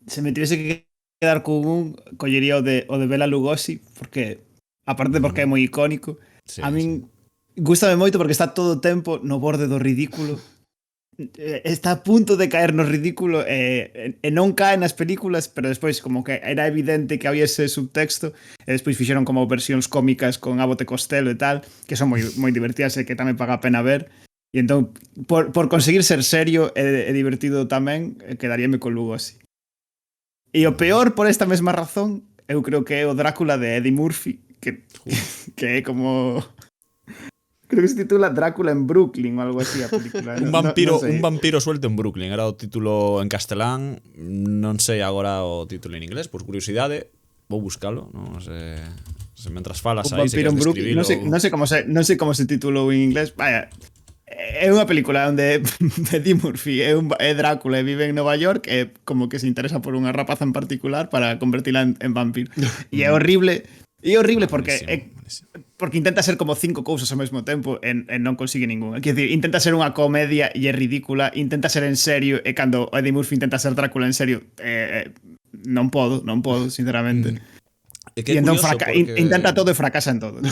se me tivese que quedar con un, collería o de Bela Lugosi, porque aparte porque é moi icónico, Sí, a min gústame moito porque está todo o tempo no borde do ridículo. Está a punto de caer no ridículo e non cae nas películas, pero despois como que era evidente que había ese subtexto e despois fixeron como versións cómicas con Abbott e Costello e tal, que son moi divertidas e que tamén paga a pena ver. E entón, por conseguir ser serio e divertido tamén, quedaríame con Lugosi. E o peor, por esta mesma razón, eu creo que é o Drácula de Eddie Murphy, que é como... Creo que se titula Drácula en Brooklyn ou algo así a película. Un vampiro suelto en Brooklyn, era o título en castelán, non sei agora o título en inglés, por curiosidade, vou buscalo, non sei, se mentras falas aí, se Vampiro en queres Brooklyn, non sei como se titulou en inglés. Vaya, é unha película onde Eddie Murphy é Drácula e vive en Nova York e como que se interesa por unha rapaza en particular para convertila en vampiro. E é horrible porque porque intenta ser como 5 cousas ao mesmo tempo e non consigue ninguna. Quer dizer, intenta ser unha comedia e é ridícula, intenta ser en serio e cando Eddie Murphy intenta ser Drácula en serio non podo, sinceramente. E que e entón porque... intenta todo e fracasa en todo.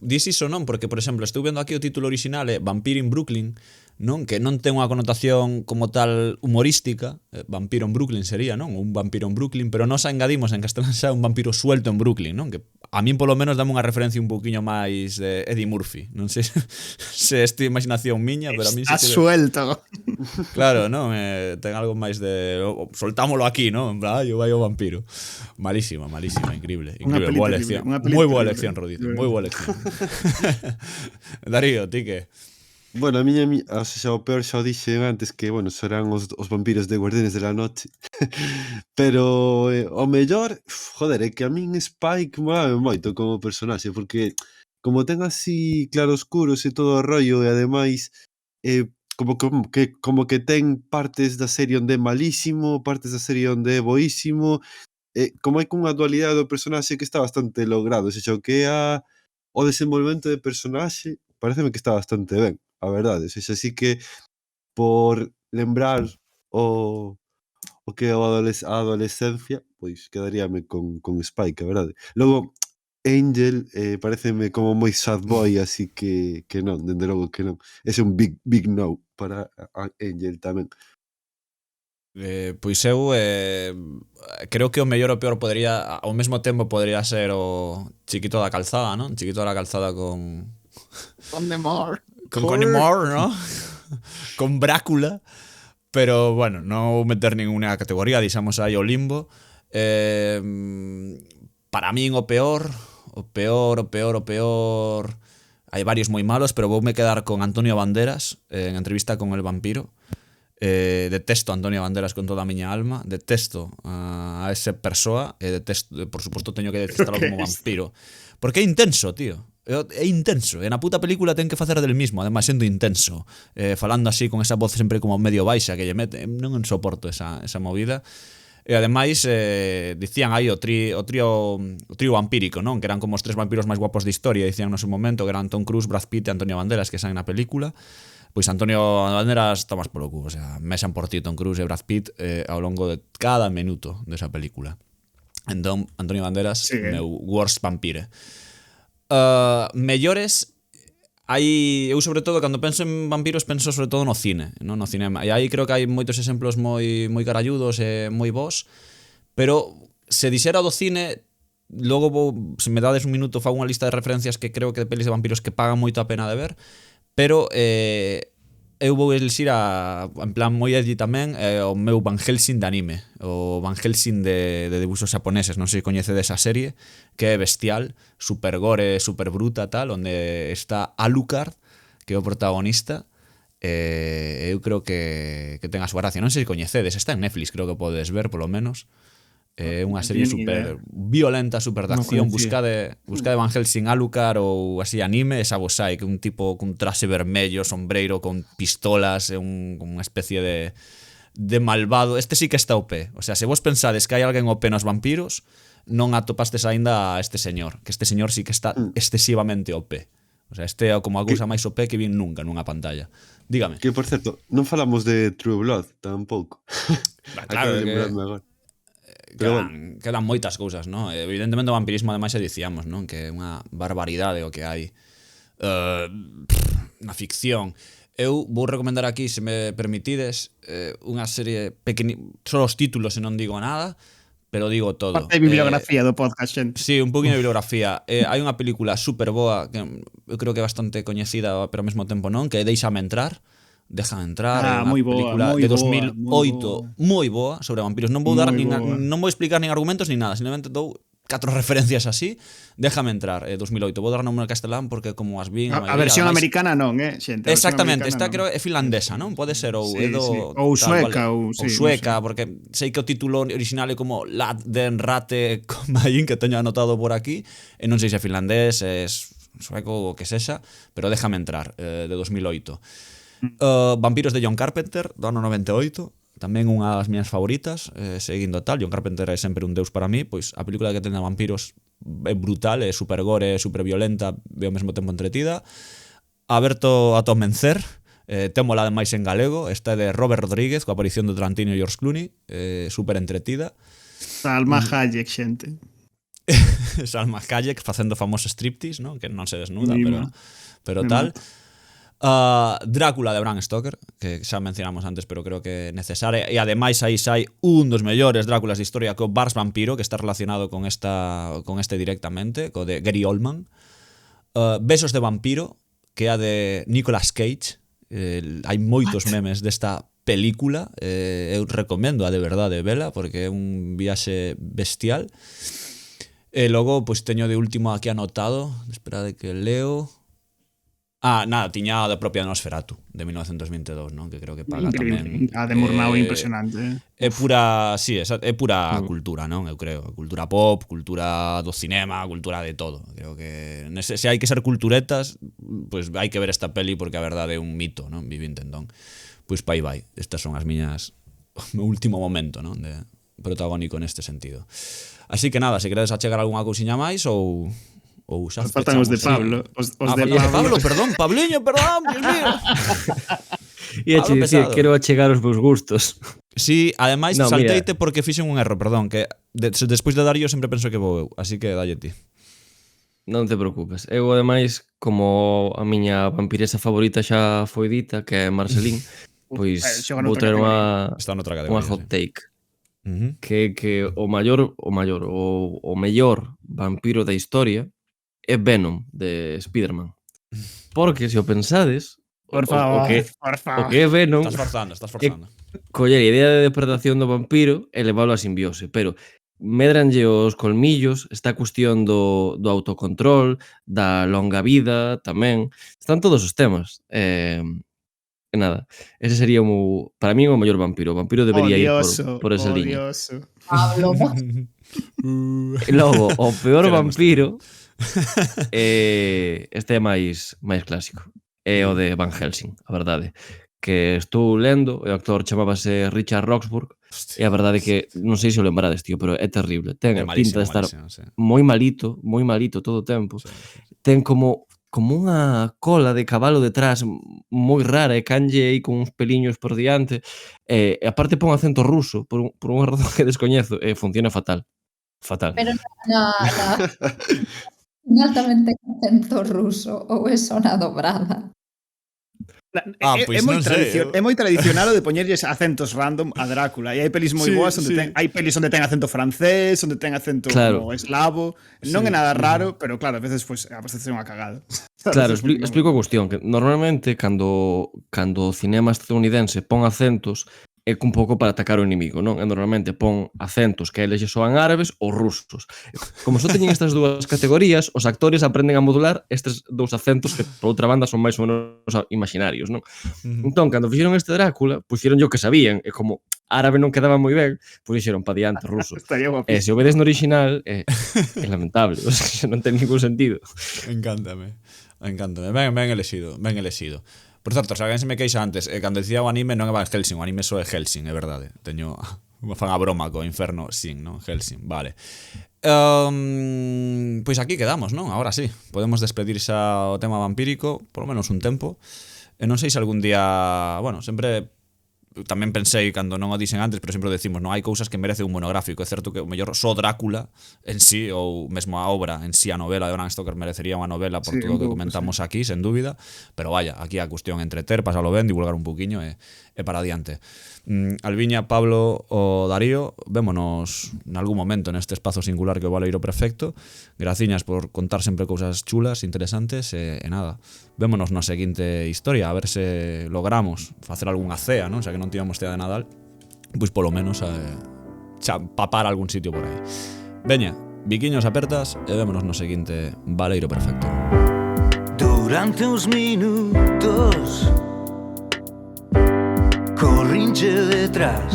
Dis iso non, porque, por exemplo, estou vendo aquí o título original é Vampiro in Brooklyn, non? Que non ten unha connotación como tal humorística, vampiro en Brooklyn sería, non? Un vampiro en Brooklyn, pero nos engadimos en castelán xa un vampiro suelto en Brooklyn, non? Que a min polo menos dame unha referencia un pouquiño máis de Eddie Murphy. Non sei se esta imaginación miña, pero a min Está sí que... suelto. Claro, non? Ten algo máis de... soltámolo aquí, non? En plan, eu vai o vampiro. Malísima, increíble. Boa elección. Moi boa elección, Rodicio. Moi boa elección. Darío, ti que... Bueno, o sea, o peor xa o dixen antes que, bueno, serán os vampiros de Guardianes de la Noche. Pero o mellor, joder, é que a min Spike molame moito como personaxe, porque como ten así claroscuros e todo o rollo, e ademais como que ten partes da serie onde é malísimo, partes da serie onde é boísimo, como hai cunha dualidade do personaxe que está bastante logrado, se xa o que é o desenvolvemento de personaxe, pareceme que está bastante ben, a verdade. O sea, así que por lembrar o o que é a adolescencia, pois quedaríame con Spike, a verdade. Logo, Angel pareceme como moi sad boy, así que non, dende logo que non. Ese é un big no para a Angel tamén. Pois eu creo que o mellor o peor podría ao mesmo tempo podría ser o Chiquito da Calzada, non? Chiquito da Calzada Con Demore. con Connie Moore, ¿no? Con Brácula. Pero bueno, non vou meter ninguna categoría, dixamos aí o limbo. Para min o peor, hai varios moi malos, pero voume quedar con Antonio Banderas en Entrevista con el vampiro. Detesto a Antonio Banderas con toda a miña alma, detesto a ese persoa e detesto, por suposto teño que detestarlo como vampiro, porque é intenso, tío. É intenso, e na puta película ten que facer del mismo, ademais sendo intenso, falando así con esa voz sempre como medio baixa que lle mete, non soporto esa movida. E ademais dicían aí o trío vampírico, non? Que eran como os tres vampiros máis guapos de historia, dicían no seu momento, que eran Tom Cruise, Brad Pitt e Antonio Banderas, que saen na película. Pois Antonio Banderas tomas polo cu, o sea, mexan por ti Tom Cruise e Brad Pitt ao longo de cada minuto desa película. Entón, Antonio Banderas, meu worst vampire. Mellores, hai, eu sobre todo cando penso en vampiros penso sobre todo no cine, non no cinema. E aí creo que hai moitos exemplos moi caralludos e moi bons, pero se dixera do cine, logo se me dades un minuto fago unha lista de referencias que creo que de pelis de vampiros que pagan moito a pena de ver. Pero eu vou elixir en plan moi edgy tamén o meu Van Helsing de anime, o Van Helsing de debuxos japoneses, non sei se coñecedes esa serie, que é bestial, super gore, super bruta tal, onde está Alucard, que é o protagonista. Eu creo que ten a súa gracia, non sei se coñecedes, está en Netflix, creo que podes ver polo menos. É unha serie super violenta, super de acción. Buscade Van Helsing Alucard ou así anime, esa vos hai, que un tipo cun traxe vermello, sombreiro, con pistolas, unha especie de malvado. Este sí que está OP. O sea, se vos pensades que hai alguén OP nos vampiros, non atopastes aínda a este señor, que este señor sí que está excesivamente OP. O sea, este é como a cousa máis OP que vi nunca nunha pantalla. Dígame. Que, por certo, non falamos de True Blood tampouco. Claro, agora. Quedan moitas cousas, non? Evidentemente o vampirismo ademais se dicíamos, non? Que é unha barbaridade o que hai na ficción. Eu vou recomendar aquí, se me permitides, unha serie só os títulos e non digo nada, pero digo todo. Parte de bibliografía do podcast, xente. Sí, un poquinho de bibliografía. Hai unha película super boa que eu creo que é bastante coñecida, pero ao mesmo tempo non, que é Déixame entrar. Déjame entrar, unha película de 2008 moi boa sobre vampiros. Non vou dar non vou explicar nin argumentos nin nada, simplemente dou 4 referencias así. Déjame entrar, 2008. Vou dar nome en castelán porque como as vi a versión americana non, xente. Exactamente, esta creo é finlandesa, non? Pode ser ou ou sueca ou sueca, porque sei que o título original é como Lad den Rate Comain, que teño anotado por aquí, e non sei se é finlandés, é sueco ou que sexa, pero Déjame entrar, de 2008. Vampiros de John Carpenter, do ano 98, tamén unha das miñas favoritas, seguindo tal. John Carpenter é sempre un deus para mí, pois a película que ten de vampiros é brutal, é super gore, é super violenta e ao mesmo tempo entretida. Aberto a Tomencer, témola ademais en galego, esta é de Robert Rodríguez, coa aparición de Tarantino e George Clooney, super entretida. Salma Hayek, xente. Salma Hayek facendo famoso striptease, non? Que non se desnuda, pero tal. Drácula de Bram Stoker, que xa mencionamos antes, pero creo que é necesaria. E ademais aí sai un dos mellores Dráculas de historia, que o Bars Vampiro, que está relacionado con este directamente, co de Gary Oldman. Besos de vampiro, que é a de Nicolas Cage. Hai moitos memes desta película. Eu recomendo a de verdade vela, porque é un viaxe bestial. E logo, pois teño de último aquí anotado, espera de que leo. Nada, tiña a da propia Nosferatu, de 1922, non? Que creo que paga Increíble. tamén. A de Murnau é impresionante. É pura, sí, é pura cultura, non? Eu creo, cultura pop, cultura do cinema, cultura de todo. Creo que se hai que ser culturetas, pois hai que ver esta peli porque a verdade é un mito, non? Vivinte entón. Pois pa aí vai. Estas son as miñas o meu último momento, non? De protagónico neste sentido. Así que nada, se queredes achegar algunha cousiña máis ou xa Faltan os de Pablo. Os de Pablo. Perdón, Pabliño, perdón, Dios mío. E Pablo che dicir, pesado. quero achegar os meus gustos. Sí, ademais No, salteite porque fixen un erro, perdón, que despois de dar yo sempre penso que vou eu, así que dalle ti. Non te preocupes. Eu, ademais, como a miña vampiresa favorita xa foi dita, que é Marceline, pois xoga vou noutra traer Está noutra unha categoría. hot Sí. take. Que o mellor vampiro da historia é Venom, de Spider-Man. Porque, se o pensades, Por favor, o que é Venom, Estás forzando. coller a idea de depredación do vampiro e leválo á simbiose, pero medranlle os colmillos, está a cuestión do autocontrol, da longa vida tamén, están todos os temas. E nada, ese sería para mí o mellor vampiro. O vampiro debería ir por esa liña. Odioso. Pablo, E logo, o peor vampiro este é máis clásico. É o de Van Helsing, a verdade. Que estou lendo, o actor chamábase Richard Roxburgh, e a verdade é que, non sei se o lembrades, tío, pero é terrible. Ten a pinta de estar moi malito todo o tempo. Ten como unha cola de cabalo detrás moi rara e canlle aí con uns peliños por diante, e aparte pon acento ruso por unha razón que descoñezo, e funciona fatal. pero no tamén ten acento ruso ou é zona dobrada. Pois non sei, É moi tradicional o de poñerlles acentos random a Drácula. E hai pelis moi boas onde hai pelis onde ten acento francés, onde ten acento como eslavo. Non é nada raro, pero claro, a veces a percepción a cagado. Claro, explico a cuestión, que normalmente cando o cinema estadounidense pon acentos é un pouco para atacar o inimigo, non? E normalmente pon acentos que a eles soan árabes ou rusos. Como só teñen estas dúas categorías, os actores aprenden a modular estes dous acentos que, por outra banda, son máis ou menos imaginarios, non? Entón, cando fixeron este Drácula, puxeron yo que sabían, e como árabe non quedaba moi ben, pois dixeron pa diante ruso. E se o vedes no original, é lamentable, o sea, non ten ningún sentido. Encántame. Ben elexido. Por certo, se alguén se me queixa antes, cando dicía o anime non é Van Helsing, o anime só é Helsing, é verdade. Teño unha fan a broma co Inferno Sin, non? Helsing, vale. Pois aquí quedamos, non? Ahora sí, podemos despedir xa o tema vampírico, por lo menos un tempo. E non sei se algún día, bueno, sempre tamén pensei cando non o dixen antes, pero sempre decimos, non hai cousas que merece un monográfico. É certo que o mellor só Drácula en sí, ou mesmo a obra en sí, a novela de Bram Stoker merecería unha novela por todo o que comentamos aquí, sen dúbida, pero vaya, aquí a cuestión entreter, pasalo ben, divulgar un poquinho e para adiante. Alviña, Pablo o Darío, vémonos nalgún momento neste espazo singular que o Baleiro Perfecto. Graciñas por contar sempre cousas chulas, interesantes e nada, vémonos na seguinte historia, a ver se logramos facer algunha cea, non? Xa que non tivemos cea de Nadal, pois polo menos papar algún sitio por aí. Veña, biquiños apertas e vémonos no seguinte Baleiro Perfecto. Durante uns minutos corrinche detrás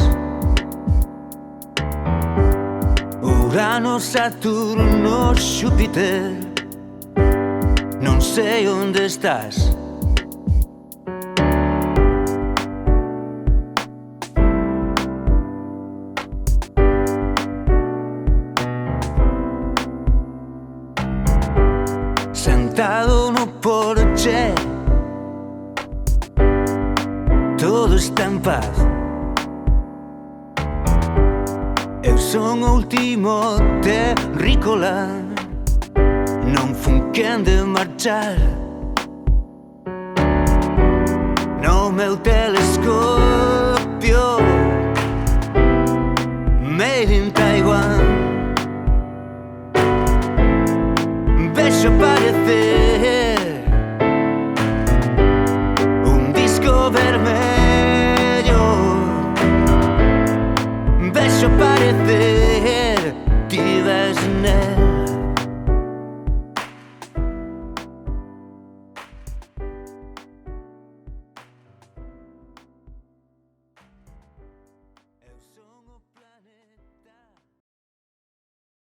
Urano, Saturno, Xúpiter Non sei onde estás Sentado no porche Todo está en paz Eu son o último terrícola Non fun quen de marchar No meu telescopio Made in Taiwan